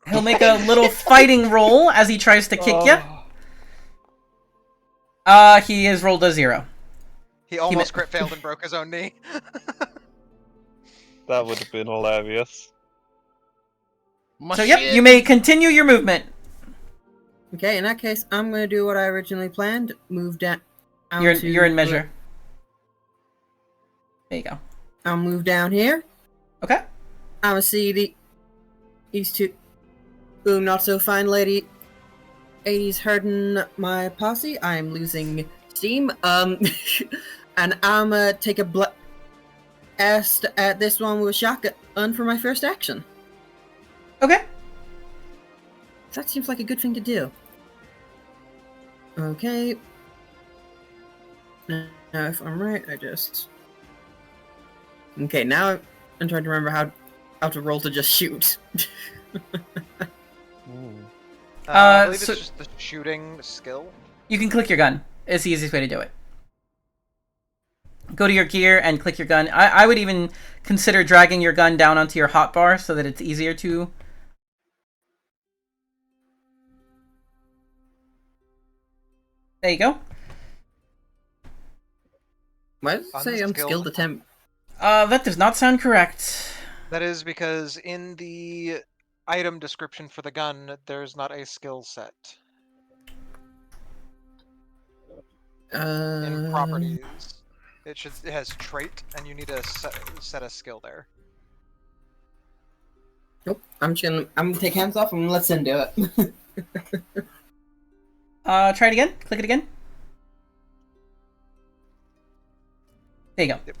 He'll make a little fighting roll as he tries to kick you. He has rolled a 0. He almost crit failed and broke his own knee. That would have been hilarious. So yep, you may continue your movement. Okay, in that case, I'm gonna do what I originally planned. Move down. You're in measure. There you go. I'll move down here. Okay. I'm gonna see these two. Boom, not so fine lady. 80s hurting my posse. I'm losing steam. And I'm gonna take a blast at this one with a shotgun for my first action. Okay. That seems like a good thing to do. Okay. Now, if I'm right, I just... Okay, now I'm trying to remember how to roll to just shoot. I believe so- it's just the shooting skill. You can click your gun. It's the easiest way to do it. Go to your gear and click your gun. I would even consider dragging your gun down onto your hotbar so that it's easier to... There you go. Why does it say I'm skilled attempt? That does not sound correct. That is because in the item description for the gun, there's not a skill set. In properties, it has trait, and you need to set a skill there. Nope. I'm gonna take hands off and let's him do it. Try it again. Click it again. There you go. Yep.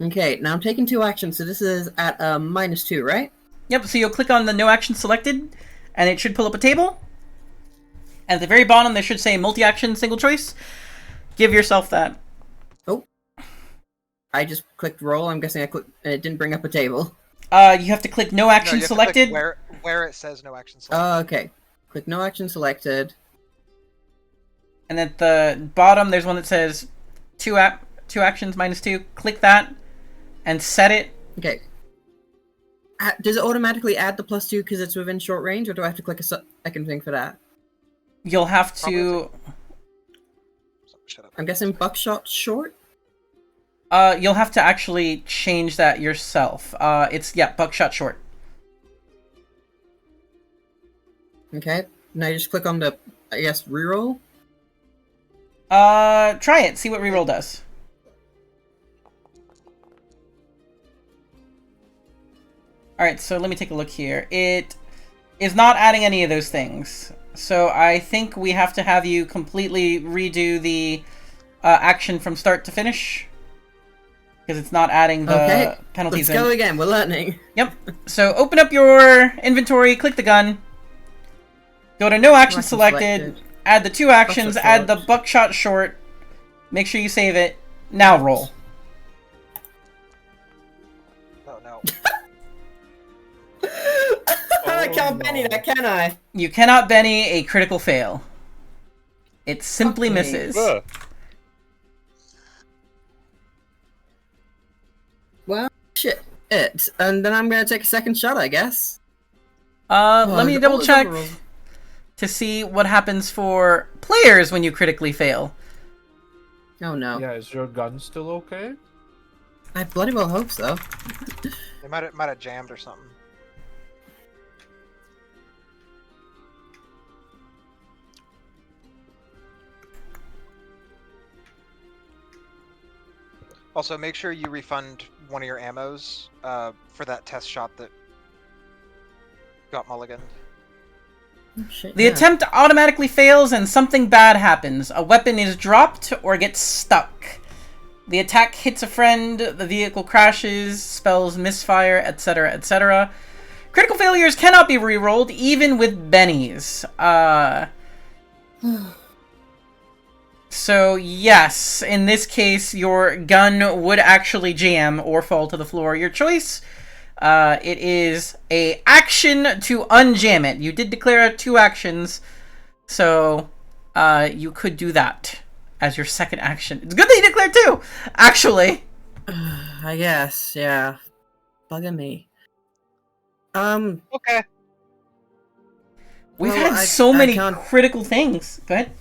Okay, now I'm taking 2 actions, so this is at -2, right? Yep, so you'll click on the no action selected, and it should pull up a table. And at the very bottom, there should say multi-action single choice. Give yourself that. Oh. I just clicked roll. I'm guessing it didn't bring up a table. You have to click no action No, you have to selected. click where it says no action selected. Oh, okay. Click no action selected. And at the bottom, there's one that says two actions -2. Click that and set it. Okay. Does it automatically add the +2 because it's within short range, or do I have to click a second thing for that? You'll have to... Shut up. I'm guessing buckshot short? You'll have to actually change that yourself. Buckshot short. Okay. Now you just click on the, I guess, reroll? Try it. See what reroll does. Alright, so let me take a look here. It is not adding any of those things. So I think we have to have you completely redo the action from start to finish. Because it's not adding the penalties in. Let's go again. We're learning. Yep. So open up your inventory, click the gun. Go to no action selected. Add the 2 actions, add the buckshot short. Make sure you save it. Now roll. Oh no. I can't Benny that, can I? You cannot Benny a critical fail. It simply Okay. misses. Well, shit. And then I'm gonna take a second shot, I guess. Let me double check to see what happens for players when you critically fail. Oh no. Yeah, is your gun still okay? I bloody well hope so. It might have jammed or something. Also, make sure you refund one of your ammos for that test shot that got mulliganed. Oh, shit, The attempt automatically fails and something bad happens. A weapon is dropped or gets stuck. The attack hits a friend, the vehicle crashes, spells misfire, etc., etc. Critical failures cannot be rerolled, even with bennies. So, yes, in this case, your gun would actually jam or fall to the floor. Your choice, it is a action to unjam it. You did declare 2 actions, so you could do that as your second action. It's good that you declared 2, actually. I guess, yeah. Bugging me. Okay. We've Well, had I so many can't- critical things. Go ahead.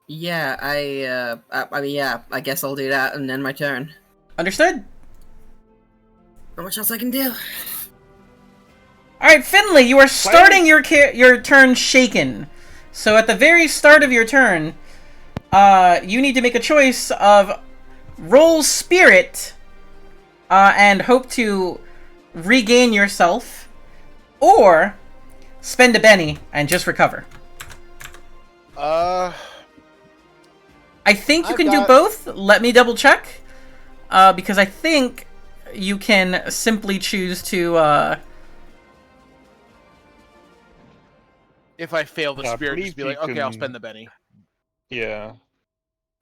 Yeah, I mean, yeah, I guess I'll do that and end my turn. Understood. Not much else I can do. Alright, Finley, you are starting your turn shaken. So at the very start of your turn, you need to make a choice of roll spirit and hope to regain yourself, or spend a Benny and just recover. I think you can do both. Let me double check. Because I think you can simply choose to... If I fail the Yeah, I spirit, believe just be you like, okay, I'll can- spend the Benny. Yeah.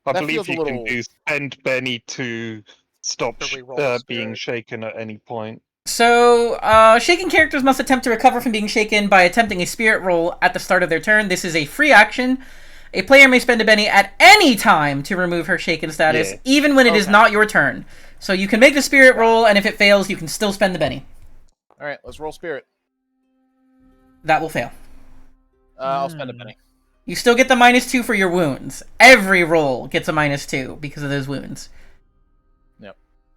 I That believe feels a you little- can do spend Benny to stop To reroll the being spirit. shaken at any point. So, shaken characters must attempt to recover from being shaken by attempting a spirit roll at the start of their turn. This is a free action. A player may spend a Benny at any time to remove her shaken status, Yeah. even when it is Okay. not your turn. So you can make the spirit roll, and if it fails, you can still spend the Benny. All right, let's roll spirit. That will fail. I'll spend a penny. You still get the -2 for your wounds. Every roll gets a -2 because of those wounds.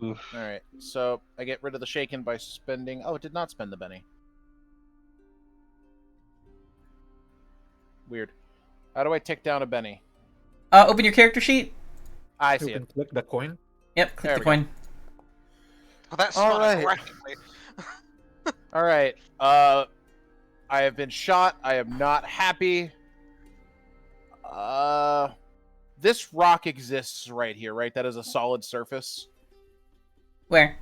Oof. All right, so I get rid of the shaken by spending. Oh, it did not spend the Benny. Weird. How do I tick down a Benny? Open your character sheet. I You see can it. click the coin. Yep, click There the we go. coin. Oh, that's All spun right. aggressively. All right. I have been shot. I am not happy. This rock exists right here, right? That is a solid surface. Where?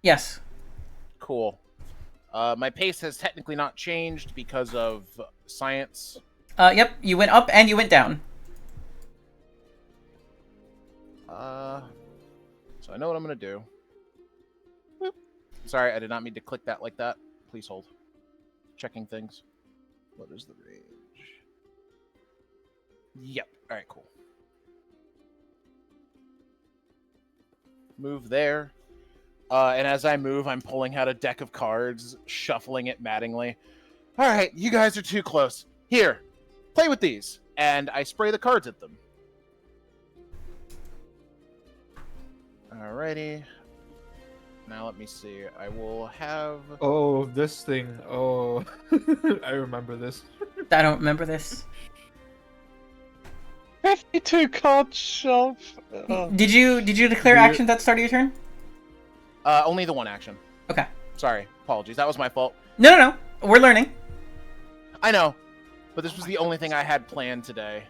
Yes. Cool. My pace has technically not changed because of science. Yep, you went up and you went down. So I know what I'm gonna do. Boop. Sorry, I did not mean to click that like that. Please hold. Checking things. What is the range? Yep. All right, cool. Move there. And as I move, I'm pulling out a deck of cards, shuffling it maddeningly. All right, you guys are too close. Here, play with these. And I spray the cards at them. Alrighty. Now let me see. I will have... Oh, this thing. Oh, I remember this. I don't remember this. 52 card shove. Did you declare Do you- actions at the start of your turn? only the one action. Okay. Sorry. Apologies. That was my fault. No. We're learning. I know. But this was the only thing I had planned today.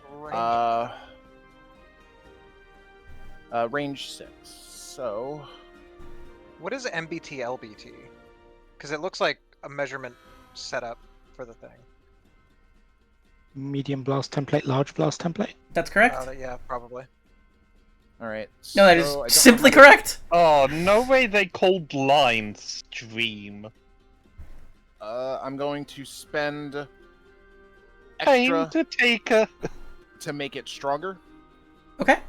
Range 6. So... What is MBT LBT? Because it looks like a measurement setup for the thing. Medium blast template, large blast template. That's correct. Yeah, probably. Alright. No, that so I is don't simply know how to- correct. Oh, no way they called line stream. I'm going to spend Pain extra to taker. to make it stronger, Okay.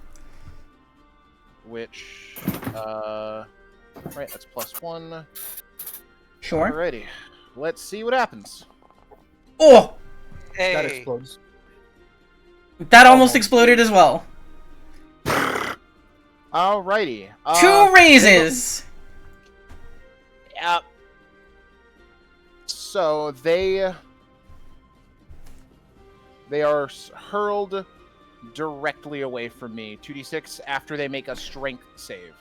which, right, that's +1. Sure. Alrighty. Let's see what happens. Oh, Hey, That explodes. that almost exploded as well. Alrighty. 2 raises. Yep. So they are hurled directly away from me. 2d6 after they make a strength save.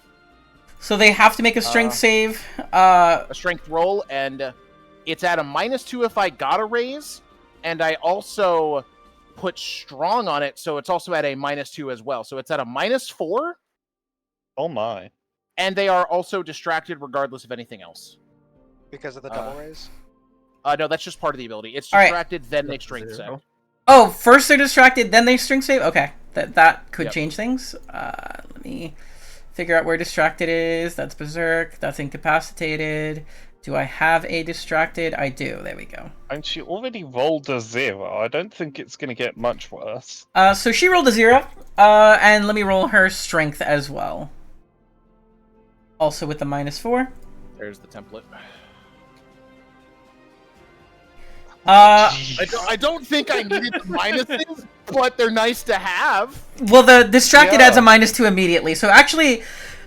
So they have to make a strength save. A strength roll, and it's at a -2 if I got a raise, and I also put strong on it, so it's also at a -2 as well. So it's at a -4, Oh my. and they are also distracted regardless of anything else. because of the double raise. No, that's just part of the ability. It's All right. distracted, then they strength save. Zero. Oh, first they're distracted, then they strength save. Okay, that could Yep. change things. Let me figure out where distracted is. That's berserk. That's incapacitated. Do I have a distracted? I do. There we go. And she already rolled a 0. I don't think it's going to get much worse. So she rolled a 0. And let me roll her strength as well. Also with the -4. There's the template. Uh, I don't think I needed the minuses, but they're nice to have. well, the distracted Yeah. adds a -2 immediately. So actually,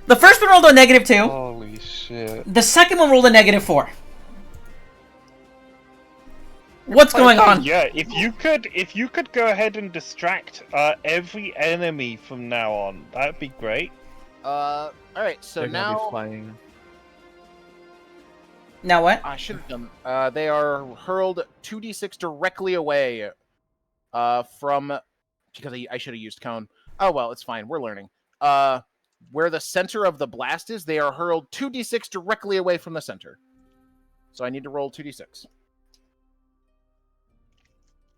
the first one rolled a -2. Holy shit. The second one rolled a -4. What's going on? Yeah, if you could go ahead and distract every enemy from now on, that'd be great. All right, so They're gonna be now flying. Now what? I should have done. They are hurled 2d6 directly away from because I should have used cone. Oh well, it's fine. We're learning. Where the center of the blast is, they are hurled 2d6 directly away from the center. So I need to roll 2d6.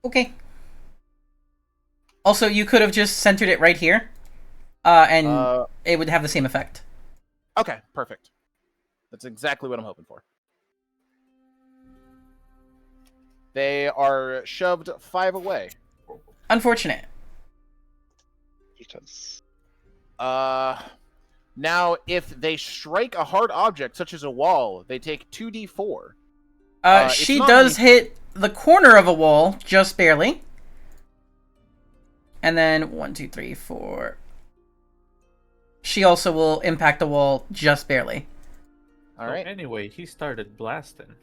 Okay. Also, you could have just centered it right here. And it would have the same effect. Okay, perfect. That's exactly what I'm hoping for. They are shoved 5 away. Unfortunate. Because Now, if they strike a hard object, such as a wall, they take 2d4. She does hit the corner of a wall, just barely. And then 1, 2, 3, 4. She also will impact the wall just barely. All right. Anyway, he started blasting.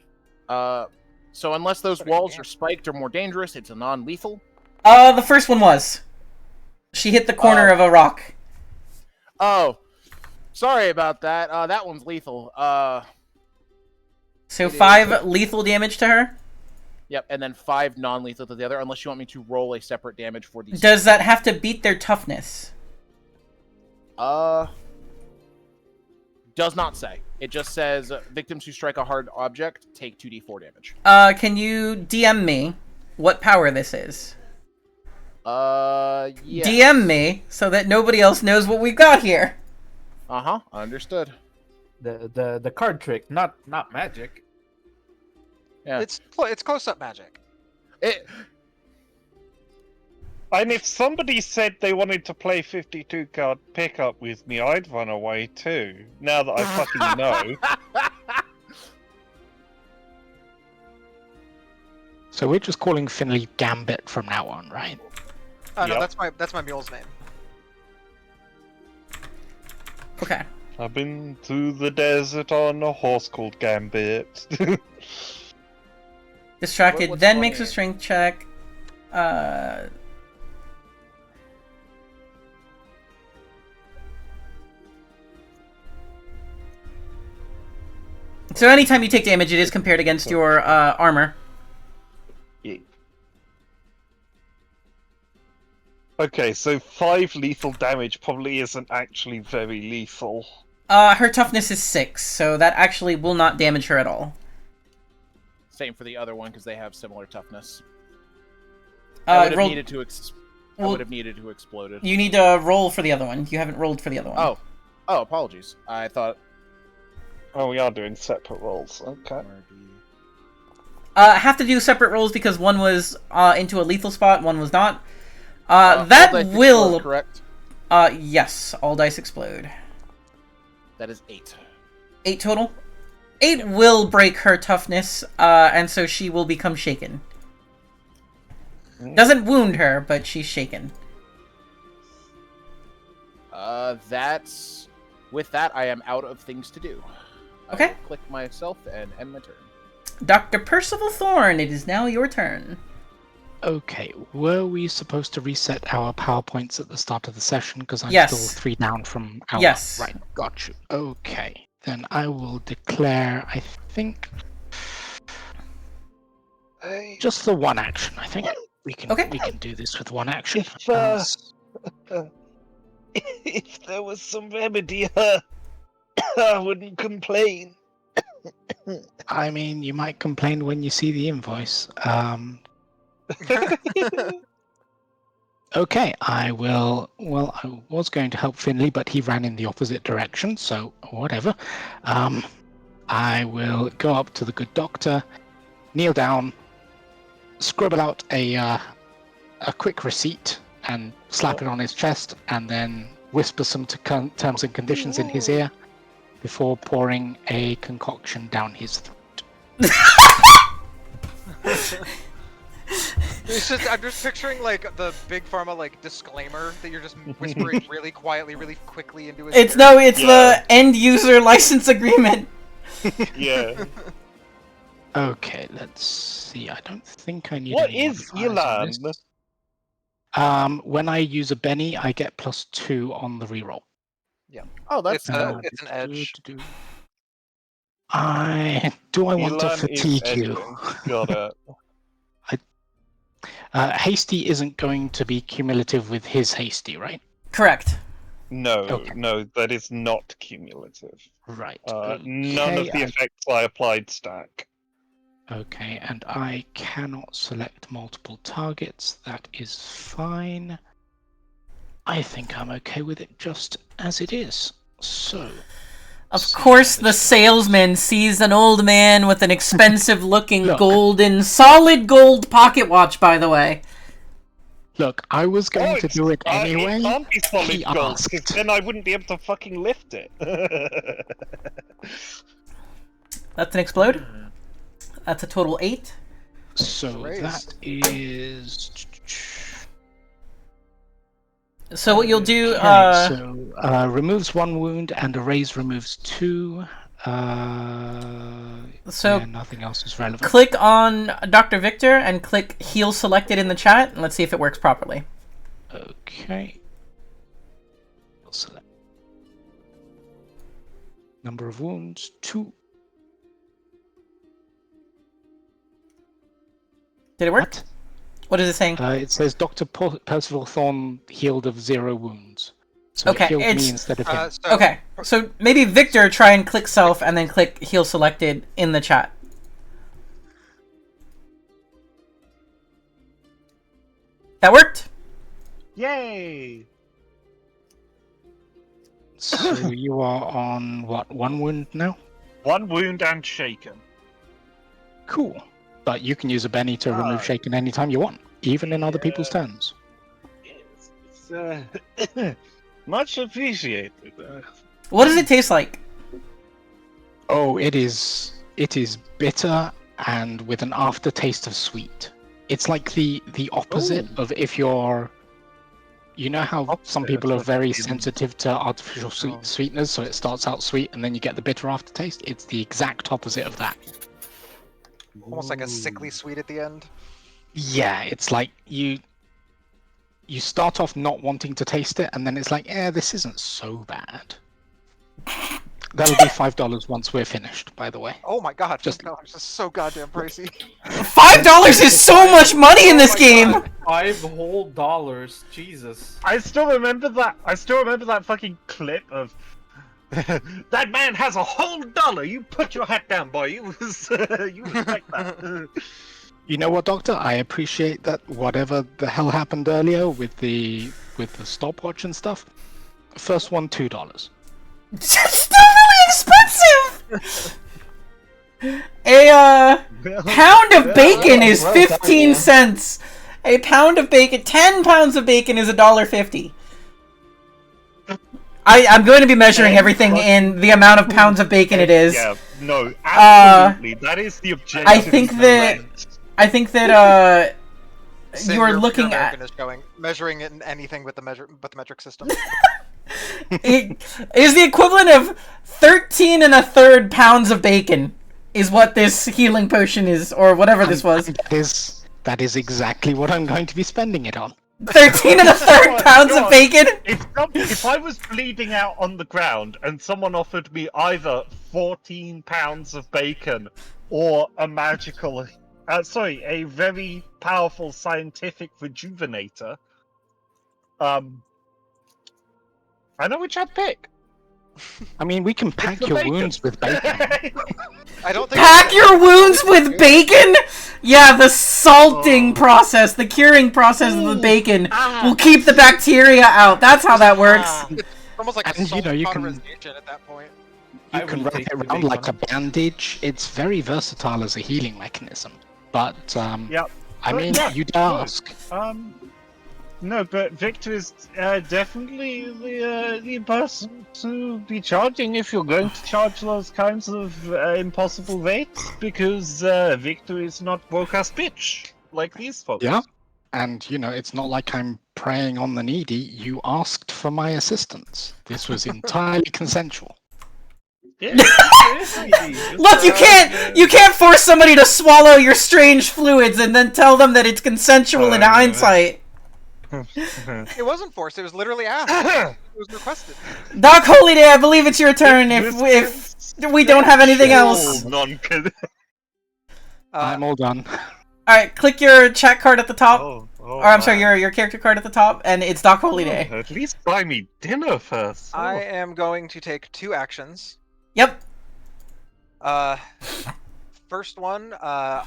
So unless those walls are spiked or more dangerous, it's a non-lethal. The first one was. She hit the corner of a rock. Oh, sorry about that. That one's lethal. So 5 lethal damage to her? Yep, and then 5 non-lethal to the other, unless you want me to roll a separate damage for these. Does that have to beat their toughness? Does not say. It just says victims who strike a hard object take 2d4 damage. Can you DM me what power this is? Yes. DM me so that nobody else knows what we've got here. Understood. The card trick, not magic. Yeah. It's close-up magic. And if somebody said they wanted to play 52 card pickup with me, I'd run away too. Now that I fucking know. So we're just calling Finley Gambit from now on, right? Oh no, Yep. that's my mule's name. Okay. I've been through the desert on a horse called Gambit. Distracted, What's then funny? makes a strength check. So anytime you take damage, it is compared against your armor. Yeah. Okay, so 5 lethal damage probably isn't actually very lethal. Her toughness is 6, so that actually will not damage her at all. Same for the other one because they have similar toughness. Uh, I would have roll- needed to. I well- would have needed to explode it. You need to roll for the other one. You haven't rolled for the other one. Oh, apologies. I thought. Oh, we are doing separate rolls. Okay. Have to do separate rolls because one was into a lethal spot, one was not. All That dice will. explode, correct. Yes, all dice explode. That is 8. 8 total. 8 will break her toughness, and so she will become shaken. Doesn't wound her, but she's shaken. That's. With that, I am out of things to do. Okay. I will click myself and end my turn. Dr. Percival Thorne, it is now your turn. Okay, were we supposed to reset our PowerPoints at the start of the session? Because I'm Yes. still 3 down from our... Yes. Right, got you. Okay, then I will declare, I think, just the one action. I think we can do this with one action. If there was some remedy, I wouldn't complain. I mean, you might complain when you see the invoice. Okay, I will. Well, I was going to help Finley, but he ran in the opposite direction, so whatever. I will go up to the good doctor, kneel down, scribble out a quick receipt, and slap it on his chest, and then whisper some terms and conditions in his ear before pouring a concoction down his throat. I'm just picturing like the big pharma like disclaimer that you're just whispering really quietly, really quickly into his ear. It's the end user license agreement. Yeah. Okay, let's see. I don't think I need. What any is modifiers on Elan? this. When I use a Benny, I get +2 on the reroll. Oh, that's it's an edge. I want to Elan is fatigue you. edging. Got it. Hasty isn't going to be cumulative with his hasty, right? Correct. No, Okay. no, that is not cumulative. Right. None of the effects I applied stack. Okay, and I cannot select multiple targets. That is fine. I think I'm okay with it just as it is. So, Of see course, how the this salesman sees an old man with an expensive-looking Look. solid gold pocket watch, by the way. Look, I was going to do it anyway. It can't be solid He gold, because asked. then I wouldn't be able to fucking lift it. That's an explode. That's a total 8. So Raise. that is. So what you'll do, Okay, so removes 1 wound and a raise removes 2. So yeah, nothing else is relevant. click on Dr. Victor and click heal selected in the chat, and let's see if it works properly. Okay. Select. Number of wounds 2. Did it work? What is it saying? It says Dr. Percival Thorne healed of 0 wounds. So Okay, it healed it's- me instead of him. Okay, so maybe Victor try and click self and then click heal selected in the chat. That worked? Yay! So you are on, what, 1 wound now? 1 wound and shaken. Cool. But you can use a Benny to remove shaken anytime you want, even in other people's turns. Yes, it's much appreciated. What does it taste like? Oh, it is bitter and with an aftertaste of sweet. It's like the opposite of if you're... You know how some people are very sensitive to artificial sweeteners, so it starts out sweet and then you get the bitter aftertaste? It's the exact opposite of that. Almost like a sickly sweet at the end. Yeah, it's like you start off not wanting to taste it, and then it's like, this isn't so bad. That'll be $5 once we're finished, by the way. Oh my god, Just- $5 is so goddamn pricey. $5 is so much money in this game! $5 whole, Jesus. I still remember that fucking clip of that man has a whole $1. You put your hat down, boy. You respect that. You know what, Doctor? I appreciate that whatever the hell happened earlier with the stopwatch and stuff. First one, $2. Still really expensive! A pound of bacon is 15 cents. A pound of bacon, 10 pounds of bacon is $1.50. I'm going to be measuring everything in the amount of pounds of bacon it is. Yeah, no, absolutely. That is the objective. I think that Sin, you're your looking American at is showing, measuring it in anything with the metric system. it is the equivalent of 13 1/3 pounds of bacon is what this healing potion is, or whatever this was. That is exactly what I'm going to be spending it on. 13 1/3 pounds of bacon? If I was bleeding out on the ground and someone offered me either 14 pounds of bacon or a magical, a very powerful scientific rejuvenator, I know which I'd pick. I mean, we can pack the your bacon. wounds with bacon. I don't think Pack your wounds with bacon? Yeah, the salting process, the curing process of the bacon will keep the bacteria out. That's how that works. it's almost like a And, salt you can- cauterization at that point. You can wrap it around like a bandage. It's very versatile as a healing mechanism. But, Yep. I mean, Yeah, you'd look, ask. No, but Victor is definitely the person to be charging if you're going to charge those kinds of impossible rates, because Victor is not broke-ass bitch like these folks. Yeah. And, it's not like I'm preying on the needy. You asked for my assistance. This was entirely consensual. Yeah. Look, you can't force somebody to swallow your strange fluids and then tell them that it's consensual in hindsight. It wasn't forced, it was literally asked. It was requested. Doc Holyday, I believe it's your turn if we don't have anything else. I'm all done. Alright, click your chat card at the top. Or I'm sorry, your character card at the top, and it's Doc Holyday. At least buy me dinner first. I am going to take 2 actions. Yep. First one, I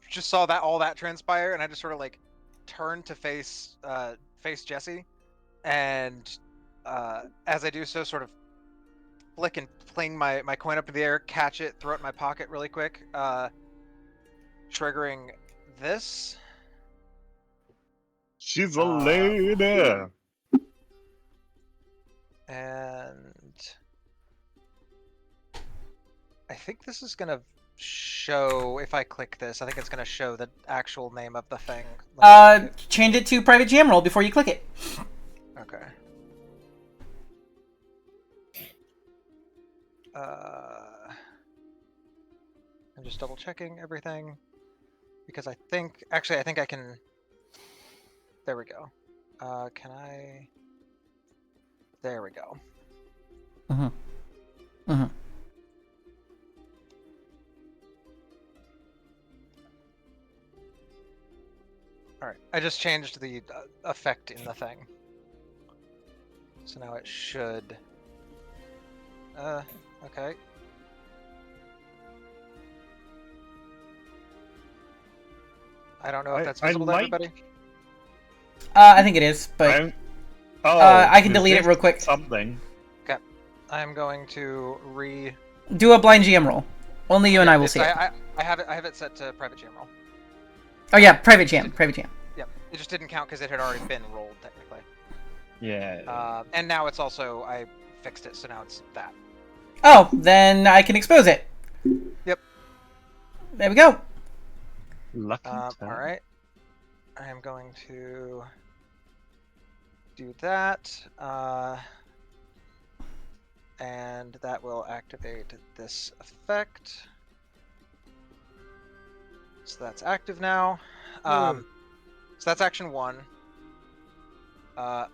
just saw all that transpire, and I just sort of turn to face Jesse, and as I do so, sort of flick and fling my coin up in the air, catch it, throw it in my pocket really quick, triggering this. She's a lady. And I think this is gonna show, if I click this, I think it's gonna show the actual name of the thing. Change it to private jam roll before you click it. Okay. I'm just double checking everything because I think I can. There we go. Can I? There we go. All right. I just changed the effect in the thing, so now it should. Okay. I don't know if that's visible to everybody. I think it is, but I can delete it real quick. Something. Okay. I'm going to do a blind GM roll. Only you and I will see it. I have it set to private jam roll. Oh yeah, private jam. Yep. It just didn't count because it had already been rolled technically. Yeah. And now it's also I fixed it, so now it's that. Oh, then I can expose it. Yep. There we go. Lucky. All right. I am going to do that, and that will activate this effect. So that's active now. So that's action 1. I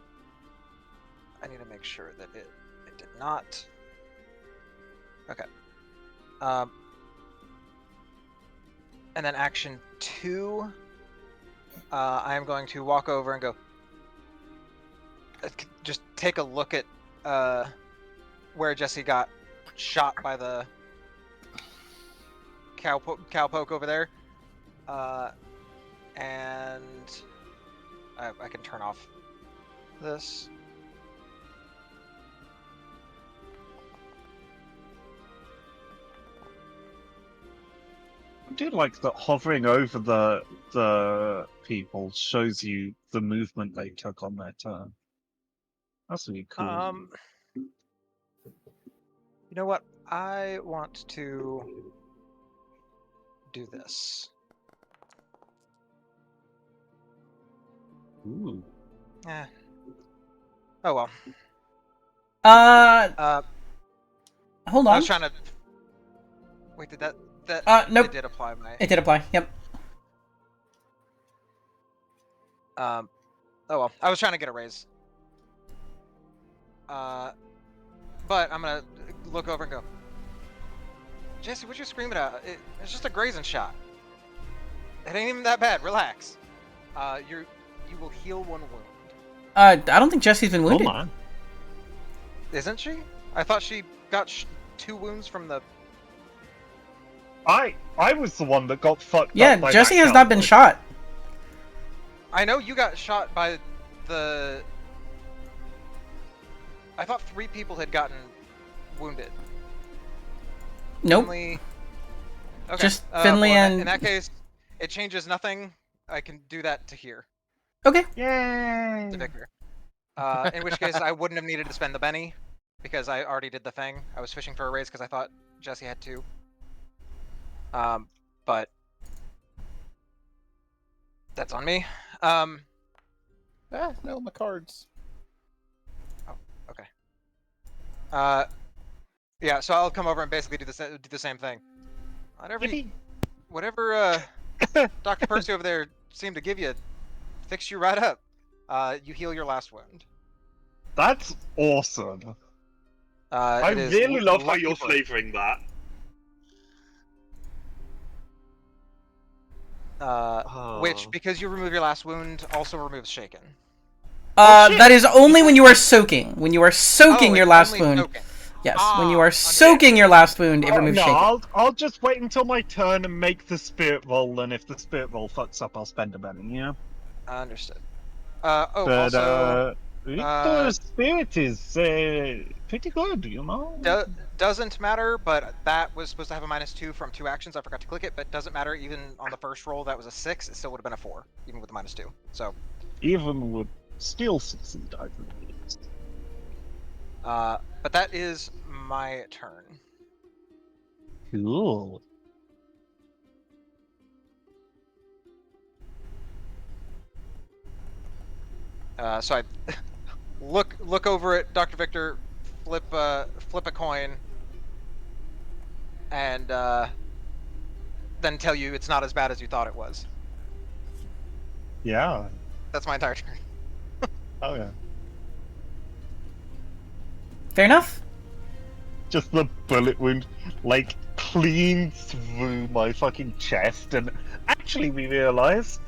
need to make sure that it did not. Okay. And then action 2, I am going to walk over and go. Just take a look at where Jesse got shot by the cowpoke over there, and I can turn off this. I do like that hovering over the people shows you the movement they took on their turn. That's really cool. You know what? I want to do this. Ooh. Yeah. Oh well. Hold on. I was trying to. Wait, did that? Nope. It did apply my. It did apply. Yep. Oh well. I was trying to get a raise. But I'm gonna look over and go. Jesse, what you screaming at? It's just a grazing shot. It ain't even that bad. Relax. You will heal 1 wound. I don't think Jesse's been wounded. Hold on. Isn't she? I thought she got 2 wounds from the. I was the one that got fucked up. Yeah, by Jesse that has not been cowboy. shot. I know you got shot by the. I thought 3 people had gotten wounded. Nope. Finley... Okay. Just Finley well, and. in that case, it changes nothing. I can do that to here. Okay. Yay! To Victor. In which case, I wouldn't have needed to spend the Benny because I already did the thing. I was fishing for a raise because I thought Jesse had 2. But that's on me. No, my cards. Oh, okay. Yeah. So I'll come over and basically do the same thing. Whatever Dr. Percy over there seemed to give you, fix you right up. You heal your last wound. That's awesome. I really love how you're flavoring that. Which, because you remove your last wound, also removes shaken. That is only when you are soaking. When you are soaking your last wound. Soaking. Yes, when you are soaking your last wound, it removes shaken. I'll just wait until my turn and make the spirit roll, and if the spirit roll fucks up, I'll spend a Benny, yeah? Understood. But Also, Victor's spirit is pretty good, you know. doesn't matter, but that was supposed to have a -2 from 2 actions. I forgot to click it, but doesn't matter. Even on the first roll, that was a 6. It still would have been a 4, even with the -2. So, Even would still succeed, I believe. but that is my turn. Cool. So I look over at Dr. Victor, flip a coin, and then tell you it's not as bad as you thought it was. Yeah. That's my entire turn. Oh yeah. Fair enough. Just the bullet wound, like, clean through my fucking chest, and actually we realize,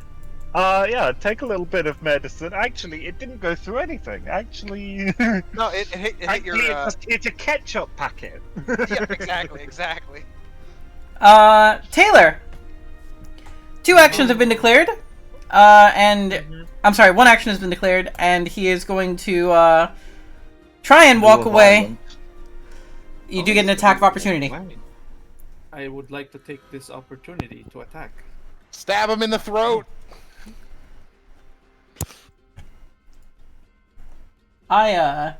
yeah, take a little bit of medicine. Actually, it didn't go through anything. Actually, No, it hit your. actually, it just hit a ketchup packet. Yeah, exactly. Taylor. 2 actions have been declared, and I'm sorry, 1 action has been declared, and he is going to try and walk away. You do get an attack of opportunity. I would like to take this opportunity to attack. Stab him in the throat. I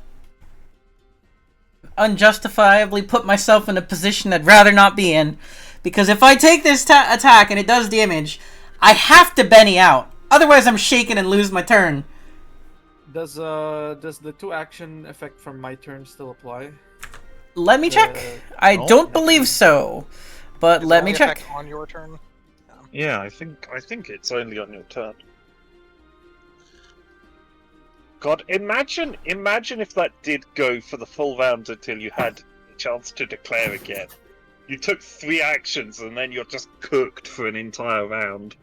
unjustifiably put myself in a position I'd rather not be in, because if I take this attack and it does damage, I have to Benny out. Otherwise, I'm shaken and lose my turn. Does the 2 action effect from my turn still apply? Let me check. I don't believe so, but Is let it me only check. effect on your turn. Yeah, I think it's only on your turn. God, imagine if that did go for the full round until you had a chance to declare again. You took 3 actions and then you're just cooked for an entire round.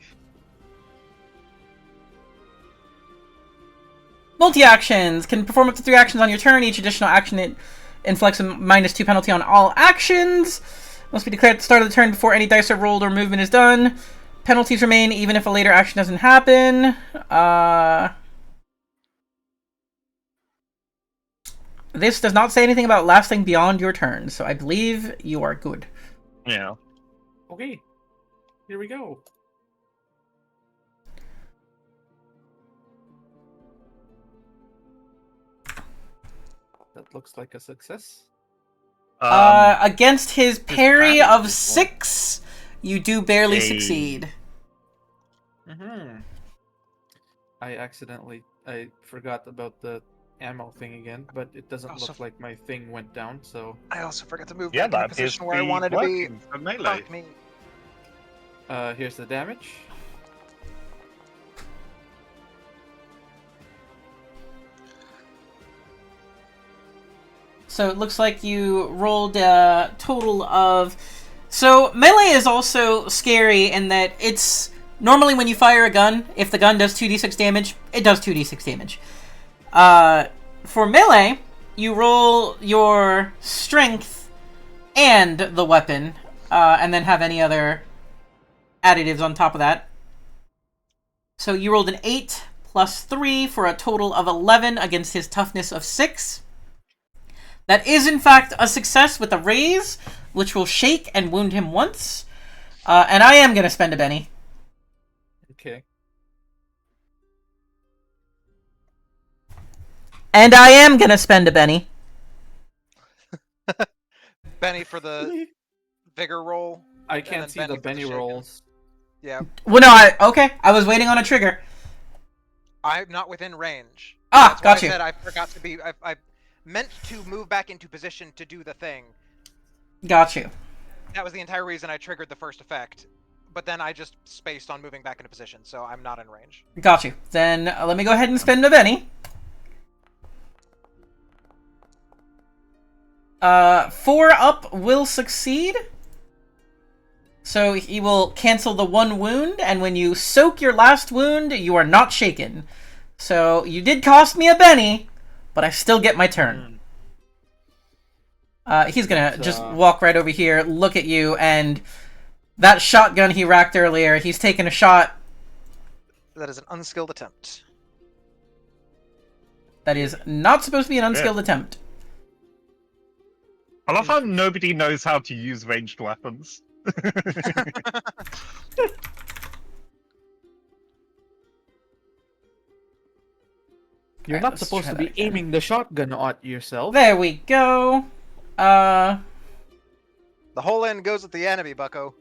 Multi-actions can perform up to 3 actions on your turn. Each additional action it inflicts a -2 penalty on all actions. Must be declared at the start of the turn before any dice are rolled or movement is done. Penalties remain even if a later action doesn't happen. This does not say anything about lasting beyond your turn, so I believe you are good. Yeah. Okay, here we go. That looks like a success. Against his parry of 6, you do barely succeed. I forgot about the ammo thing again, but it doesn't look like my thing went down, so... I also forgot to move Yeah, back in the that is position where I wanted to be. for melee. Fuck me. Here's the damage. So it looks like you rolled a total of... So melee is also scary in that it's... Normally when you fire a gun, if the gun does 2d6 damage, it does 2d6 damage. For melee, you roll your strength and the weapon, and then have any other additives on top of that. So you rolled an 8 plus 3 for a total of 11 against his toughness of 6. That is, in fact, a success with a raise, which will shake and wound him once. And I am going to spend a Benny. Okay. And I am going to spend a Benny. Benny for the vigor roll. I can't see the for Benny shaken. rolls. Yeah, Well, no, okay. I was waiting on a trigger. I'm not within range. Ah, That's why got you. I said I forgot to be. I meant to move back into position to do the thing. Got you. That was the entire reason I triggered the first effect. But then I just spaced on moving back into position, so I'm not in range. Got you. Then let me go ahead and spend a Benny. 4 up will succeed. So he will cancel the 1 wound, and when you soak your last wound, you are not shaken. So you did cost me a Benny, but I still get my turn. He's gonna just walk right over here, look at you, and that shotgun he racked earlier, he's taking a shot That is an unskilled attempt. That is not supposed to be an unskilled attempt. I love how nobody knows how to use ranged weapons. You're Alright, not let's supposed try to that be again. aiming the shotgun at yourself. There we go. The whole end goes with the enemy, bucko.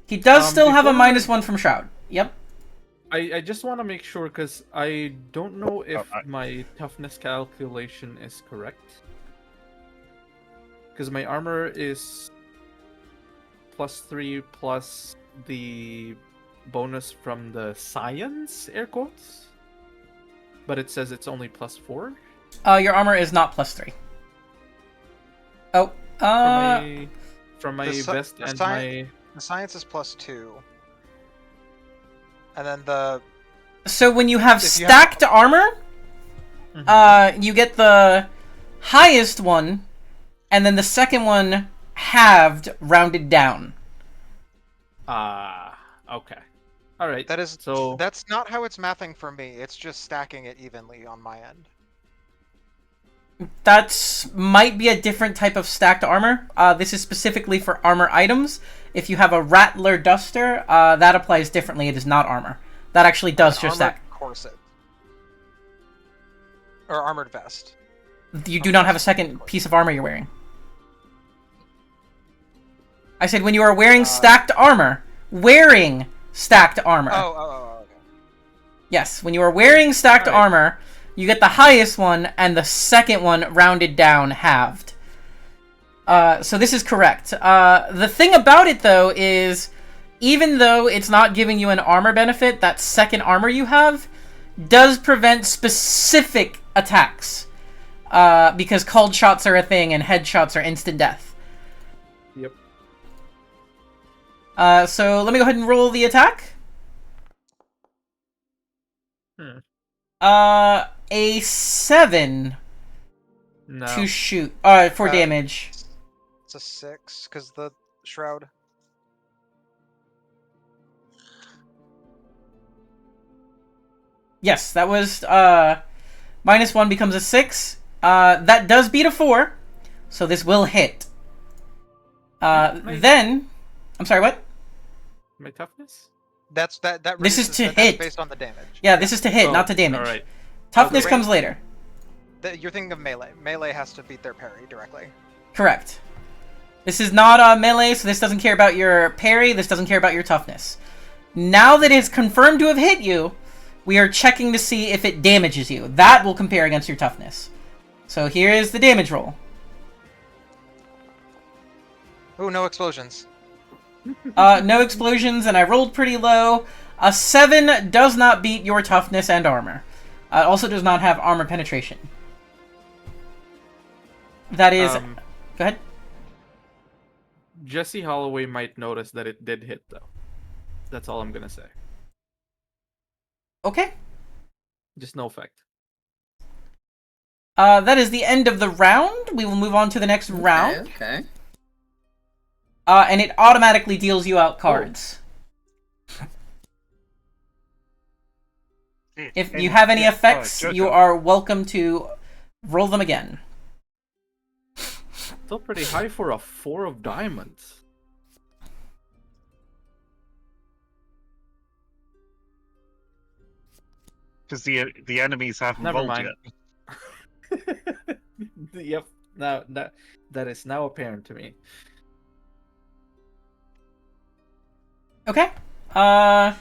He does still have a before- -1 from Shroud. Yep. I just want to make sure because I don't know if I- my toughness calculation is correct. Because my armor is +3 plus the bonus from the science, air quotes. But it says it's only +4. Your armor is not +3. Oh, From my The sci- vest the and sci- my... The science is +2. And then the... So when you have If you stacked armor, Mhm. you get the highest one, and then the second one halved, rounded down. Okay. Alright. That is... So... That's not how it's mathing for me. It's just stacking it evenly on my end. That's might be a different type of stacked armor. This is specifically for armor items. If you have a Rattler Duster, that applies differently. It is not armor. That actually does An just armored stack. corset. Or armored vest. You do not have a second piece of armor you're wearing. I said when you are wearing stacked armor. Wearing stacked armor. Oh, okay. Yes, when you are wearing stacked Alright. armor, you get the highest one and the second one rounded down, halved. So this is correct. The thing about it, though, is even though it's not giving you an armor benefit, that second armor you have does prevent specific attacks. Because cold shots are a thing and headshots are instant death. Yep. So let me go ahead and roll the attack. A 7 No. to shoot. For damage. It's a 6, because the shroud. Yes, that was -1 becomes a 6. That does beat a 4, so this will hit. Then, I'm sorry, what? My toughness? That This is reduces- to that's hit. based on the damage. Yeah, this is to hit, Oh, not to damage. Alright. Toughness Okay. comes later. You're thinking of melee. Melee has to beat their parry directly. Correct. This is not melee, so this doesn't care about your parry. This doesn't care about your toughness. Now that it's confirmed to have hit you, we are checking to see if it damages you. That will compare against your toughness. So here is the damage roll. Ooh, no explosions. No explosions, and I rolled pretty low. A 7 does not beat your toughness and armor. It also does not have armor penetration. That is... Go ahead. Jesse Holloway might notice that it did hit, though. That's all I'm gonna say. Okay. Just no effect. That is the end of the round. We will move on to the next round. Okay. And it automatically deals you out cards. If you have any effects, you are welcome to roll them again. Still pretty high for a 4 of diamonds. Because the enemies haven't Never rolled mind. yet. Yep. Now that is now apparent to me. Okay. Dr.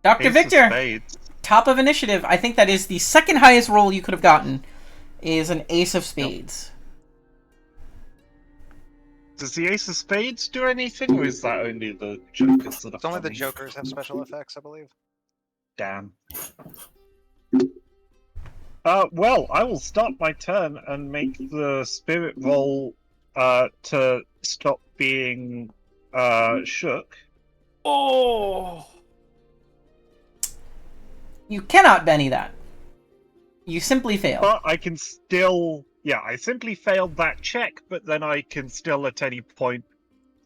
Ace of Victor, spades. top of initiative. I think that is the second highest roll you could have gotten, is an Ace of Spades. Does the Ace of Spades do anything, or is that only the Jokers that are It's only the funny? jokers have special effects, I believe. Damn. Well, I will start my turn and make the spirit roll to stop being shook. Oh! You cannot Benny that. You simply fail. But I can still... Yeah, I simply failed that check, but then I can still at any point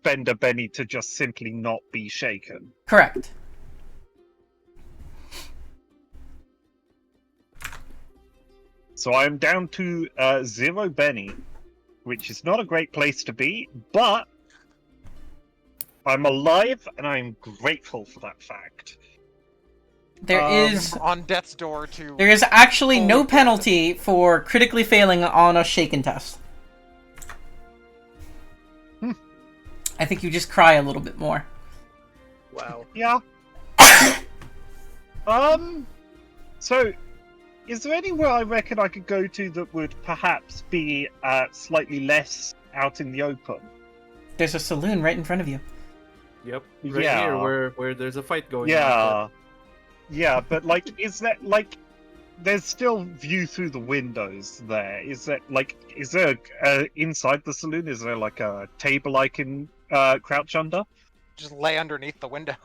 Bender Benny to just simply not be shaken. Correct. So I'm down to 0 Benny, which is not a great place to be, but I'm alive and I'm grateful for that fact. There is on death's door to. there is actually no Oh, penalty for critically failing on a shaken test. I think you just cry a little bit more. Wow. Yeah. So, is there anywhere I reckon I could go to that would perhaps be slightly less out in the open? There's a saloon right in front of you. Yep. Right Yeah. here, where there's a fight going on. Yeah. Yeah, but like, is that like? There's still view through the windows there. Is there inside the saloon? Is there like a table I can crouch under? Just lay underneath the window.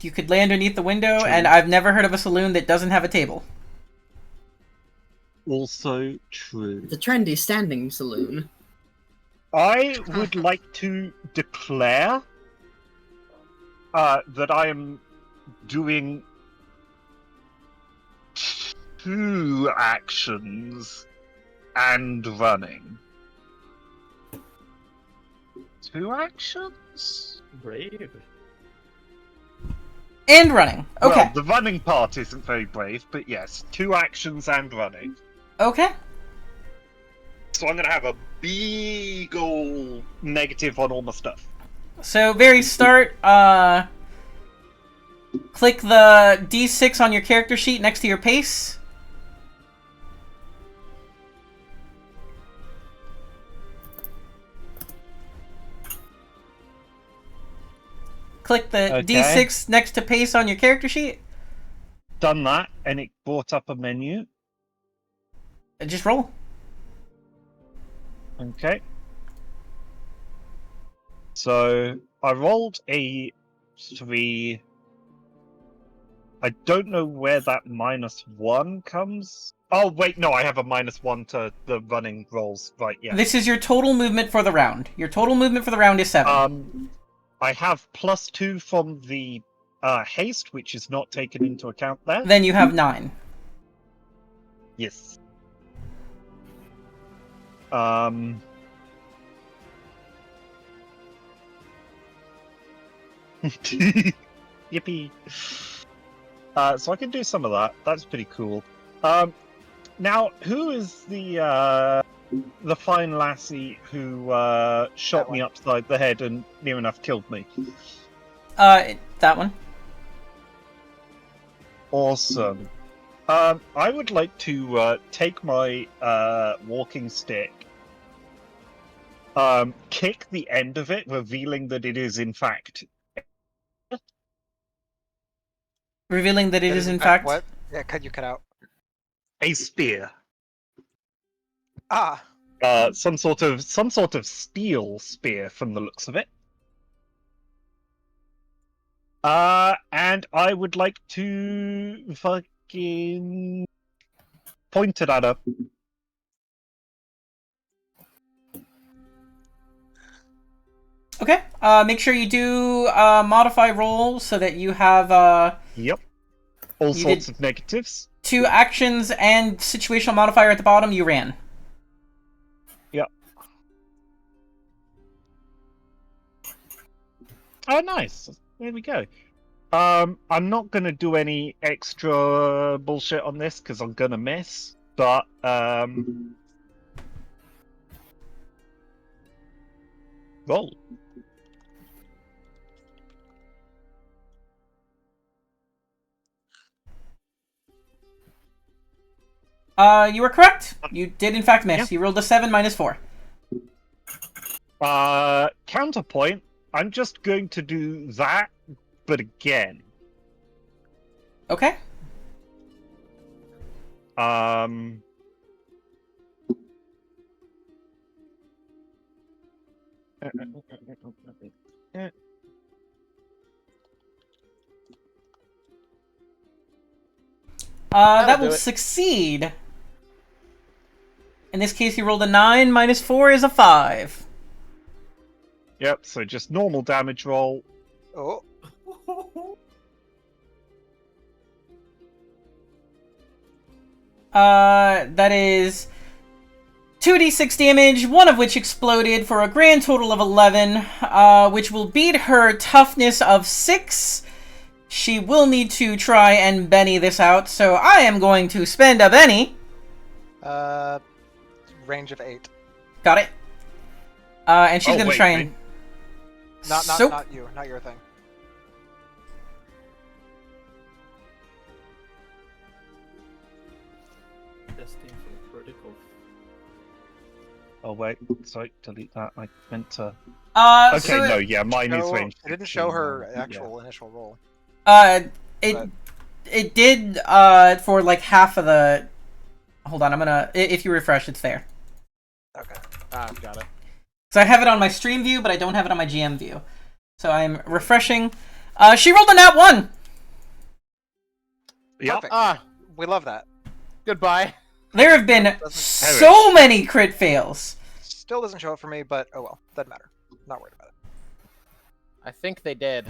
You could lay underneath the window, True. and I've never heard of a saloon that doesn't have a table. Also true. The trendy standing saloon. I would like to declare that I am doing 2 actions and running. 2 actions? Brave. And running. Okay. Well, the running part isn't very brave, but yes, 2 actions and running. Okay. So I'm gonna have a big ol' negative on all my stuff. So, very start, click the D6 on your character sheet next to your pace. Click the Okay. D6 next to pace on your character sheet. Done that, and it brought up a menu. And just roll. Okay. So I rolled a 3. I don't know where that -1 comes. Oh wait, no, I have a -1 to the running rolls. Right, yeah. This is your total movement for the round. Your total movement for the round is 7. I have +2 from the haste, which is not taken into account there. Then you have 9. Yes. Yippee. So I can do some of that. That's pretty cool. Now, who is the fine lassie who shot me upside the head and near enough killed me? That one. Awesome. I would like to take my walking stick, kick the end of it, revealing that it is in fact Revealing that it is in fact... What? Yeah, you cut out. a spear. Ah. Some sort of steel spear from the looks of it. And I would like to fucking point it at her. Okay. Make sure you do modify roll so that you have Yep. All sorts of negatives. 2 actions and situational modifier at the bottom. You ran. Yep. Oh, nice. There we go. I'm not gonna do any extra bullshit on this because I'm gonna miss. But roll. You were correct. You did in fact miss. Yeah. You rolled a 7 minus 4. Counterpoint. I'm just going to do that, but again. Okay. That will succeed. In this case, you rolled a 9 minus 4 is a 5. Yep, so just normal damage roll. Oh, That is 2d6 damage, one of which exploded for a grand total of 11, which will beat her toughness of 6. She will need to try and Benny this out, so I am going to spend a Benny. range of 8. Got it. And she's gonna wait, try and... Not you, not your thing. Destined for critical. Oh wait, sorry, delete that. I meant to. Okay, Okay, no, yeah, mine is range. It didn't show 16, her yeah. actual initial roll. It did, for like half of the... Hold on, I'm gonna... If you refresh, it's there. Okay. Got it. So I have it on my stream view, but I don't have it on my GM view. So I'm refreshing. She rolled a nat 1! Yep. Perfect. We love that. Goodbye. There have been so many crit fails. Still doesn't show up for me, but oh well. Doesn't matter. Not worried about it. I think they did.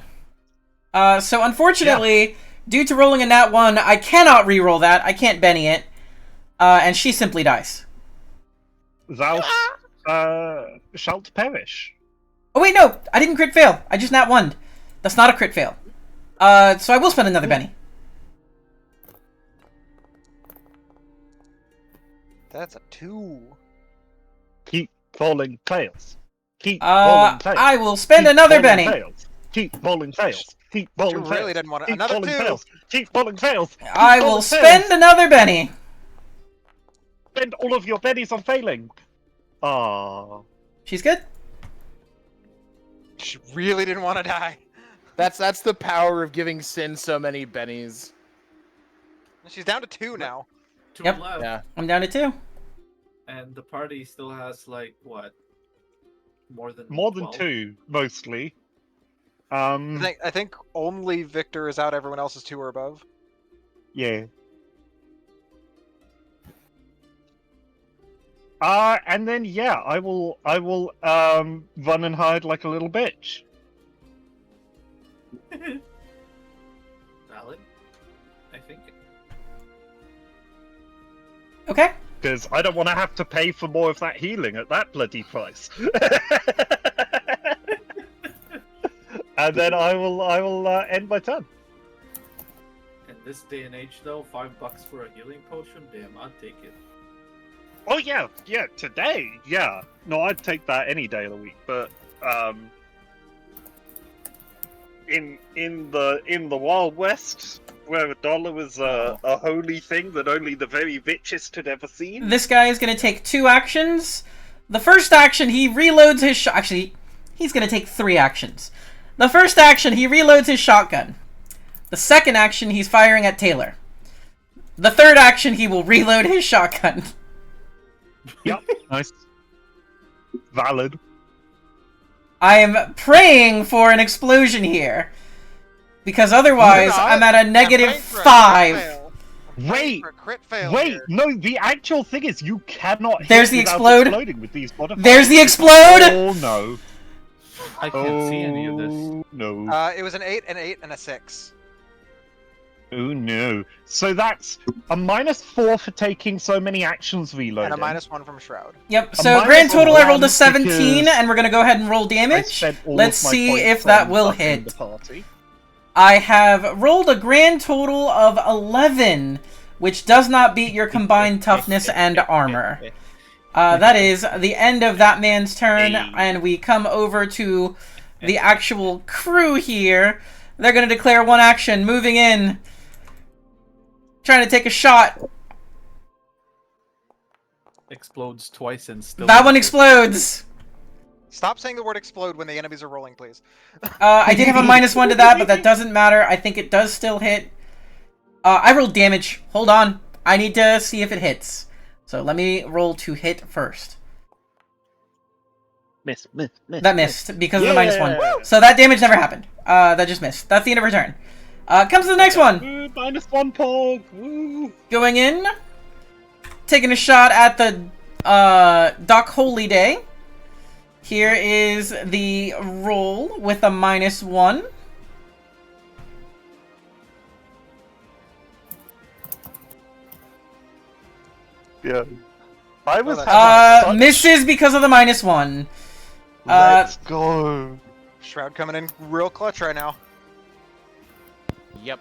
So unfortunately, due to rolling a nat 1, I cannot re-roll that. I can't Benny it. And she simply dies. Thou shalt perish. Oh wait, no! I didn't crit fail. I just nat 1'd. That's not a crit fail. So I will spend another Benny. That's a 2. Keep falling fails. Keep falling fails. I will spend Keep another falling Benny. Fails. Keep falling fails. Keep falling You fails. really didn't want to. Keep Another falling 2. fails. Keep falling fails. Keep I will falling spend fails. another Benny. Spend all of your bennies on failing. Ah. She's good. She really didn't want to die. That's the power of giving Sin so many bennies. She's down to 2 now. 2 Yep. left. Yeah. I'm down to 2. And the party still has, like, what? More than 12? 2, mostly. I think only Victor is out. Everyone else is 2 or above. Yeah. And then yeah, I will run and hide like a little bitch. Valid, I think. Okay. Because I don't want to have to pay for more of that healing at that bloody price. And then I will end my turn. In this day and age, though, $5 for a healing potion, damn, I'd take it. Oh yeah, today, yeah. No, I'd take that any day of the week. But in the Wild West, where $1 was a holy thing that only the very richest had ever seen. This guy is going to take 2 actions. The first action, he reloads his Actually, he's going to take 3 actions. The first action, he reloads his shotgun. The second action, he's firing at Taylor. The third action, he will reload his shotgun. Yep, nice. Valid. I am praying for an explosion here. Because otherwise, I'm at a negative I'm praying for a 5. crit fail. I'm praying for a crit fail Wait, here. no, the actual thing is you cannot hit There's the without explode. exploding with these modifiers. There's the explode! Oh no. I can't see any of this. Oh no. It was an 8, an 8, and a 6. Oh no. So that's a -4 for taking so many actions reloading. And a -1 from Shroud. Yep, A so grand total I rolled a -1 17, because and we're gonna go ahead and roll I damage. spent all Let's of my see points if that on will fucking hit. the party. I have rolled a grand total of 11, which does not beat your combined toughness and armor. That is the end of that man's turn, Hey. and we come over to the actual crew here. They're going to declare one action, moving in. Trying to take a shot. Explodes twice and still. That one explodes. Stop saying the word explode when the enemies are rolling, please. I did have a -1 to that, but that doesn't matter. I think it does still hit. I rolled damage. Hold on. I need to see if it hits. So let me roll to hit first. Miss. That missed because of the Yeah. -1. So that damage never happened. That just missed. That's the end of her turn. Comes to the next one. Woo, -1 pog. Woo. Going in. Taking a shot at the Doc Holy Day. Here is the roll with a -1. Yeah. I was that's having such- Misses because of the -1. Let's go. Shroud coming in real clutch right now. Yep.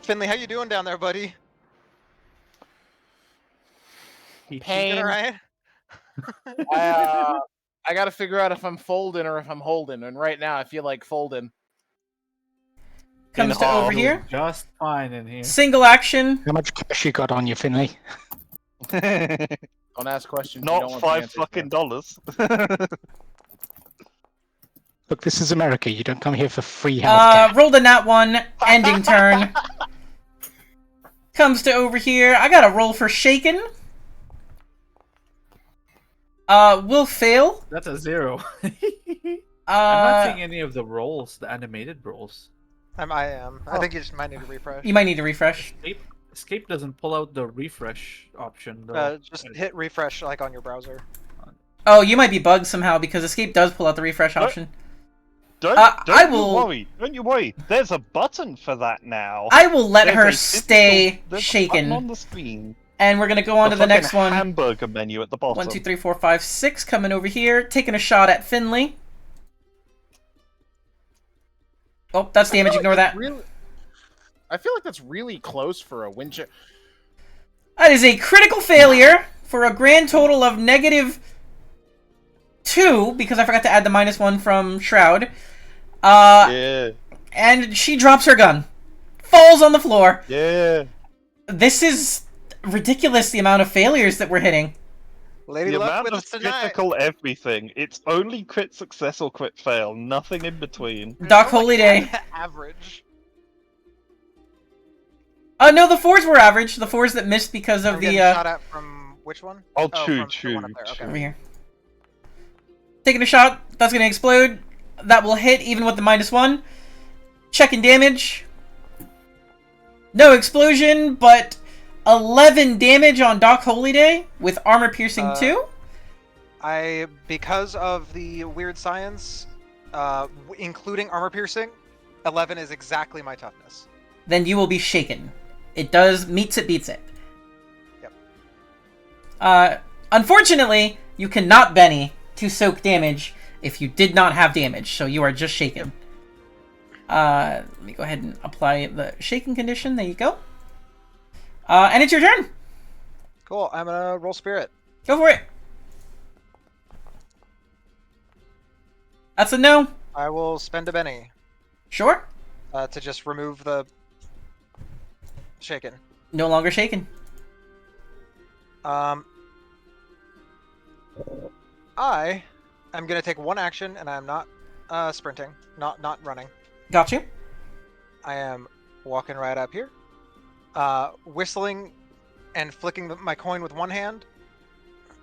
Finley, how you doing down there, buddy? Pain. All right. I gotta figure out if I'm folding or if I'm holding, and right now I feel like folding. Comes to over here. Just fine in here. Single action. How much cash you got on you, Finley? Don't ask questions. you don't Not want the $5 answers fucking to. dollars. Look, this is America. You don't come here for free healthcare. Rolled a nat 1. Ending turn. Comes to over here. I got a roll for shaken. Will fail. That's a 0. I'm not seeing any of the rolls, the animated rolls. I am. I think you just might need to refresh. You might need to refresh. Escape doesn't pull out the refresh option. Though. Just hit refresh like on your browser. Oh, you might be bugged somehow because Escape does pull out the refresh option. Don't I you will- worry. Don't you worry. There's a button for that now. I will let There's her a stay physical- there's a shaken. button on the screen. And we're gonna go on to the next fucking one. Hamburger menu at the bottom. 1, 2, 3, 4, 5, 6 coming over here, taking a shot at Finley. Oh, that's damage. Ignore that. I feel like that's really close for a Winchester. That is a critical failure for a grand total of -2 because I forgot to add the -1 from Shroud. Yeah. And she drops her gun, falls on the floor. Yeah. This is ridiculous. The amount of failures that we're hitting. Lady The luck amount with of us tonight. critical everything. It's only crit success or crit fail. Nothing in between. Doc Holiday. Average. No, the 4s were average. The 4s that missed because of I'm the getting shot at from which one? Oh, from true, the one up there. true. Okay. over here. Taking a shot. That's gonna explode. That will hit even with the -1. Checking damage. No explosion, but 11 damage on Doc Holiday with armor piercing 2. Because of the weird science, including armor piercing, 11 is exactly my toughness. Then you will be shaken. It does meets it beats it. Yep. Unfortunately, you cannot Benny to soak damage if you did not have damage, so you are just shaken. Let me go ahead and apply the shaking condition. There you go. And it's your turn. Cool. I'm gonna roll spirit. Go for it. That's a no. I will spend a Benny Sure. to just remove the shaken. No longer shaken. I am gonna take one action, and I'm not sprinting, not running. Got you. I am walking right up here, whistling and flicking my coin with one hand,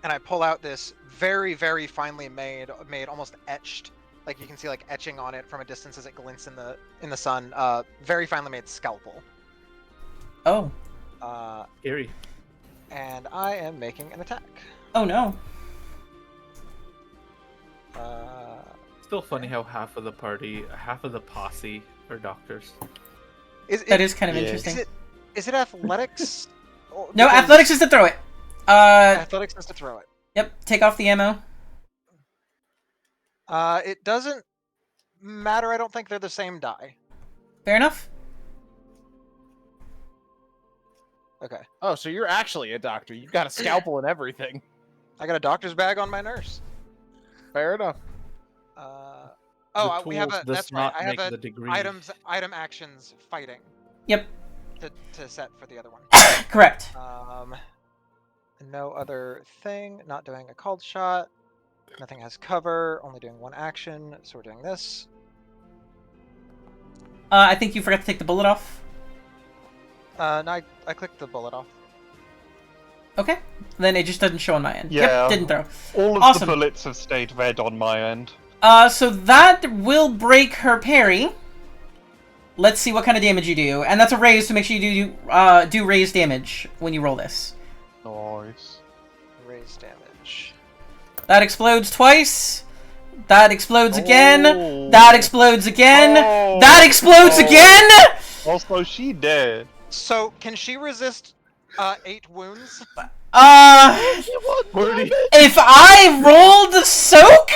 and I pull out this very, very finely made, almost etched, like you can see like etching on it from a distance as it glints in the sun. Very finely made scalpel. Oh. Scary. And I am making an attack. Oh no. Still funny how half of the posse are doctors. That is kind of Yeah. interesting. Is it athletics? No, Because athletics is to throw it. Athletics is to throw it. Yep, take off the ammo. It doesn't matter. I don't think they're the same die. Fair enough. Okay. Oh, so you're actually a doctor. You've got a scalpel and everything. I got a doctor's bag on my nurse. Fair enough. We have a. does That's right. not I have make a the degree. item actions fighting Yep, to set for the other one. correct. No other thing. Not doing a called shot. Nothing has cover. Only doing one action. So we're doing this. I think you forgot to take the bullet off. No, I clicked the bullet off. Okay, then it just doesn't show on my end. Yeah. Yep, didn't throw. All of Awesome. the bullets have stayed red on my end. So that will break her parry. Let's see what kind of damage you do, and that's a raise to make sure you do raise damage when you roll this. Nice. Raise damage. That explodes twice. That explodes again. Oh. That explodes again. Oh. That explodes Oh. again. Also, she dead. So can she resist 8 wounds? If I rolled soak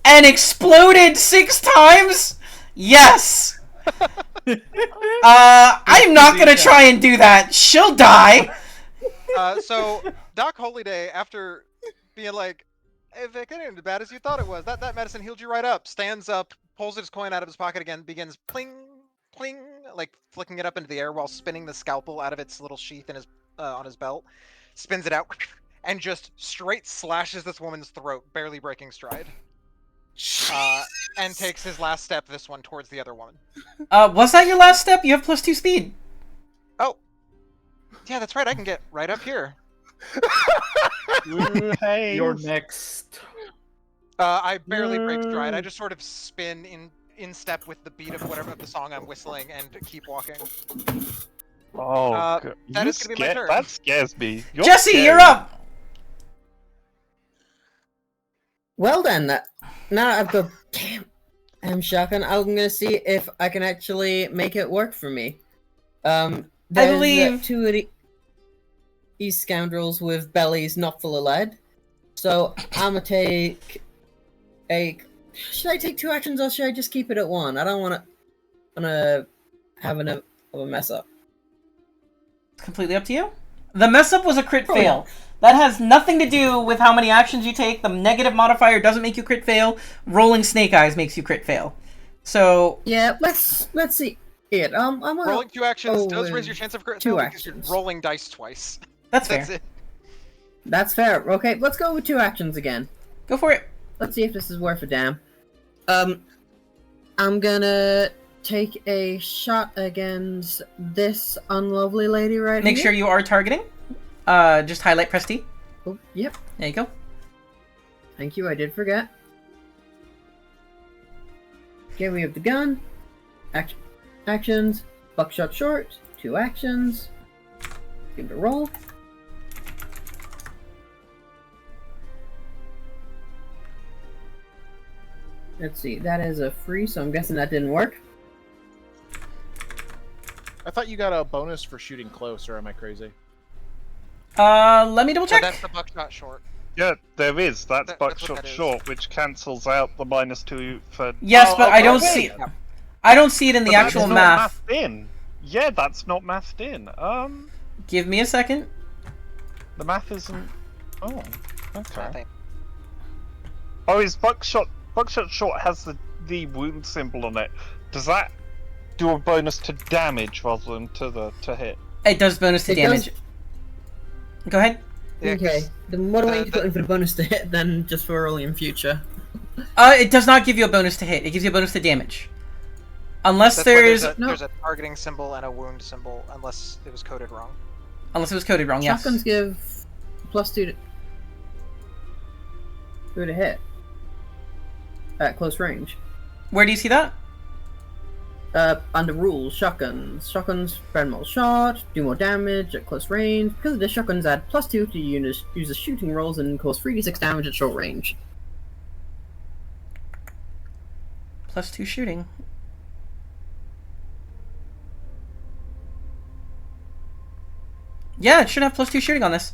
and exploded 6 times, yes. I'm not gonna try and do that. She'll die. So Doc Holyday, after being like, if it couldn't be as bad as you thought it was, that medicine healed you right up, stands up, pulls his coin out of his pocket again, begins pling, pling, like flicking it up into the air while spinning the scalpel out of its little sheath in his on his belt, spins it out, and just straight slashes this woman's throat, barely breaking stride. And takes his last step, this one, towards the other woman. Was that your last step? You have +2 speed. Oh. Yeah, that's right, I can get right up here. Hey. You're next. I barely break stride. I just sort of spin in step with the beat of whatever of the song I'm whistling and keep walking. Oh, God. That is gonna be my turn. That scares me. Jesse, scary. you're up. Well then, now I've got. Damn. I'm shocking. I'm gonna see if I can actually make it work for me. There's believe- 2 of these scoundrels with bellies not full of lead. So I'm gonna take a. Should I take 2 actions or should I just keep it at 1? I don't want to have enough of a mess up. Completely up to you. The mess up was a crit Oh, fail. That has nothing to do with how many actions you take. The negative modifier doesn't make you crit fail. Rolling snake eyes makes you crit fail. So Yeah, let's see it. I'm gonna Rolling 2 actions go does raise with your chance of crit 2 fail because you're actions. rolling dice twice. that's That's fair. it. That's fair. Okay, let's go with 2 actions again. Go for it. Let's see if this is worth a damn. I'm gonna take a shot against this unlovely lady right Make here. sure you are targeting. Just highlight press T. Oh, yep. There you go. Thank you, I did forget. Okay, we have the gun. Actions. Buckshot short. 2 actions. Give it a roll. Let's see, that is a free, so I'm guessing that didn't work. I thought you got a bonus for shooting close, or am I crazy? Let me double So check. that's the buckshot short. Yeah, there is. That's That's what buckshot that is. short, which cancels out the -2 for. Yes, Oh, but I okay, don't wait. see. I don't see it in the But that's actual not math. mathed in. Yeah, that's not mathed in. Give me a second. The math isn't. Oh, okay. Nothing. Oh, his buckshot short has the wound symbol on it. Does that do a bonus to damage rather than to hit? It does bonus to It damage. Go ahead. Yeah, 'cause Okay, then what do I the- need to put in for the bonus to hit then, just for rolling in future? It does not give you a bonus to hit. It gives you a bonus to damage. Unless That's why there's No. there's a targeting symbol and a wound symbol, unless it was coded wrong. unless it was coded wrong. Yes. Shotguns give +2 to hit. At close range. Where do you see that? Under rules, shotguns. Shotguns spread more shot, do more damage at close range. Because of this, shotguns add +2 to user's shooting rolls and cause 3d6 damage at short range. +2 shooting. Yeah, it should have +2 shooting on this.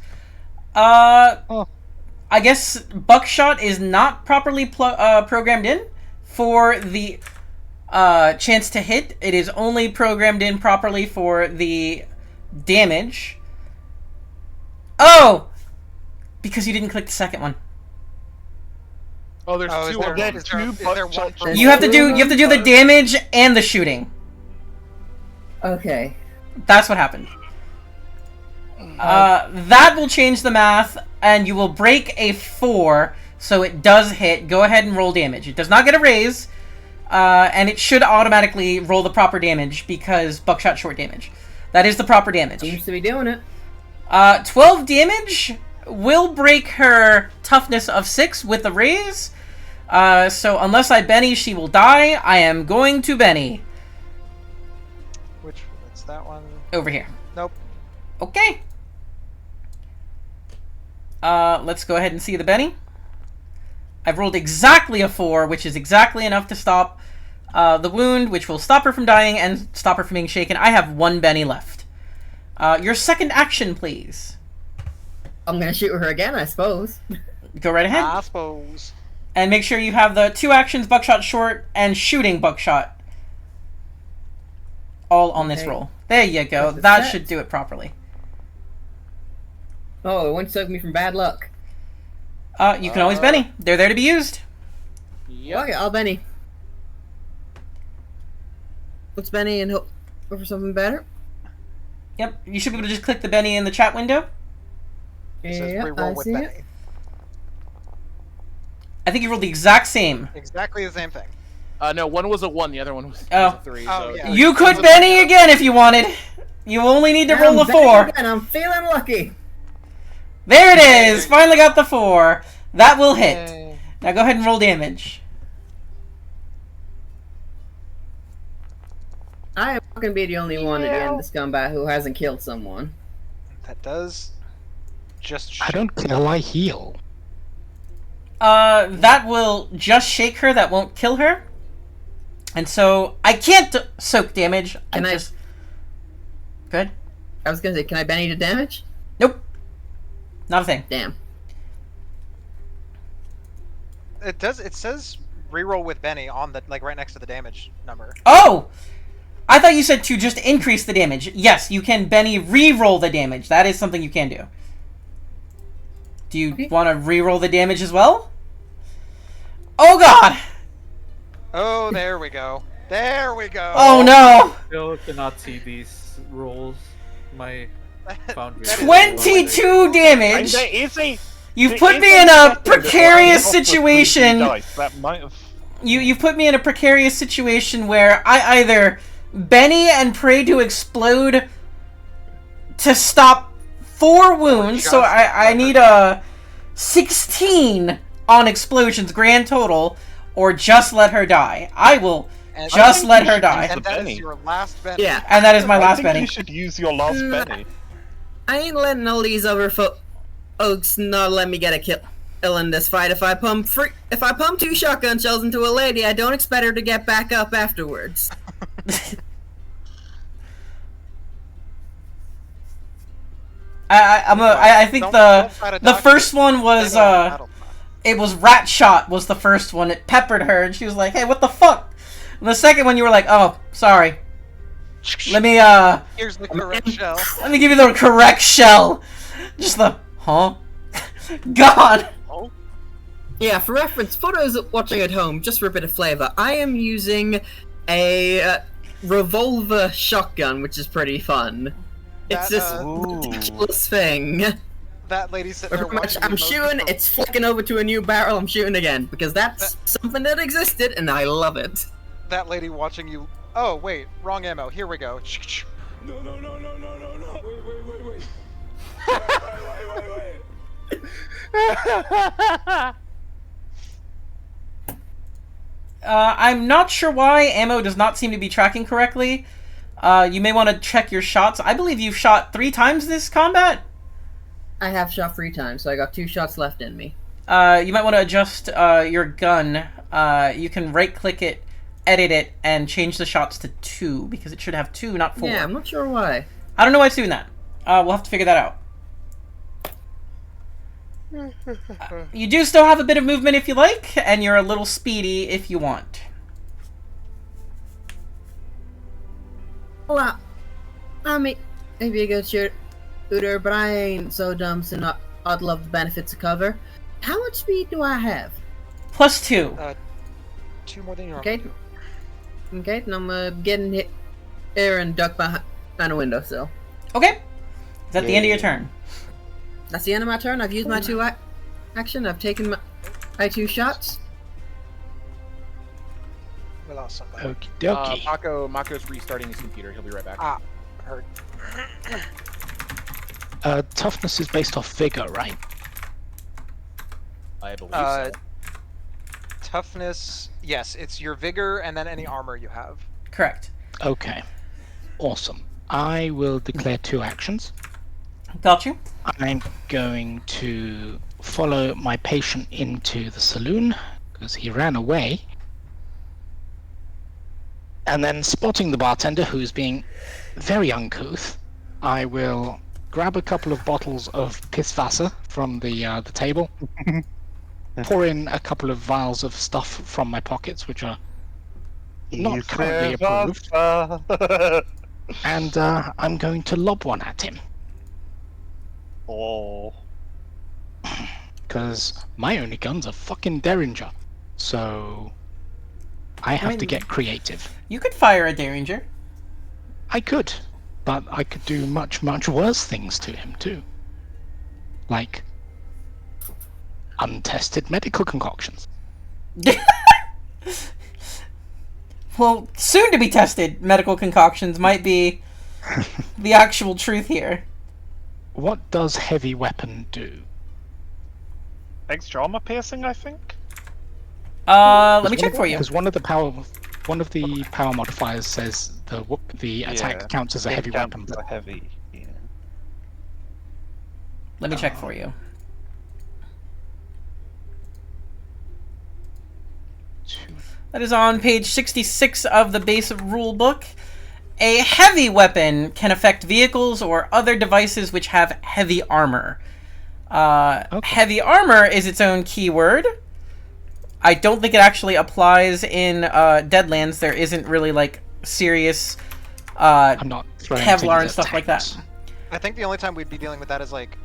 I guess buckshot is not properly programmed in for the chance to hit. It is only programmed in properly for the damage. Oh! Because you didn't click the second one. Oh, there's Oh, is two there, of there them. is there, two is there one buckshot per You have to do the damage and the shooting. Okay. That's what happened. That will change the math, and you will break a 4, so it does hit. Go ahead and roll damage. It does not get a raise, and it should automatically roll the proper damage because buckshot short damage. That is the proper damage. Seems to be doing it. 12 damage will break her toughness of 6 with the raise. So unless I Benny, she will die. I am going to Benny. Which, it's that one. Over here. Nope. Okay. Let's go ahead and see the Benny. I've rolled exactly a 4, which is exactly enough to stop the wound, which will stop her from dying and stop her from being shaken. I have 1 Benny left. Your second action, please. I'm gonna shoot her again, I suppose. Go right ahead. I suppose. And make sure you have the 2 actions, buckshot short, and shooting buckshot. All on this Okay. roll. There you go. Where's the That set? should do it properly. Oh, it won't soak me from bad luck. You can always Benny. They're there to be used. Yep. Okay, I'll Benny. Let's Benny and hope for something better. Yep. You should be able to just click the Benny in the chat window. It says Yeah, reroll I with see Benny. it. I think you rolled the exact same. Exactly the same thing. No, one was a 1, the other one was Oh. a 3. Oh, so yeah. You could Benny again if you wanted. You only need to roll a 4. And I'm feeling lucky. There it is! Finally got the 4. That will hit. Yay. Now go ahead and roll damage. I am not gonna be the only one at the end of this combat who hasn't killed someone. That does just. I don't kill, I heal. That will just shake her, that won't kill her. And so, I can't soak damage. Can I- just... Good? I was gonna say, can I Benny to damage? Nope. Not a thing. Damn. It does. It says reroll with Benny on the right next to the damage number. Oh! I thought you said to just increase the damage. Yes, you can Benny re-roll the damage. That is something you can do. Do you Okay. want to re-roll the damage as well? Oh god! Oh, there we go. There we go. Oh no! Still cannot see these rolls. My foundry. That is 22 damage! And there is a. You've there put is me in a second precarious offer for 3D situation. dice. That might have. You've put me in a precarious situation where I either Benny and pray to explode to stop 4 wounds, so I need a 16 on explosions grand total, or just let her die. I will And- just let you her should die. use And that Benny. is your last Benny. Yeah. And that is my I last think Benny. you should use your last Benny. I ain't letting all these other folks not let me get a kill in this fight. If I pump 2 shotgun shells into a lady, I don't expect her to get back up afterwards. I think Don't try to the dodge first one was Benny on the battle. it was Rat Shot was the first one. It peppered her and she was like, "Hey, what the fuck?" And the second one you were like, "Oh, sorry. Let me Here's the correct shell. let me give you the correct shell." Just the huh? God. Yeah, for reference, for those watching at home, just for a bit of flavor, I am using a revolver shotgun, which is pretty fun. It's That, this Ooh. ridiculous thing. That lady sitting there. Pretty much, watching I'm you shooting, most- it's flicking over to a new barrel, I'm shooting again, because that's something that existed, and I love it. That lady watching you. Oh wait, wrong ammo. Here we go. No, no, no, no, no, no, no. Wait. wait. I'm not sure why ammo does not seem to be tracking correctly. You may want to check your shots. I believe you've shot 3 times this combat. I have shot 3 times, so I got 2 shots left in me. You might want to adjust your gun. You can right-click it, edit it, and change the shots to 2, because it should have 2, not 4. Yeah, I'm not sure why. I don't know why it's doing that. We'll have to figure that out. You do still have a bit of movement if you like, and you're a little speedy if you want. Well, I mean, maybe a good shooter, but I ain't so dumb, so I'd love the benefits of cover. How much speed do I have? +2. 2 more than you Okay. Okay, and I'm getting hit here and duck behind a windowsill. Okay. Is that the end of your turn? That's the end of my turn. I've used my 2 action. I've taken my 2 shots. We lost somebody. Okie dokie. Mako's restarting his computer. He'll be right back. Ah, heard. Toughness is based off vigor, right? I believe so. Toughness. Yes, it's your vigor and then any armor you have. Correct. Okay. Awesome. I will declare 2 actions. Got you. I'm going to follow my patient into the saloon because he ran away. And then, spotting the bartender who's being very uncouth, I will grab a couple of bottles of Pisswasser from the table, pour in a couple of vials of stuff from my pockets, which are not currently approved, and I'm going to lob one at him. Oh. Because my only gun's a fucking Derringer, so I have to get creative. You could fire a Derringer. I could, but I could do much, much worse things to him too. Like untested medical concoctions. Well, soon to be tested medical concoctions might be the actual truth here. What does heavy weapon do? Extra armor piercing, I think. Let me check for you. Because one of the power modifiers says the attack counts as a heavy weapon. But heavy. Yeah. Let me check for you. That is on page 66 of the base rulebook. A heavy weapon can affect vehicles or other devices which have heavy armor. Heavy armor is its own keyword. I don't think it actually applies in Deadlands. There isn't really like serious I'm not throwing Kevlar and stuff like that. I think the only time we'd be dealing with that is like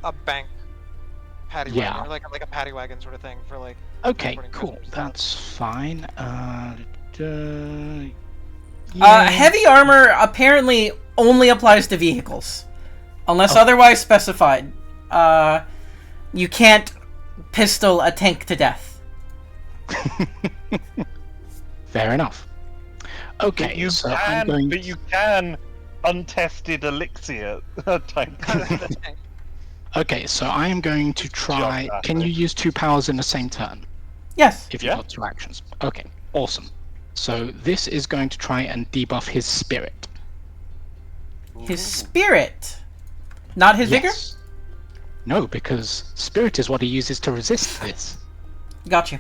a bank paddy wagon, or like a paddy wagon sort of thing for like. Okay, cool. That's fine. Heavy armor apparently only applies to vehicles, unless otherwise specified. You can't pistol a tank to death. Fair enough. Okay, but you can untested elixir tank. Okay, so I am going to try. Can you use 2 powers in the same turn? Yes. If you've got 2 actions. Okay, awesome. So this is going to try and debuff his spirit. His spirit? Not his vigor? No, because spirit is what he uses to resist this. Gotcha.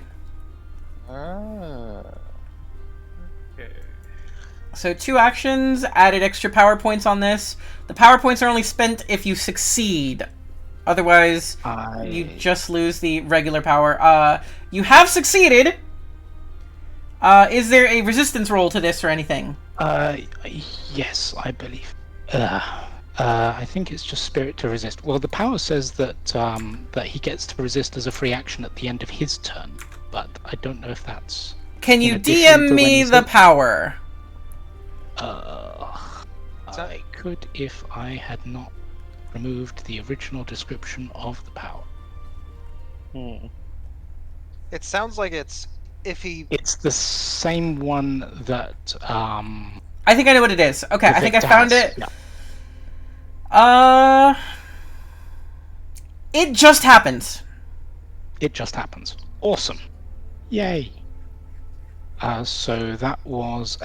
Ah. Okay. So 2 actions, added extra power points on this. The power points are only spent if you succeed. Otherwise, you just lose the regular power. You have succeeded! Is there a resistance roll to this or anything? Yes, I believe. I think it's just spirit to resist. Well, the power says that that he gets to resist as a free action at the end of his turn, but I don't know if that's. Can you DM me the power? I could if I had not removed the original description of the power. It sounds like it's if he. It's the same one that. I think I know what it is. Okay, I think I found it. Yeah. It just happens. It just happens. Awesome. Yay. So that was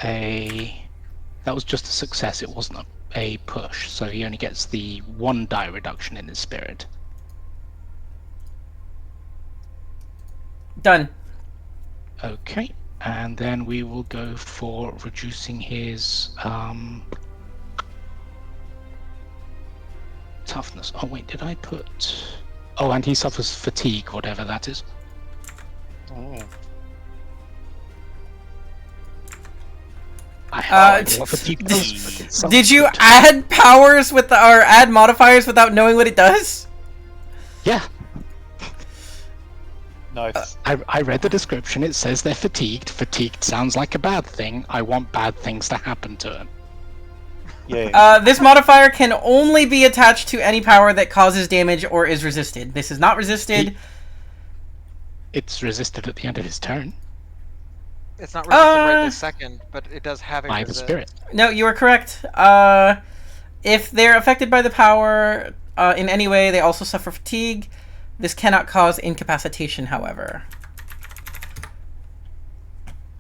just a success. It wasn't a push. So he only gets the 1 die reduction in his spirit. Done. Okay, and then we will go for reducing his toughness. Oh wait, did I put? Oh, and he suffers fatigue, whatever that is. I have no idea what fatigue does, but it sounds Did you good. add powers or add modifiers without knowing what it does? Yeah. Nice. I read the description. It says they're fatigued. Fatigued sounds like a bad thing. I want bad things to happen to them. Yeah. This modifier can only be attached to any power that causes damage or is resisted. This is not resisted. It's resisted at the end of his turn It's not resisted right this second, but it does have a by the resist. spirit. No, you are correct. If they're affected by the power in any way, they also suffer fatigue. This cannot cause incapacitation, however.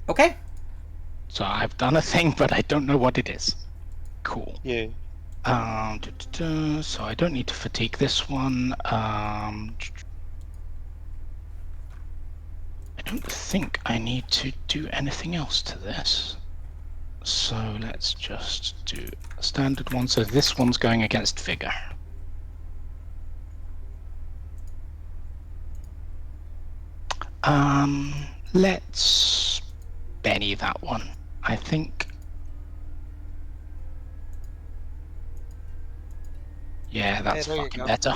Okay. So I've done a thing, but I don't know what it is. Cool. Yeah. So I don't need to fatigue this one. don't think I need to do anything else to this. So let's just do a standard one. So this one's going against Vigor. Let's Benny that one. I think. Yeah, that's there you fucking go. better.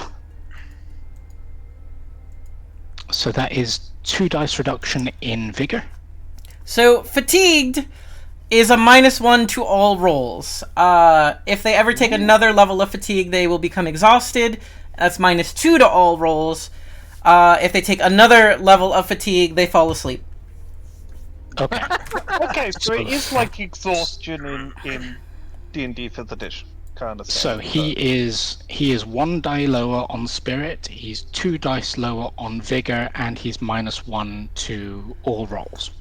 So that is 2 dice reduction in Vigor. So fatigued is a -1 to all rolls. If they ever take another level of fatigue, they will become exhausted. That's -2 to all rolls. If they take another level of fatigue, they fall asleep. Okay. Okay, so it is like exhaustion in D&D 5th edition kind of So thing. he is 1 die lower on Spirit, he's 2 dice lower on Vigor, and he's -1 to all rolls.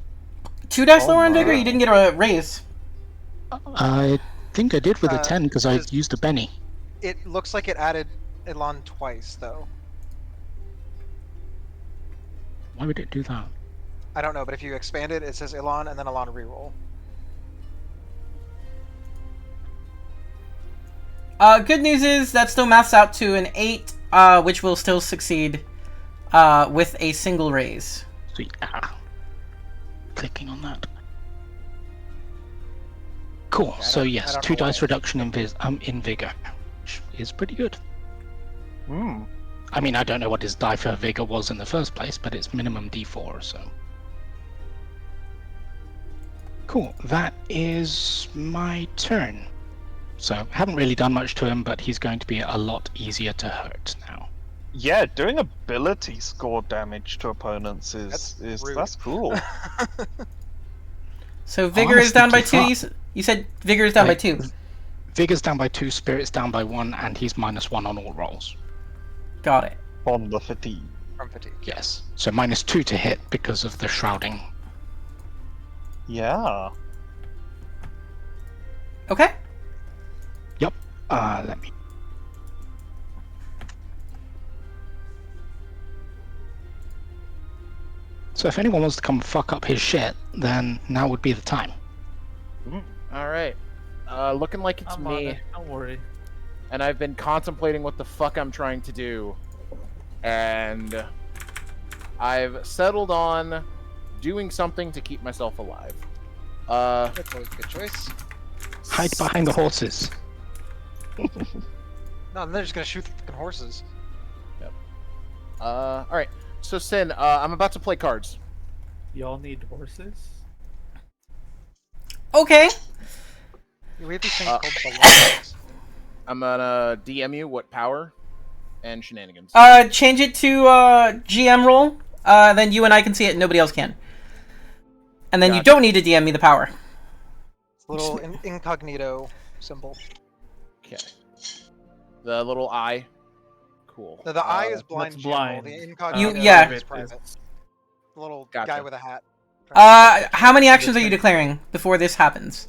2 dice Oh lower on Vigor? my. You didn't get a raise. I think I did with a 10 because I does- used a Benny. It looks like it added Elan twice, though. Why would it do that? I don't know, but if you expand it, it says Elan and then Elan reroll. Good news is that still maths out to an 8, which will still succeed with a single raise. Sweet. Clicking on that. Cool. I So don't- I yes, don't 2 know why dice it reduction in Vigor, which is pretty good. Hmm. I mean, I don't know what his die for Vigor was in the first place, but it's minimum D4, so. Cool. That is my turn. So, haven't really done much to him, but he's going to be a lot easier to hurt now. Yeah, doing ability score damage to opponents is rude. that's cool. So Vigor is down by 2. Honestly, You said Vigor is down by Like, 2. Vigor's down by 2, Spirit's down by 1, and he's -1 on all rolls. Got it. On the fatigue. From fatigue. Yes. So -2 to hit because of the shrouding. Yeah. Okay. Yep. Let me. So if anyone wants to come fuck up his shit, then now would be the time. All right. Looking like it's I'm on me, it. Don't worry. and I've been contemplating what the fuck I'm trying to do, and I've settled on doing something to keep myself alive. That's always a good choice. Hide behind the horses. No, they're just gonna shoot the fucking horses. All right. So Sin, I'm about to play cards. Y'all need horses? Okay. We have these things called belongings. I'm gonna DM you what power and shenanigans. Change it to GM roll. Then you and I can see it, and nobody else can. And then you Gotcha. don't need to DM me the power. It's a little incognito symbol. Okay. The little eye. Cool. No, the eye is blind. That's general, blind. The incognito yeah. is private. The little Gotcha. guy with a hat. How many actions are you declaring before this happens?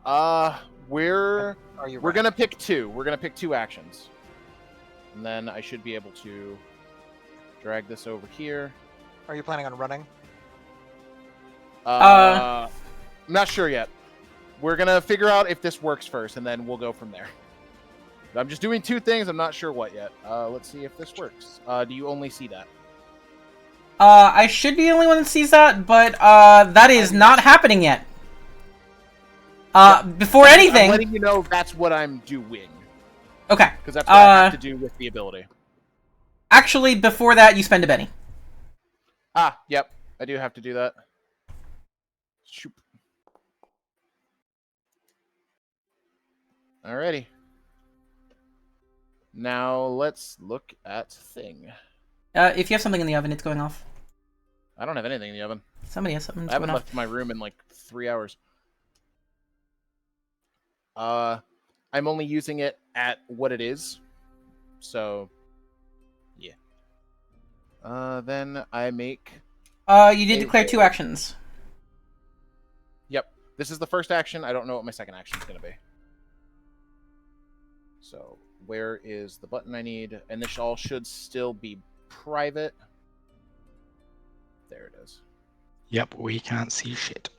We're Are you? we're right? gonna pick 2. We're gonna pick 2 actions, and then I should be able to drag this over here. Are you planning on running? I'm not sure yet. We're gonna figure out if this works first, and then we'll go from there. I'm just doing 2 things. I'm not sure what yet. Let's see if this works. Do you only see that? I should be the only one that sees that, but that is not happening yet. Before I'm anything. letting you know that's what I'm doing, Okay. because that's what I have to do with the ability. Actually, before that, you spend a Benny. Yep. I do have to do that. Shoop. Alrighty. Now let's look at thing. If you have something in the oven, it's going off. I don't have anything in the oven. Somebody has something I that's haven't going off. left my room in like 3 hours. I'm only using it at what it is. So, yeah. Then I make... You did declare Okay. 2 actions. Yep. This is the first action. I don't know what my second action is going to be. So, where is the button I need? And this all should still be private. There it is. Yep, we can't see shit.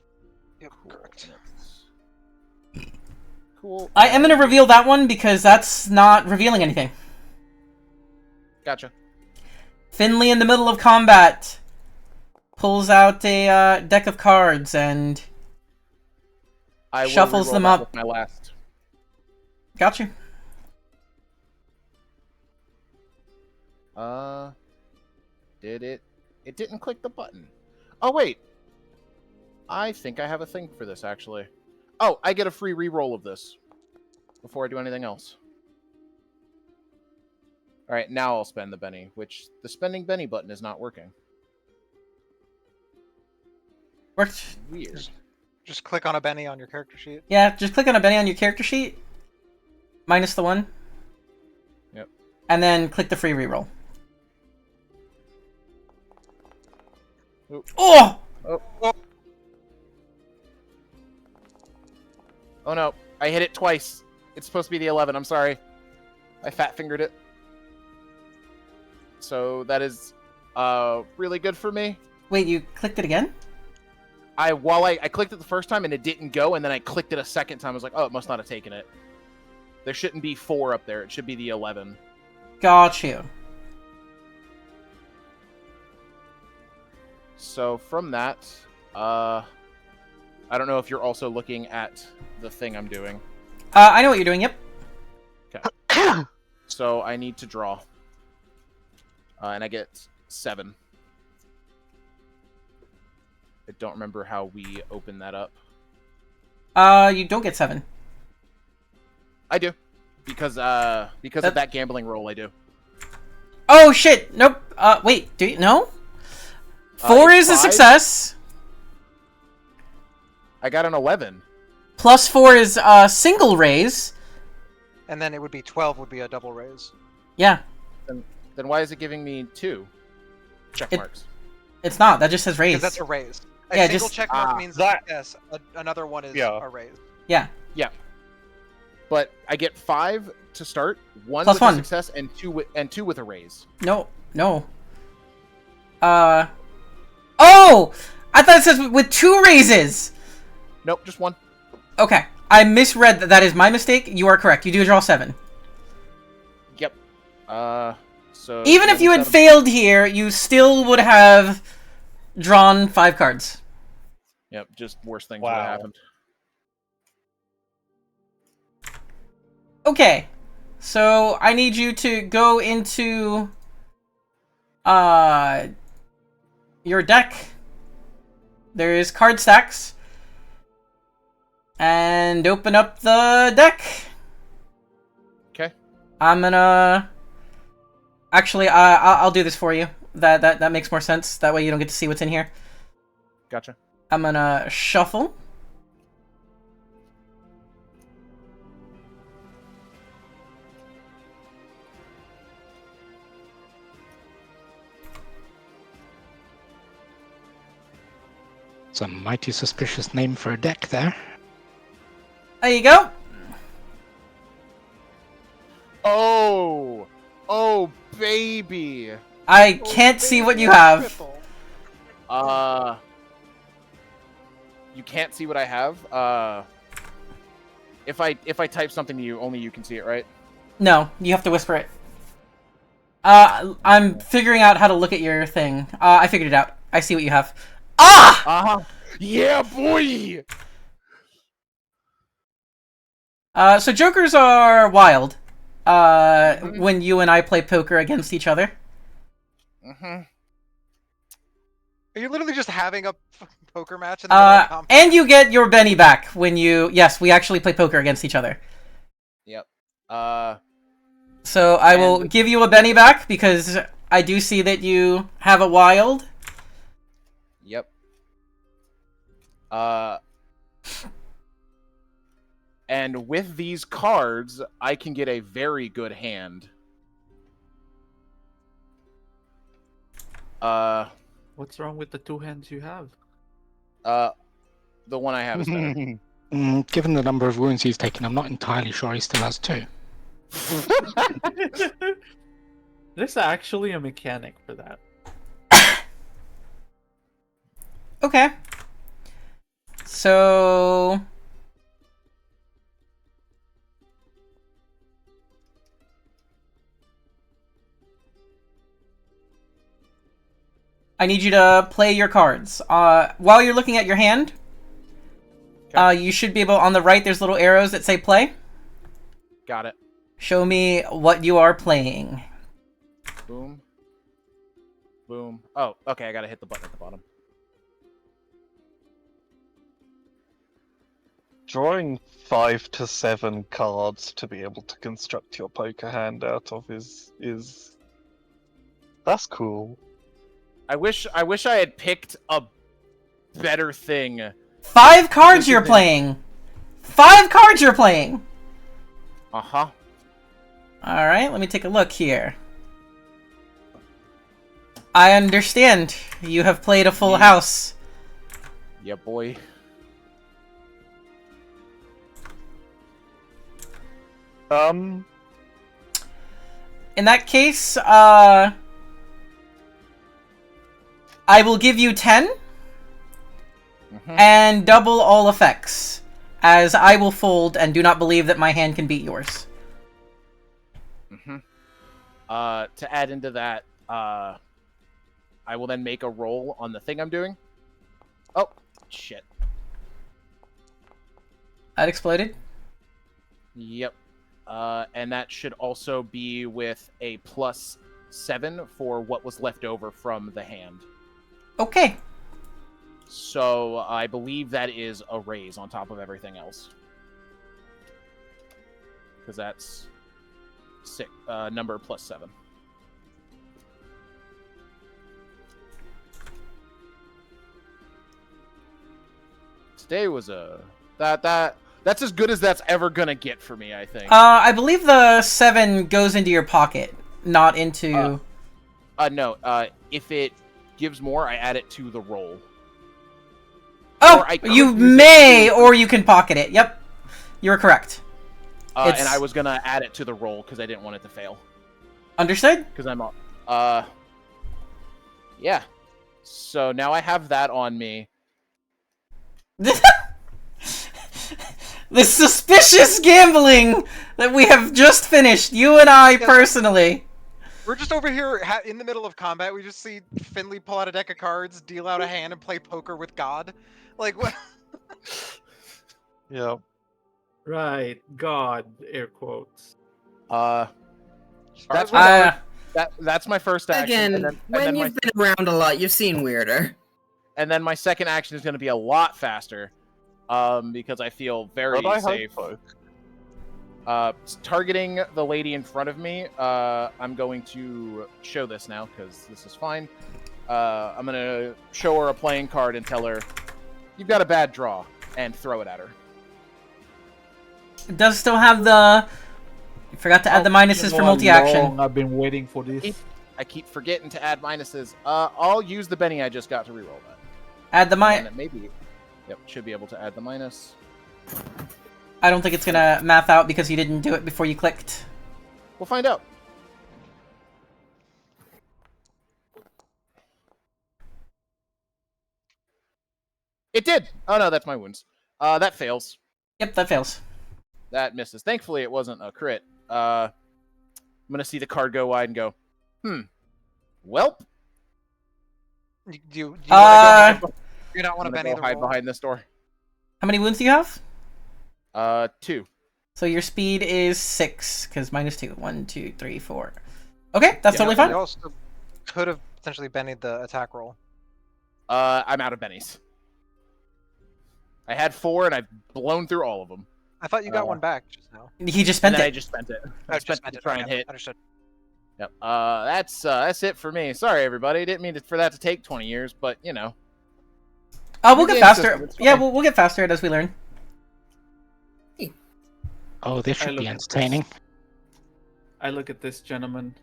Yep, correct. Cool. I am going to reveal that one because that's not revealing anything. Gotcha. Finley in the middle of combat pulls out a deck of cards and I will shuffles reroll them that up. with my last. Got you. Did it? It didn't click the button. Oh wait. I think I have a thing for this actually. Oh, I get a free reroll of this before I do anything else. All right, now I'll spend the Benny, which the spending Benny button is not working. Worked. Weird. Just click on a Benny on your character sheet. Yeah, just click on a Benny on your character sheet. Minus the 1. Yep. And then click the free reroll. Oop. Oh! Oh no, I hit it twice. It's supposed to be the 11, I'm sorry. I fat fingered it. So that is really good for me. Wait, you clicked it again? I clicked it the first time and it didn't go, and then I clicked it a second time. I was like, oh, it must not have taken it. There shouldn't be 4 up there. It should be the 11. Got you. So from that, I don't know if you're also looking at the thing I'm doing. I know what you're doing, yep. Okay. So I need to draw. And I get 7. I don't remember how we open that up. You don't get 7. I do. Because of that gambling roll, I do. Oh, shit! Nope. Wait, do you? No? 4 is a 5? success. I got an 11. Plus 4 is a single raise. And then it would be 12 would be a double raise. Yeah. Then why is it giving me 2 check marks? It's not. That just says raise. Because that's a raise. A Yeah, single just- check mark means that- yes. Another one is Yeah. a raise. Yeah. Yeah. But I get 5 to start, 1 Plus with 1. a success, and 2 with a raise. No. No. Oh! I thought it says with 2 raises! Nope, just 1. Okay. I misread that. That is my mistake. You are correct. You do draw 7. Yep. So Even if you had 7. failed here, you still would have drawn 5 cards. Yep, just worse things Wow. would have happened. Okay. So, I need you to go into... your deck. There is card stacks. And open up the deck. Okay. I'm gonna... Actually, I'll do this for you. That makes more sense. That way you don't get to see what's in here. Gotcha. I'm gonna shuffle. It's a mighty suspicious name for a deck there. There you go. Oh! Oh, baby! I can't see what you have. You can't see what I have? If I type something to you, only you can see it, right? No, you have to whisper it. I'm figuring out how to look at your thing. I figured it out. I see what you have. Ah! Uh-huh. Yeah, boy! So jokers are wild. When you and I play poker against each other. Mm-hmm. Are you literally just having a poker match in the middle of combat? And you get your Benny back when you... Yes, we actually play poker against each other. Yep. So I will give you a Benny back because I do see that you have a wild. Yep. And with these cards, I can get a very good hand. What's wrong with the 2 hands you have? The one I have is better. Given the number of wounds he's taken, I'm not entirely sure he still has 2. There's actually a mechanic for that. Okay. So... I need you to play your cards. While you're looking at your hand, you should be able, on the right, there's little arrows that say play. Got it. Show me what you are playing. Boom. Boom. Oh, okay, I gotta hit the button at the bottom. Drawing 5 to 7 cards to be able to construct your poker hand out of is that's cool. I wish I had picked a better thing. 5 cards you're playing! 5 cards you're playing! Uh-huh. Alright, let me take a look here. I understand. You have played a full house. Yeah, boy. In that case, I will give you 10 and double all effects, as I will fold and do not believe that my hand can beat yours. To add into that, I will then make a roll on the thing I'm doing. Oh, shit. That exploded? Yep. And that should also be with a +7 for what was left over from the hand. Okay. So I believe that is a raise on top of everything else. Because that's number +7. Today was that's as good as that's ever gonna get for me, I think. I believe the 7 goes into your pocket, not into... No. If it gives more, I add it to the roll. Oh! You may, or you can pocket it. Yep. You're correct. And I was gonna add it to the roll, because I didn't want it to fail. Understood? Because I'm... Yeah. So now I have that on me. The suspicious gambling that we have just finished, you and I personally. We're just over here in the middle of combat. We just see Finley pull out a deck of cards, deal out a hand, and play poker with God. Like what? Yeah. Right, God, air quotes. That's my first action. Again, when you've been around a lot, you've seen weirder. And then my second action is going to be a lot faster. Because I feel very safe. Targeting the lady in front of me, I'm going to show this now, because this is fine. I'm going to show her a playing card and tell her, you've got a bad draw, and throw it at her. It does still have the... You forgot to add the minuses for multi-action. I've been waiting for this. I keep forgetting to add minuses. I'll use the Benny I just got to reroll that. Add the minus... Maybe... Yep, should be able to add the minus. I don't think it's gonna math out because you didn't do it before you clicked. We'll find out. It did! Oh no, that's my wounds. That fails. Yep, that fails. That misses. Thankfully, it wasn't a crit. I'm gonna see the card go wide and go, welp. Do you wanna go? You don't want to Benny the hide roll? behind this door. How many wounds do you have? 2. So your speed is 6, because -2. 1, 2, 3, 4. Okay, that's totally fine. You also could have potentially Bennied the attack roll. I'm out of bennies. I had 4, and I've blown through all of them. I thought you got one back just now. He just spent it. I just spent it. I spent it to try and hit. Understood. Yep. That's it for me. Sorry, everybody. Didn't mean for that to take 20 years, but, you know. We'll get faster. Yeah, we'll get faster as we learn. Oh, this should be entertaining. I look at this gentleman.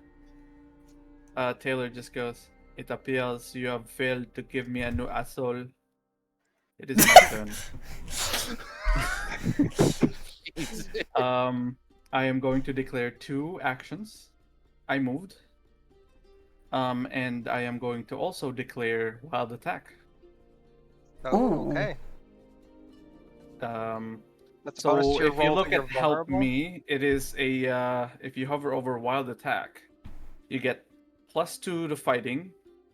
Taylor just goes, "It appears you have failed to give me a new asshole. It is my turn." I am going to declare 2 actions. I moved. And I am going to also declare wild attack. Oh, Ooh. okay. That's a bonus So to your if you roll, look but you're at Help vulnerable? Me, it is a if you hover over Wild Attack, you get +2 to fighting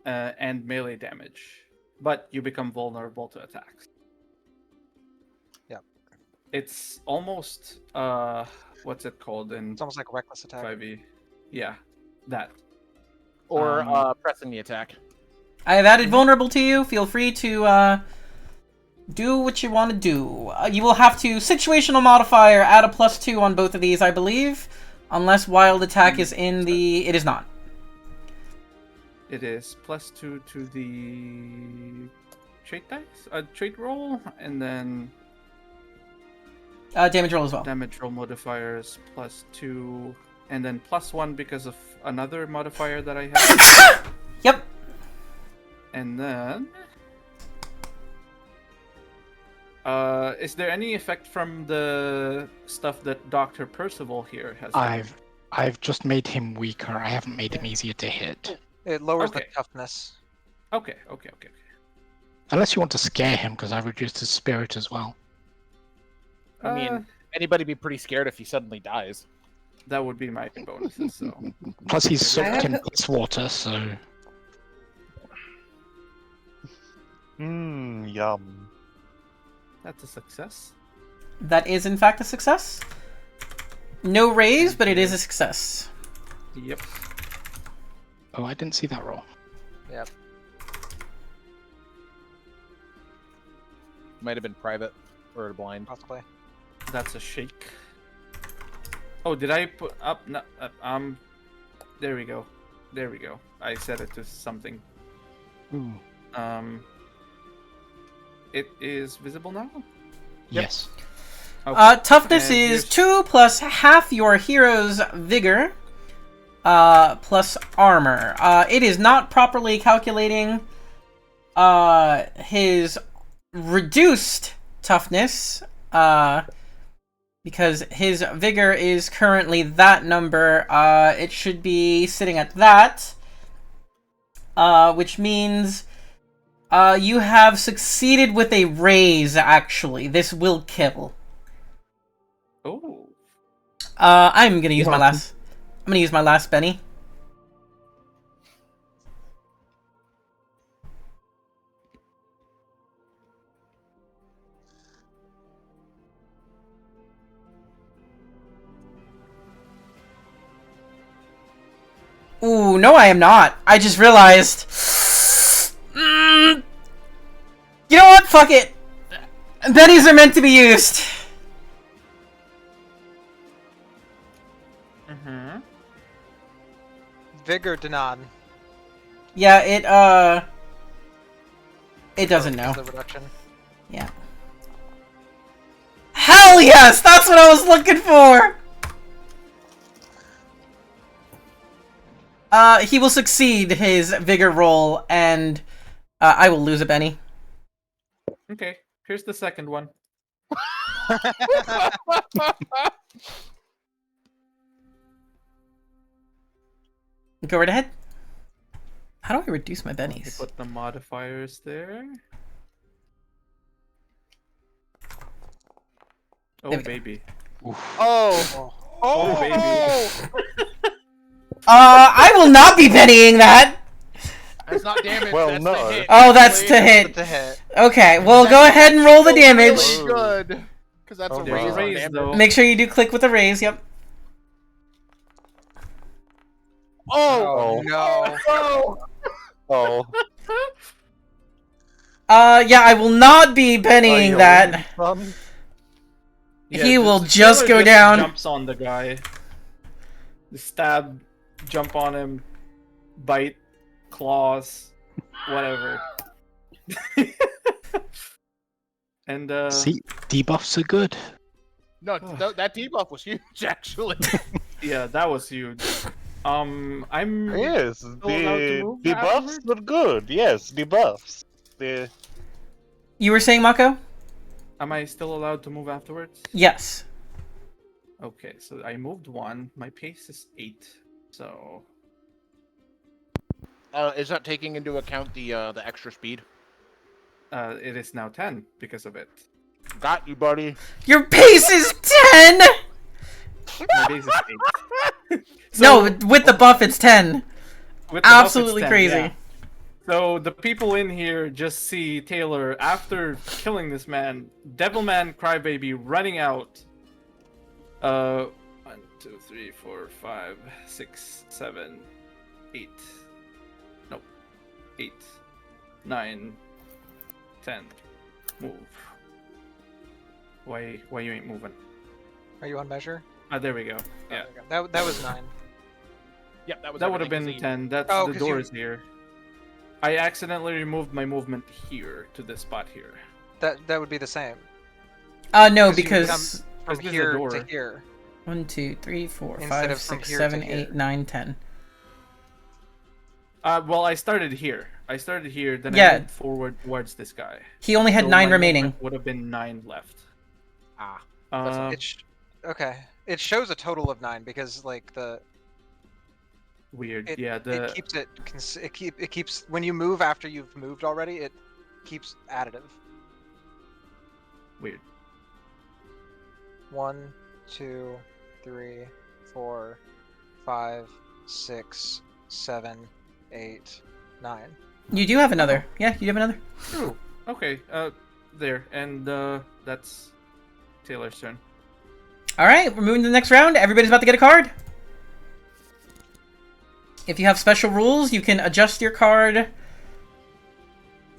and melee damage, but you become vulnerable to attacks. Yep. It's almost what's it called in It's almost like reckless attack. 5e? Yeah, that. Or pressing the attack. I have added vulnerable to you. Feel free to do what you want to do. You will have to situational modifier, add a +2 on both of these, I believe. Unless wild attack is in the... It is not. It is +2 to the trait dice, trait roll, and then Damage roll as well. damage roll modifiers +2, and then +1 because of another modifier that I have. Yep. And then, is there any effect from the stuff that Dr. Percival here has done? I've just made him weaker. I haven't made him easier to hit. It lowers the Okay. toughness. Okay. Unless you want to scare him, because I reduced his spirit as well. I mean, anybody be pretty scared if he suddenly dies. That would be my bonuses, so. Plus he's soaked in have- piss water, so... Yum. That's a success. That is, in fact, a success. No raise, but it is a success. Yep. Oh, I didn't see that roll. Yep. Might have been private or blind. Possibly. That's a shake. Oh, did I put up? No, there we go. There we go. I set it to something. Ooh. It is visible now? Yes. Okay. Toughness And is here's- 2 plus half your hero's vigor, plus armor. It is not properly calculating his reduced toughness, because his vigor is currently that number. It should be sitting at that, which means you have succeeded with a raise, actually. This will kill. Oh. I'm gonna use my Yeah. last... I'm gonna use my last Benny. Ooh, no I am not. I just realized... You know what? Fuck it. Bennies are meant to be used. Mm-hmm. Vigor Danan. Yeah, it doesn't know. The reduction. Yeah. Hell yes! That's what I was looking for! He will succeed his vigor roll, and I will lose a Benny. Okay. Here's the second one. Go right ahead. How do I reduce my You bennies? put the modifiers there. Oh, There we go. baby. Oh! Oh, baby. I will not be bennying that! That's not damage. Well, that's no. the hit. Oh, that's to actually. hit. The hit. Okay, well, go ahead and roll the damage. Really good. Because that's a Oh, raise wow. on Raise, damage. though. Make sure you do click with the raise, yep. Oh! No. Oh. Yeah, I will not be bennying that. He will just Deceiver go down. Jumps on the guy. Stab, jump on him, bite, claws, whatever. And See, debuffs are good. No, that debuff was huge, actually. yeah, that was huge. I'm Yes, allowed to the move buffs afterwards? were good. Yes, the buffs. The You were saying, Mako? Am I still allowed to move afterwards? Yes. Okay, so I moved 1. My pace is 8. So Is that taking into account the extra speed? it is now 10 because of it. Got you, buddy. Your pace is 10. My base is 8. No, with the buff, it's 10. With the buff, it's Absolutely 10, crazy. yeah. So the people in here just see Taylor after killing this man, Devilman Crybaby running out. 1, 2, 3, 4, 5, 6, 7, 8. Nope. 8, 9, 10. Move. Why you ain't moving? Are you on measure? Ah, there we go. Oh, Yeah. there we go. That was 9. Yep, that was. That would have everything, been 'cause 10. That's Oh, the 'cause door you- is here. I accidentally removed my movement here to this spot here. That would be the same. No, 'Cause you because From this is a here door. to here. 1, 2, 3, 4, Instead 5, of from 6, here 7, to 8, here. 9, 10. Well, I started here. Then Yeah. I moved forward towards this guy. He only had So 9 my remaining. movement would have been 9 left. Ah, Okay. It shows a total of 9 because like the Weird. it, Yeah. it keeps it keeps when you move after you've moved already, it keeps additive. Weird. 1, 2, 3, 4, 5, 6, 7, 8, 9. You do have another. Yeah, you have another. True. Okay. There, and that's Taylor's turn. All right, we're moving to the next round. Everybody's about to get a card. If you have special rules, you can adjust your card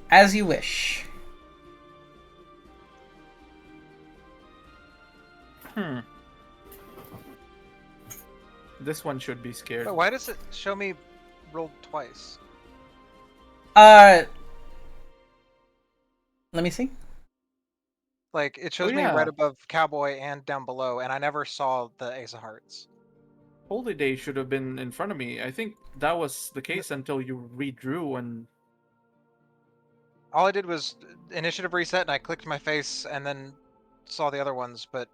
as you wish. This one should be scared. But why does it show me rolled twice? Let me see. Like it shows me yeah. right above Cowboy and down below, and I never saw the Ace of Hearts. Holy Day should have been in front of me. I think that was the case until you redrew and. All I did was initiative reset, and I clicked my face, and then saw the other ones. But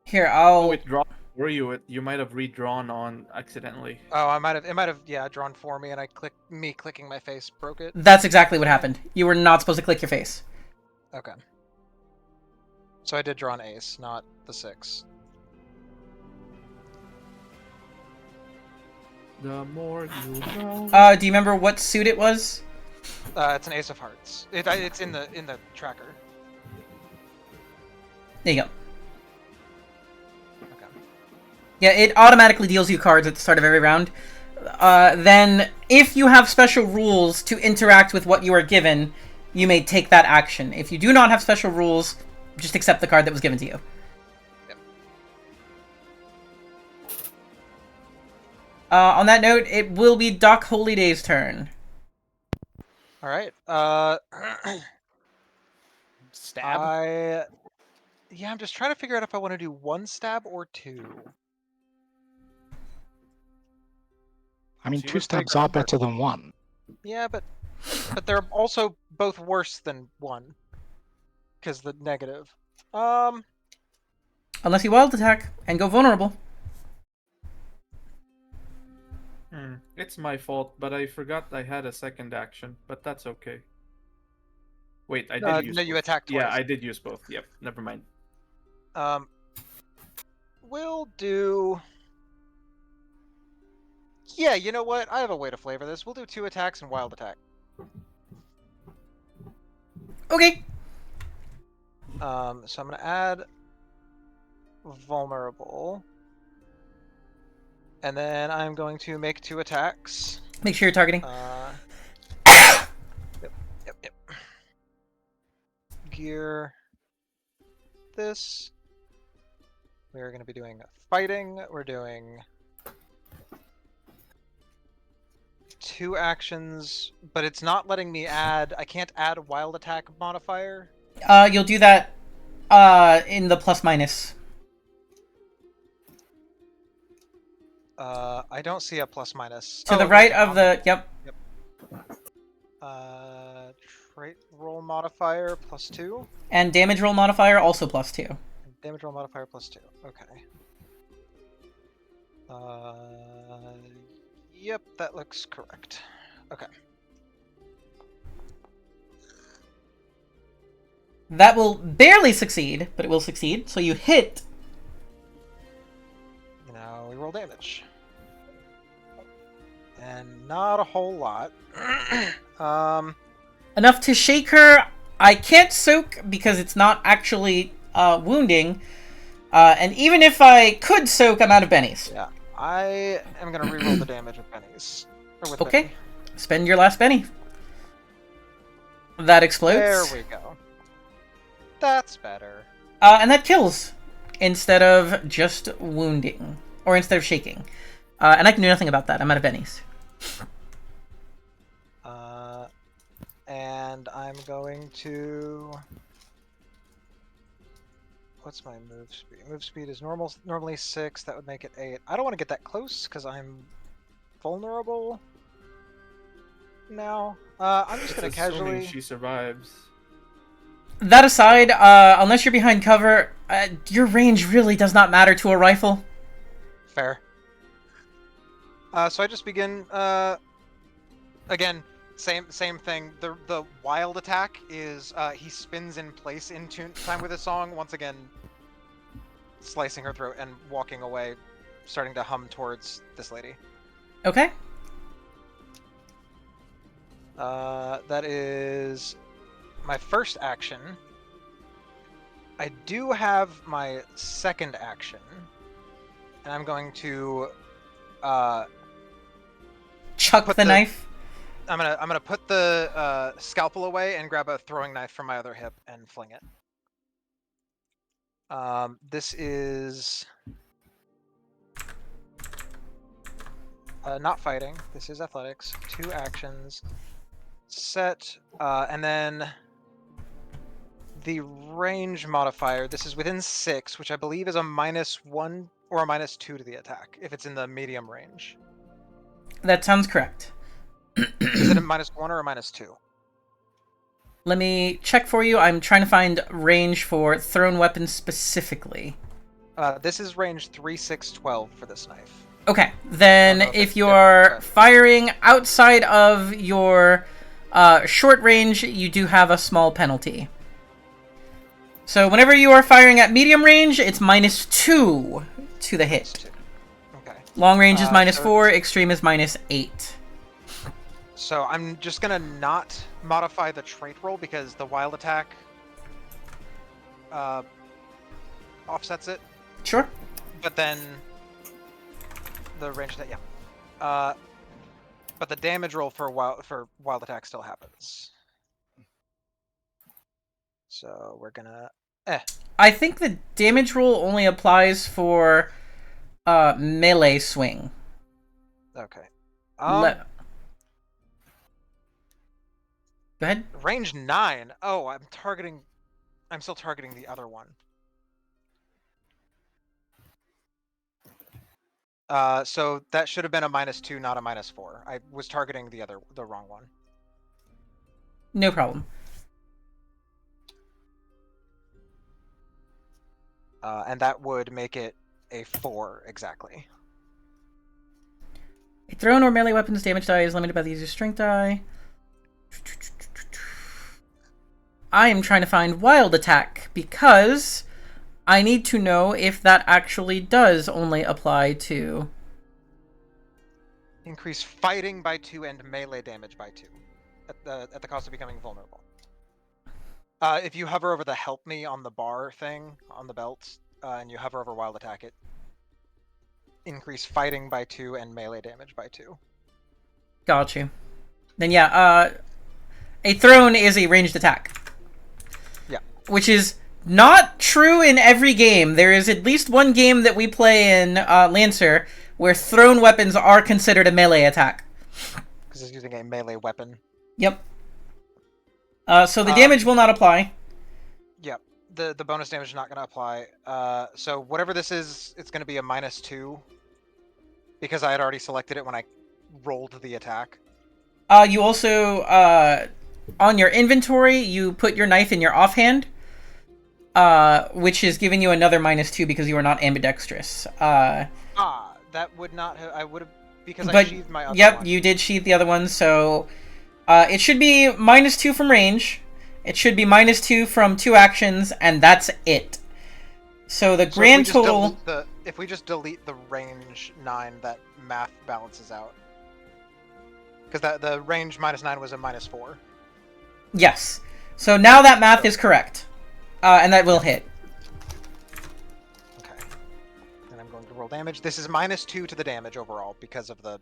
Here, I'll. Withdraw. Were you? You might have redrawn on accidentally. oh, it might have drawn for me, and clicking my face broke it. That's exactly what happened. You were not supposed to click your face. Okay. So I did draw an ace, not the 6. The more you know. Do you remember what suit it was? It's an Ace of Hearts. It's in the tracker. There you go. Okay. Yeah, it automatically deals you cards at the start of every round. Then, if you have special rules to interact with what you are given, you may take that action. If you do not have special rules, just accept the card that was given to you. Yep. On that note, it will be Doc Holiday's turn. All right. stab. Yeah, I'm just trying to figure out if I want to do 1 stab or 2. I mean, She 2 was pretty stabs are clever. better than 1. Yeah, but they're also both worse than 1 because the negative. Unless you wild attack and go vulnerable. It's my fault, but I forgot I had a second action, but that's okay. Wait, I did use no, you both. attacked twice. Yeah, I did use both. Yep, never mind. We'll do. Yeah, you know what? I have a way to flavor this. We'll do 2 attacks and wild attack. Okay. So I'm gonna add vulnerable, and then I'm going to make 2 attacks. Make sure you're targeting. Yep. Gear this. We're going to be doing fighting. We're doing 2 actions, but it's not letting me add. I can't add a wild attack modifier. You'll do that in the plus minus. I don't see a plus minus. To the Oh, right okay, of the. Yep. Trait roll modifier +2. And damage roll modifier also +2. Damage roll modifier +2. Okay. Yep, that looks correct. Okay. That will barely succeed, but it will succeed. So you hit. Now we roll damage. And not a whole lot. Enough to shake her. I can't soak because it's not actually wounding. And even if I could soak, I'm out of bennies. Yeah, I am going to reroll the damage with pennies. Or with Okay. Benny. Spend your last penny. That explodes. There we go. That's better. And that kills. Instead of just wounding. Or instead of shaking. And I can do nothing about that. I'm out of bennies. And I'm going to... What's my move speed? Move speed is normally 6. That would make it 8. I don't want to get that close because I'm vulnerable now. I'm just going to casually... She survives. That aside, unless you're behind cover, your range really does not matter to a rifle. Fair. So I just begin, again, same thing. The wild attack is, he spins in place in time with his song, once again, slicing her throat and walking away, starting to hum towards this lady. Okay. That is my first action. I do have my second action, and I'm going to, Chuck the knife. I'm gonna put the scalpel away and grab a throwing knife from my other hip and fling it. This is not fighting. This is athletics. 2 actions. Set, and then the range modifier. This is within 6, which I believe is a -1 or a -2 to the attack if it's in the medium range. That sounds correct. Is it a -1 or a -2? Let me check for you. I'm trying to find range for thrown weapons specifically. This is range 3, 6, 12 for this knife. Okay, then if you're firing outside of your short range, you do have a small penalty. So whenever you are firing at medium range, it's -2 to the hit. Okay. Long range is so -4, extreme is -8. So I'm just gonna not modify the trait roll because the wild attack offsets it. Sure. But then the range that but the damage roll for wild attack still happens. So we're gonna I think the damage roll only applies for melee swing. Okay. Go ahead. Range 9. Oh, I'm still targeting the other one. So that should have been a -2, not a -4. I was targeting the wrong one. No problem. And that would make it a 4 exactly. A thrown or melee weapon's damage die is limited by the user's strength die. I am trying to find wild attack because I need to know if that actually does only apply to... Increase fighting by 2 and melee damage by 2 at the cost of becoming vulnerable. If you hover over the help me on the bar thing on the belt, and you hover over wild attack, it increase fighting by 2 and melee damage by 2. Got you. Then yeah, a thrown is a ranged attack. Yeah. Which is not true in every game. There is at least one game that we play in Lancer where thrown weapons are considered a melee attack. Because it's using a melee weapon. Yep. So the damage will not apply. Yep. The bonus damage is not going to apply. So whatever this is, it's going to be a -2. Because I had already selected it when I rolled the attack. You also, on your inventory, you put your knife in your offhand. Which is giving you another -2 because you are not ambidextrous. That would not have... I would have... Because I but, sheathed my other yep, one. you did sheath the other one, so... it should be -2 from range, It should be -2 from 2 actions, and that's it. So the grand total... If we just delete the range 9, that math balances out. Because the range -9 was a -4. Yes. So now that math is correct. And that will hit. Okay. Then I'm going to roll damage. This is -2 to the damage overall because of the...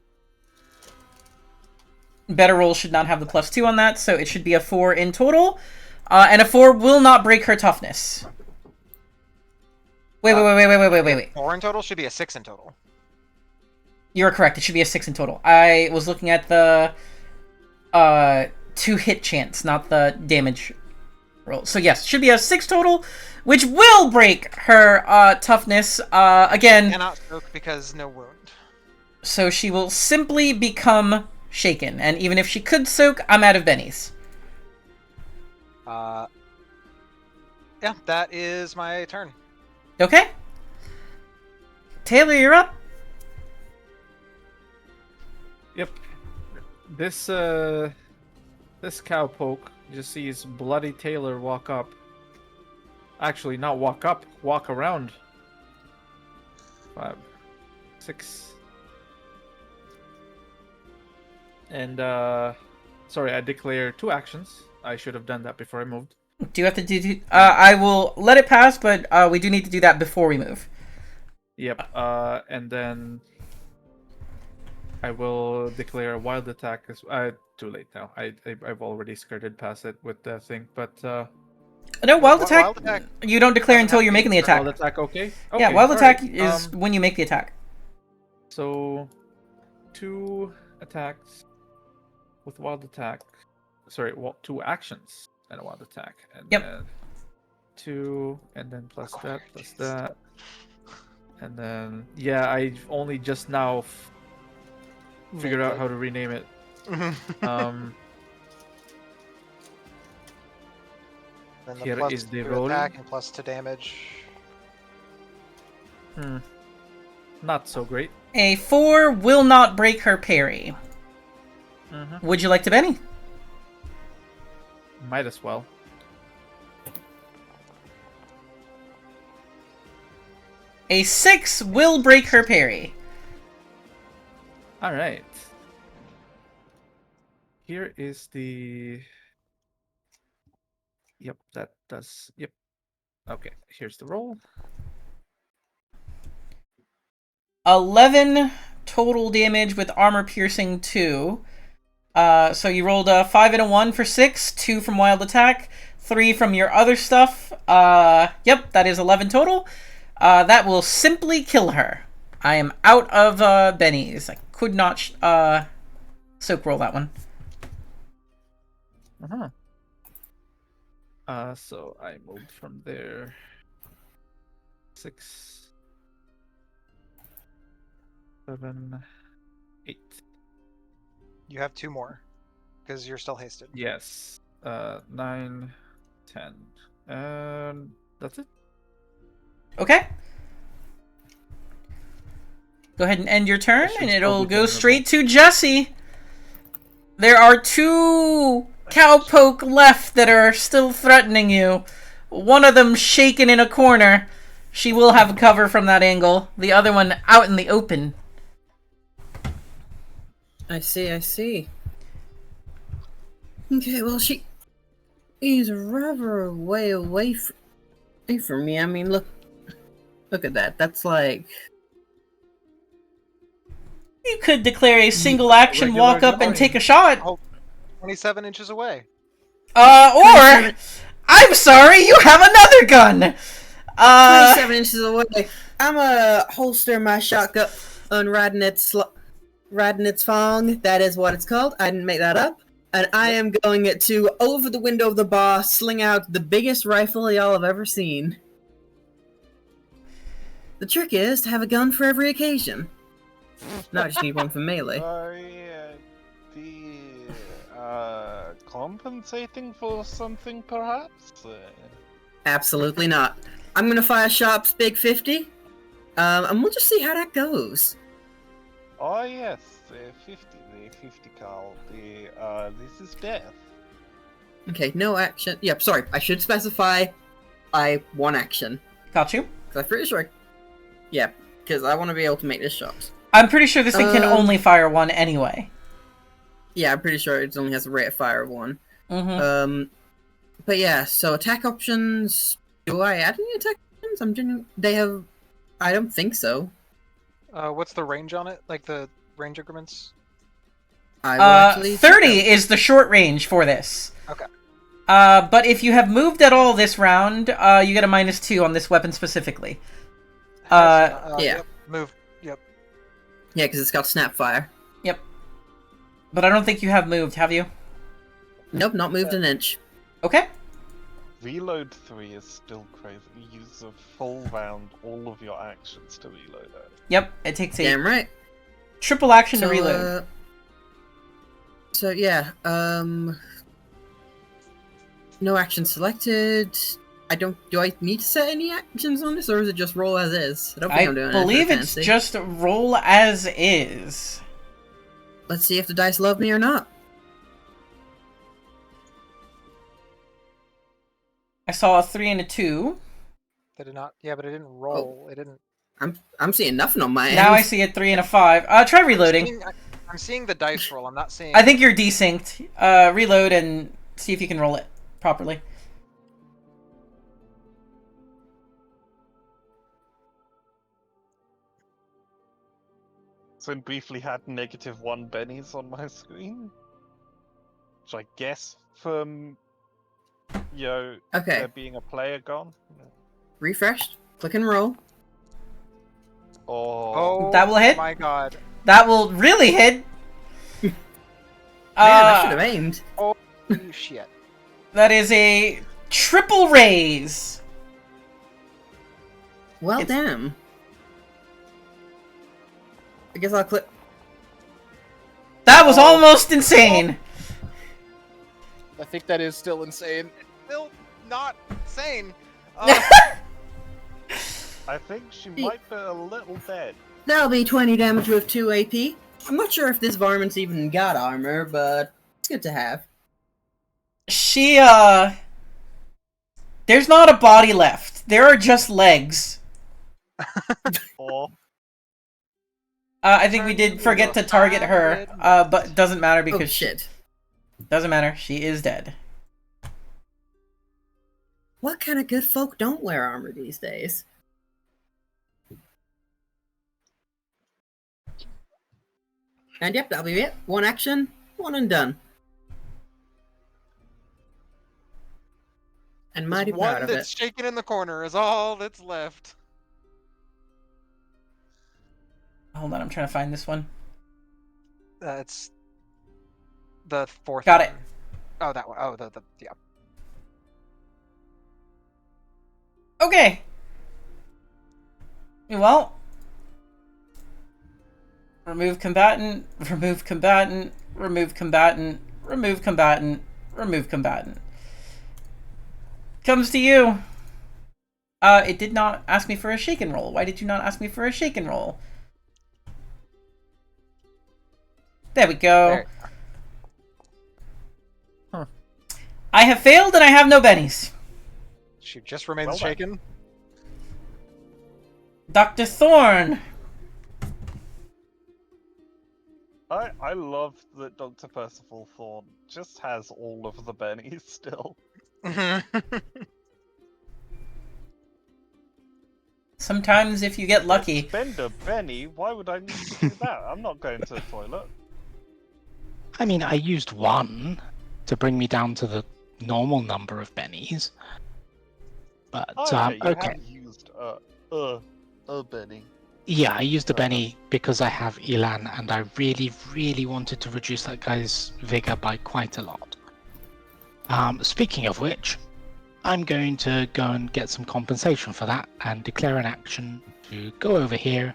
Better roll should not have the +2 on that, so it should be a 4 in total. And a 4 will not break her toughness. Wait. 4 in total should be a 6 in total. You're correct. It should be a 6 in total. I was looking at the 2 hit chance, not the damage roll. So yes, should be a 6 total, which will break her toughness. Again, Cannot soak because no wound. So she will simply become shaken, and even if she could soak, I'm out of bennies. Yeah, that is my turn. Okay. Taylor, you're up. Yep. This cowpoke just sees bloody Taylor walk up. Actually, not walk up, walk around. 5, 6. And sorry, I declare 2 actions. I should have done that before I moved. Do you have to do... I will let it pass, but we do need to do that before we move. Yep, and then I will declare a wild attack. Too late now. I've already skirted past it with the thing, but... No, wild attack, wild attack you don't declare until you're making the attack. Wild attack, okay? Yeah, wild attack right. is when you make the attack. So, 2 attacks with wild attack. Sorry, 2 actions and a wild attack. And Yep. then 2, and then plus that. And then, yeah, I only just now figured out how to rename it. Then the Here plus is the 2 roll. attack and plus 2 damage. Not so great. A 4 will not break her parry. Would you like to Benny? Might as well. A 6 will break her parry. Alright. Here is the... Yep, that does... Yep. Okay, here's the roll. 11 total damage with armor piercing 2. So you rolled a 5 and a 1 for 6, 2 from wild attack, 3 from your other stuff. Yep, that is 11 total. That will simply kill her. I am out of bennies. I could not soak roll that one. So I moved from there. 6, 7, 8. You have 2 more, because you're still hasted. Yes. 9, 10. And that's it. Okay. Go ahead and end your turn, and it'll go straight to Jesse. There are 2 cowpoke left that are still threatening you. One of them shaken in a corner. She will have cover from that angle. The other one out in the open. I see. Okay, well, she is rather a way away from me. I mean, look at that. That's like... You could declare a single action, walk up and take a shot. 27 inches away. Or... I'm sorry, you have another gun! 27 inches away. I'm gonna holster my shotgun on riding its thong. That is what it's called. I didn't make that up. And I am going to, over the window of the bar, sling out the biggest rifle y'all have ever seen. The trick is to have a gun for every occasion. No, I just need one for melee. Compensating for something, perhaps? Absolutely not. I'm gonna fire Sharp's Big 50. And we'll just see how that goes. Oh yes, the 50 cal. This is death. Okay, no action. Yep, sorry. I should specify I one action. Got you. Because I'm pretty sure... Yeah, because I want to be able to make this shot. I'm pretty sure this thing can only fire one anyway. Yeah, I'm pretty sure it only has a rate of fire of 1. Mm-hmm. But yeah, so attack options... Do I add any attack options? They have... I don't think so. What's the range on it? Like the range increments? I will actually 30 is the short range for this. Okay. But if you have moved at all this round, you get a -2 on this weapon specifically. yeah. Yep, move. Yep. Yeah, because it's got Snapfire. Yep. But I don't think you have moved, have you? Nope, not moved an inch. Okay. Reload 3 is still crazy. You use a full round, all of your actions to reload it. Yep, it takes a Damn right. triple action to reload. So yeah, no action selected. Do I need to set any actions on this, or is it just roll as is? I don't think I'm doing anything believe it's fancy. just roll as is. Let's see if the dice love me or not. I saw a 3 and a 2. Did it not? Yeah, but it didn't roll. It didn't. I'm seeing nothing on my end. Now I see a 3 and a 5. Try reloading. I'm seeing the dice roll. I'm not seeing. I think you're desynced. Reload and see if you can roll it properly. So it briefly had -1 bennies on my screen. Which I guess from, Okay. there being a player gone. Refreshed. Click and roll. Oh, that will hit. My God. That will really hit. Man, I should have aimed. Oh shit. That is a triple raise. Well, damn. I guess I'll click. That was almost insane. I think that is still insane. Still not sane. I think she might be a little dead. That'll be 20 damage with 2 AP. I'm not sure if this varmint's even got armor, but it's good to have. She, there's not a body left. There are just legs. I think we did forget to target her, but it doesn't matter because shit. Doesn't matter. She is dead. What kind of good folk don't wear armor these days? And yep, that'll be it. One action, one and done. And mighty proud One of that's it. shaking in the corner is all that's left. Hold on, I'm trying to find this one. It's the 4th. Got one. it. Oh, that one. Oh, yeah. Okay. Well. Remove combatant, remove combatant, remove combatant, remove combatant, remove combatant. Comes to you. It did not ask me for a shaken roll. Why did you not ask me for a shaken roll? There we go. There. Huh. I have failed and I have no bennies. She just remains Well done. shaken. Dr. Thorne. I love that Dr. Percival Thorne just has all of the bennies still. Sometimes if you get lucky. Spend a benny? Why would I need to do that? I'm not going to the toilet. I mean, I used 1 to bring me down to the normal number of bennies. But, Oh, you okay. have used a benny. Yeah, I used the Benny because I have Elan, and I really, really wanted to reduce that guy's vigor by quite a lot. Speaking of which, I'm going to go and get some compensation for that and declare an action to go over here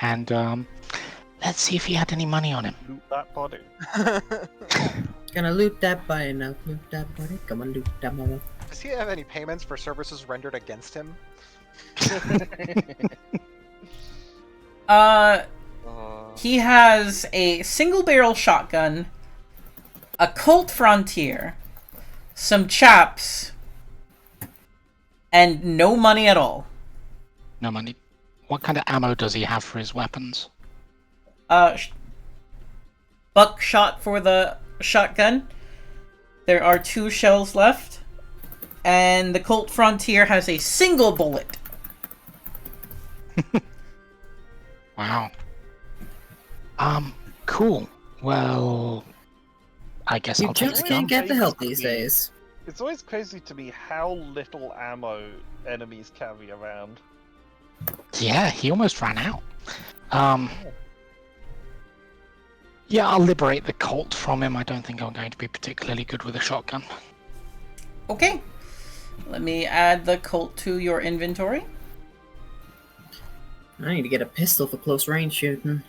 and let's see if he had any money on him. Loot that body. Gonna loot that body now. Loot that body. Come on, loot that mother. Does he have any payments for services rendered against him? He has a single barrel shotgun, a Colt Frontier, some chaps, and no money at all. No money. What kind of ammo does he have for his weapons? Buckshot for the shotgun. There are 2 shells left. And the Colt Frontier has a single bullet. Wow. Cool. Well, I guess You I'll take just the can't gun. get the help these days. It's always crazy to me how little ammo enemies carry around. Yeah, he almost ran out. Yeah, I'll liberate the Colt from him. I don't think I'm going to be particularly good with a shotgun. Okay. Let me add the Colt to your inventory. I need to get a pistol for close range shooting.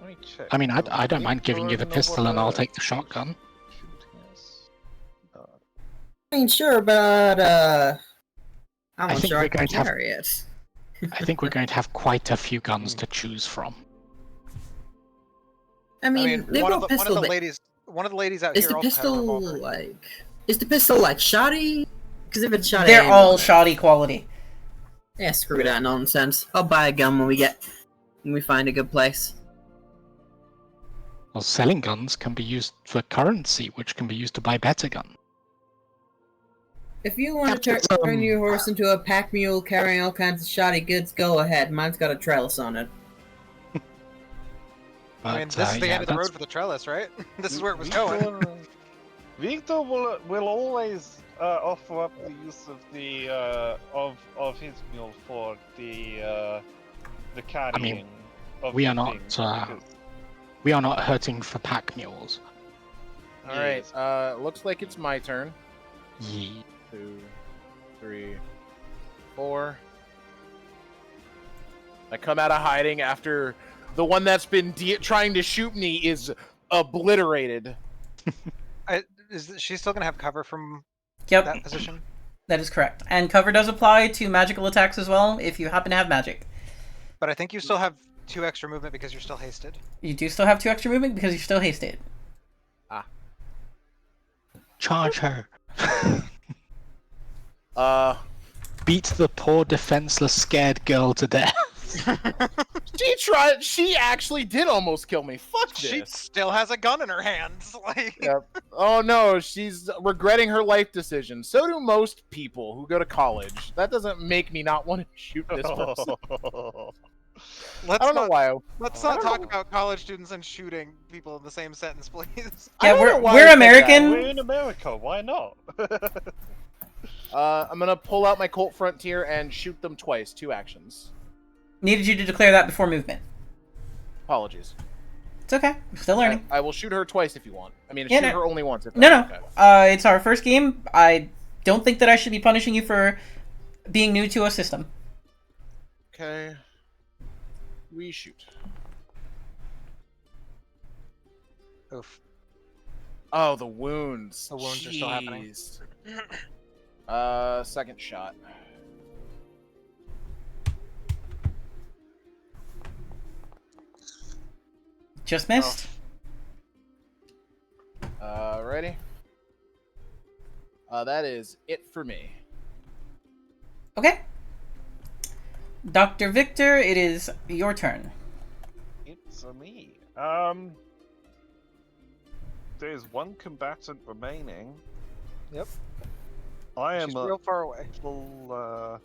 Let me check. I mean, I don't mind giving you the pistol and I'll take the shotgun. I mean, sure, but I'm I not think sure we're I can going to have- carry it. I think we're going to have quite a few guns to choose from. I mean, one of liberal the pistol. one of the ladies out Is here the also has a pistol revolver. like? Is the pistol like shoddy? Because if it's shoddy, They're I ain't all want it. shoddy quality. Yeah, screw that nonsense. I'll buy a gun when we find a good place. Well, selling guns can be used for currency, which can be used to buy better guns. If you want to That's, turn your horse into a pack mule carrying all kinds of shoddy goods, go ahead. Mine's got a trellis on it. I mean, But, this is the yeah, end of the that's- road for the trellis, right? This is where it was going. Victor will always offer up the use of the of his mule for the carrying. Of we the are not, things, because- We are not hurting for pack mules. All right. Looks like it's my turn. Yee. 2, 3, 4. I come out of hiding after the one that's been trying to shoot me is obliterated. Is she still gonna have cover from Yep, that position? that is correct. And cover does apply to magical attacks as well, if you happen to have magic. But I think you still have 2 extra movement because you're still hasted. You do still have 2 extra movement because you're still hasted. Charge her. Beat the poor defenseless scared girl to death. She actually did almost kill me. Fuck this. She still has a gun in her hands. Like, Yep. Oh no, she's regretting her life decision. So do most people who go to college. That doesn't make me not want to shoot this person. I don't know why. Let's not talk about college students and shooting people in the same sentence, please. Yeah, don't know why I we're said American. We're in America. Why not? I'm gonna pull out my Colt Frontier and shoot them twice. 2 actions. Needed you to declare that before movement. Apologies. It's okay. We're still learning. I will shoot her twice if you want. I mean, Yeah, shoot no. her only once. If No, that's no. okay. It's our first game. I don't think that I should be punishing you for being new to a system. Okay. We shoot. Oof. Oh, the wounds. The wounds are still happening. Jeez. Second shot. Just missed. Ready? That is it for me. Okay. Dr. Victor, it is your turn. It's me. There's 1 combatant remaining. Yep. I am She's real far away. full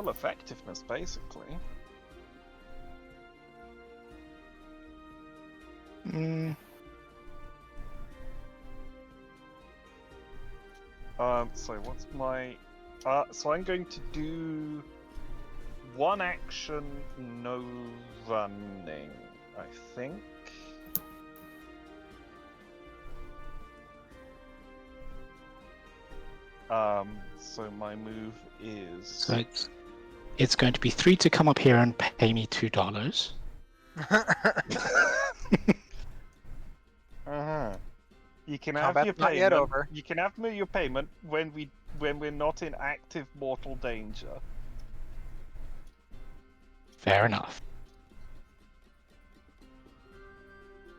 effectiveness, basically. So what's my... so I'm going to do 1 action, no running, I think. So my move is... So it's going to be 3 to come up here and pay me $2. You can have Combat's your not payment. yet over. You can have your payment when we're not in active mortal danger. Fair enough.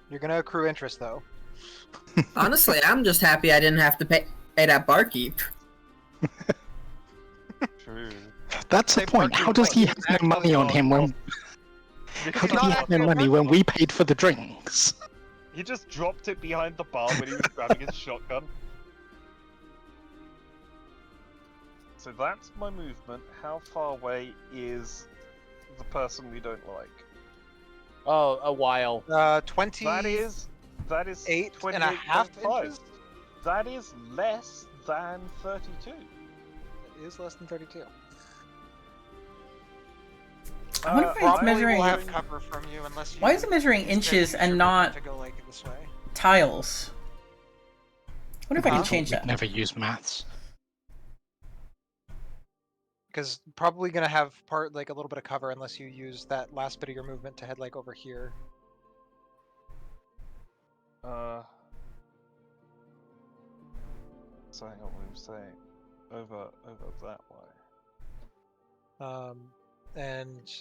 You're gonna accrue interest though. Honestly, I'm just happy I didn't have to pay that barkeep. True. That's the Say point. barkeep How does like he he's have no actually money on him when? Because How did not he have no actually a money when we paid for the drinks? He just dropped it behind the bar when he was grabbing his shotgun. So that's my movement. How far away is the person we don't like? Oh, a while. 20. That is 8.5 28.5. inches? That is less than 32. It is less than 32. I wonder if it's Probably measuring will have cover from you unless you. Why is it measuring instead inches use and your not- movement to go like this way. tiles. I wonder if I can change We'd that. never use maths. Because probably gonna have part like a little bit of cover unless you use that last bit of your movement to head like over here. So hang on, what I'm saying. Over that way. And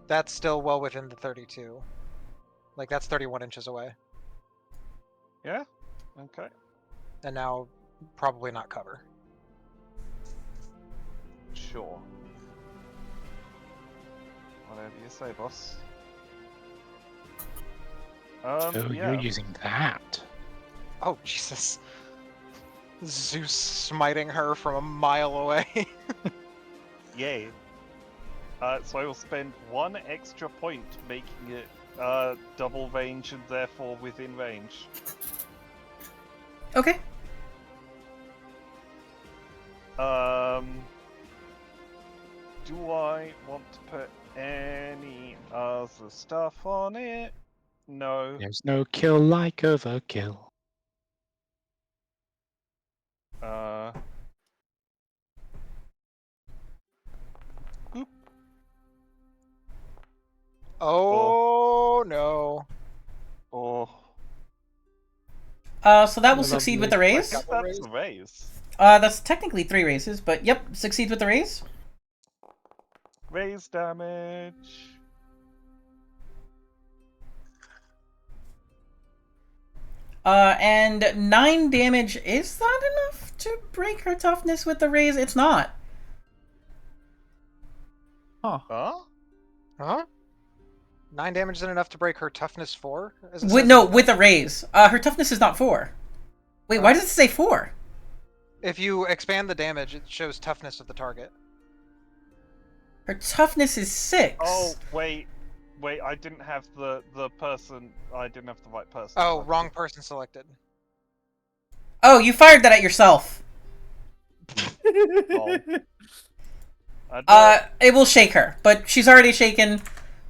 that's still well within the 32. Like that's 31 inches away, Yeah? Okay. and now probably not cover. Sure. Whatever you say, boss. Oh, Yeah. you're using that. Oh Jesus! Zeus smiting her from a mile away. Yay. So I will spend 1 extra point making it double range and therefore within range. Okay. Do I want to put any other stuff on it? No. There's no kill like overkill. Oh no! Or So that will succeed with the raise. Like that's a raise. That's technically 3 raises, but yep, succeeds with the raise. Raise damage. And 9 damage. Is that enough to break her toughness with the raise? It's not. Huh? Huh? 9 damage isn't enough to break her toughness 4? As it With, says no, in- with a raise. Her toughness is not 4. Wait, why does it say 4? If you expand the damage, it shows toughness of the target. Her toughness is 6. Oh, wait, I didn't have the person. I didn't have the right person. Oh, selected. wrong person selected. Oh, you fired that at yourself. Lol. It will shake her, but she's already shaken.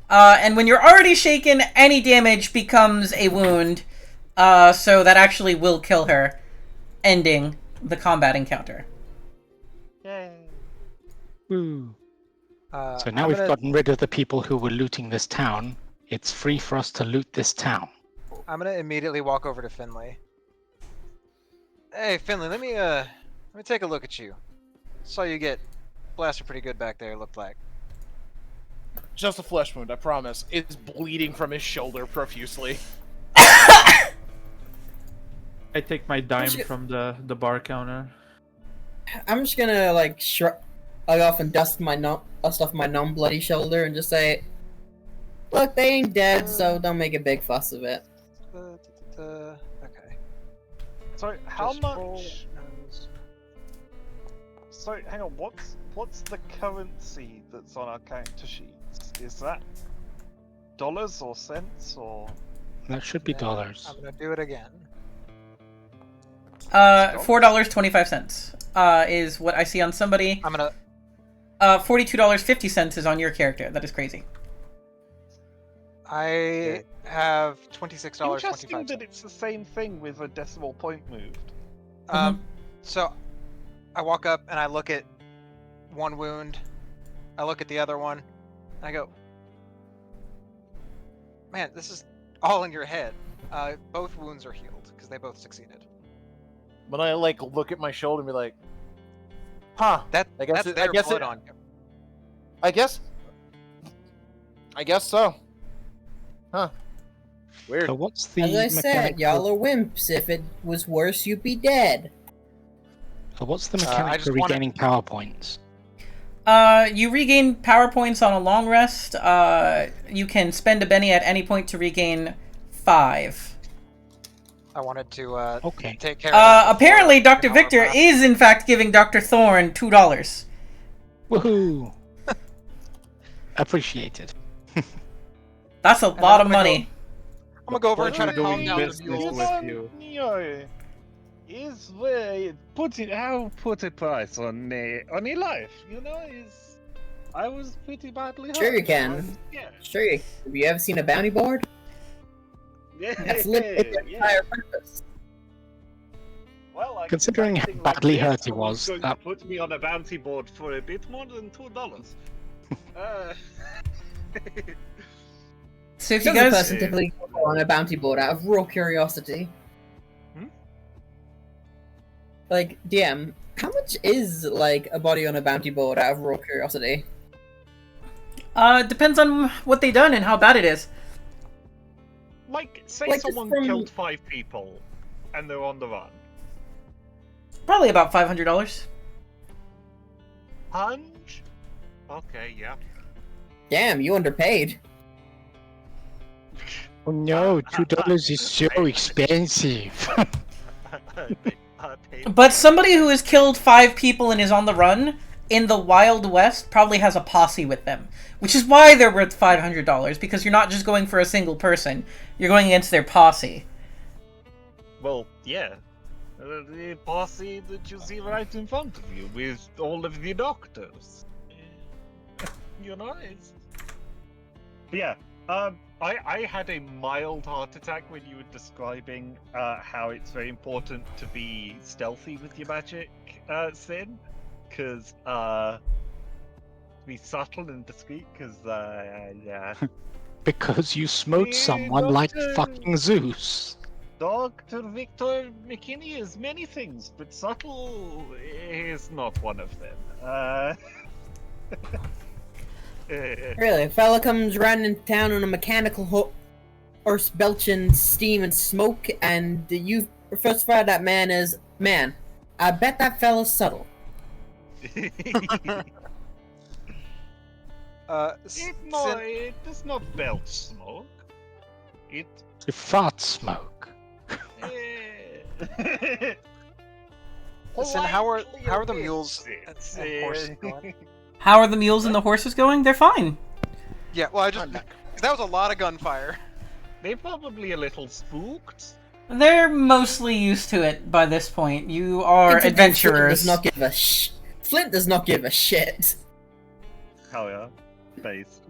And when you're already shaken, any damage becomes a wound. So that actually will kill her, ending the combat encounter. Yay. Woo. So now I'm we've gonna, gotten rid of the people who were looting this town. It's free for us to loot this town. I'm gonna immediately walk over to Finley. Hey, Finley, let me take a look at you. Saw you get blasted pretty good back there. Looked like. Just a flesh wound, I promise. It's bleeding from his shoulder profusely. I take my dime from the bar counter. I'm just gonna like shrug off and dust my non-bloody shoulder and just say, "Look, they ain't dead, so don't make a big fuss of it." Okay. So how Just much? roll- So hang on, what's the currency that's on our character sheets? Is that dollars or cents or? That should be Yeah, dollars. I'm gonna do it again. $4.25 is what I see on somebody. I'm gonna. $42.50 is on your character. That is crazy. I have $26.25. Interesting that it's the same thing with a decimal point moved. So I walk up and I look at one wound. I look at the other one. And I go, man, this is all in your head. Both wounds are healed because they both succeeded. When I like look at my shoulder and be like, huh? That's I their guess blood it- on you. I guess so. Huh. Weird. So what's the As I mechanic? said, y'all are wimps. If it was worse, you'd be dead. So what's the I mechanic just for wanted- regaining power points? You regain power points on a long rest. You can spend a Benny at any point to regain 5. I wanted to Okay. take care of that before Apparently, Dr. an hour Victor passed. is in fact giving Dr. Thorne $2. Woohoo! Appreciated. That's a then lot I'm of gonna money. I'm gonna go over and try to Doing calm down the business mules. with you. Is where put a price on a life, is I was pretty badly hurt. Sure you can. Yeah. Sure, have you ever seen a bounty board? That's literally the entire purpose. Well, Considering how acting like badly this, hurt he someone's was, going that- to put me on a bounty board for a bit more than $2. So if you Does a guys, person typically go on a bounty board out of raw curiosity? Like, DM, how much is, like, a body on a bounty board out of raw curiosity? depends on what they done and how bad it is. Like, say Like, just someone from- killed 5 people and they're on the run. Probably about $500. Hunch? Okay, yeah. Damn, you underpaid. Oh no, $2 is so expensive. But somebody who has killed 5 people and is on the run in the Wild West probably has a posse with them, which is why they're worth $500, because you're not just going for a single person, you're going against their posse. Well, yeah. The posse that you see right in front of you with all of the doctors. It's... Yeah, I had a mild heart attack when you were describing how it's very important to be stealthy with your magic, Sin. Because, be subtle and discreet, because, yeah. Because you smote someone like fucking Zeus. Dr. Victor McKinney is many things, but subtle is not one of them. Really, a fella comes running into town on a mechanical horse belching steam and smoke, and you first fire that man as, man, I bet that fella's subtle. It does not belch smoke. It. You fart smoke. Listen, how are the politely mules omits and it. horses going? How are the mules and the horses going? They're fine. Yeah, well, I just... 'cause that was a lot of gunfire. They're probably a little spooked. They're mostly used to it by this point. You are adventurers. Flint does not give a shit. Hell yeah. Based.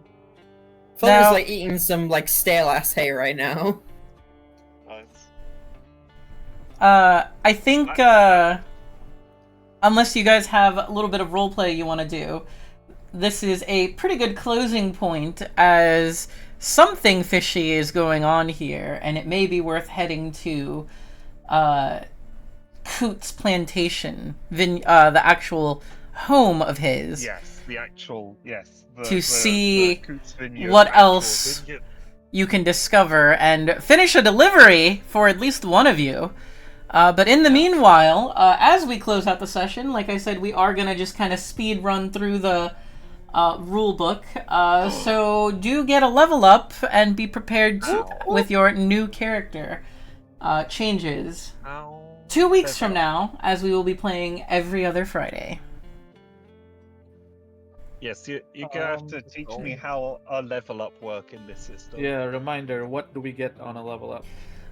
Flint Now- is like eating some like stale ass hay right now. Nice. I think, unless you guys have a little bit of roleplay you want to do, this is a pretty good closing point, as something fishy is going on here, and it may be worth heading to, Coots Plantation, the actual home of his. Yes, the actual, yes. To see Coots Vineyard what actual else vineyard. you can discover and finish a delivery for at least one of you. But in the meanwhile, as we close out the session, like I said, we are going to just kind of speed run through the rule book. So do get a level up and be prepared with your new character changes. 2 weeks from now, as we will be playing every other Friday. Yes, you're gonna have to teach me how a level up work in this system. Yeah, reminder, what do we get on a level up?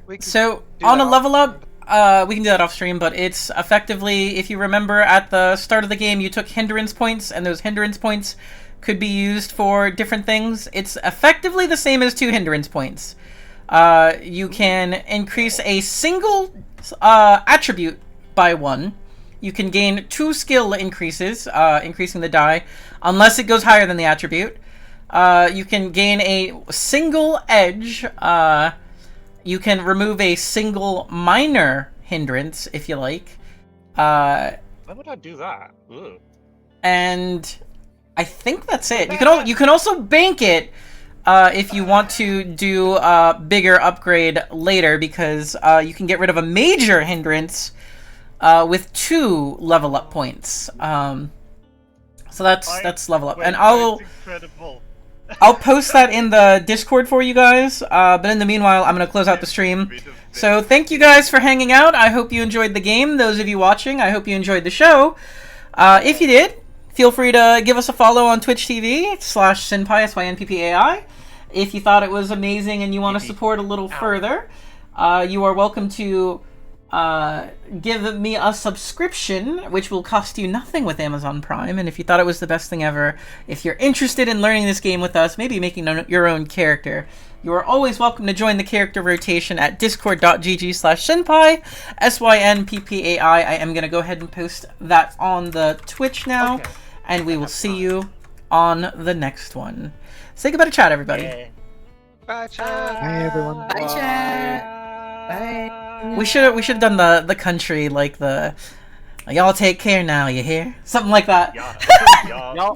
We can So, do on that a level off- up, we can do that off stream, but it's effectively, if you remember at the start of the game, you took hindrance points, and those hindrance points could be used for different things. It's effectively the same as 2 hindrance points. You can increase a single attribute by 1. You can gain 2 skill increases, increasing the die, unless it goes higher than the attribute. You can gain a single edge. You can remove a single minor hindrance, if you like. Why would I do that? Ugh. And I think that's it. You can also bank it if you want to do a bigger upgrade later, because you can get rid of a major hindrance with 2 level up points. So that's level up, and It's incredible. I'll post that in the Discord for you guys. But in the meanwhile, I'm gonna close out the stream. So thank you guys for hanging out. I hope you enjoyed the game. Those of you watching, I hope you enjoyed the show. If you did, feel free to give us a follow on Twitch TV/Synpai, SYNPPAI. If you thought it was amazing and you want to support a little further, you are welcome to give me a subscription, which will cost you nothing with Amazon Prime. And if you thought it was the best thing ever, if you're interested in learning this game with us, maybe making your own character, you are always welcome to join the character rotation at discord.gg/Synpai, SYNPPAI. I am going to go ahead and post that on the Twitch now, and we will see you on the next one. Say goodbye to chat, everybody. Yeah. Bye, chat. Bye, everyone. Bye, chat. Bye. We should have done the country, like the y'all take care now, you hear? Something like that. Yeah. Y'all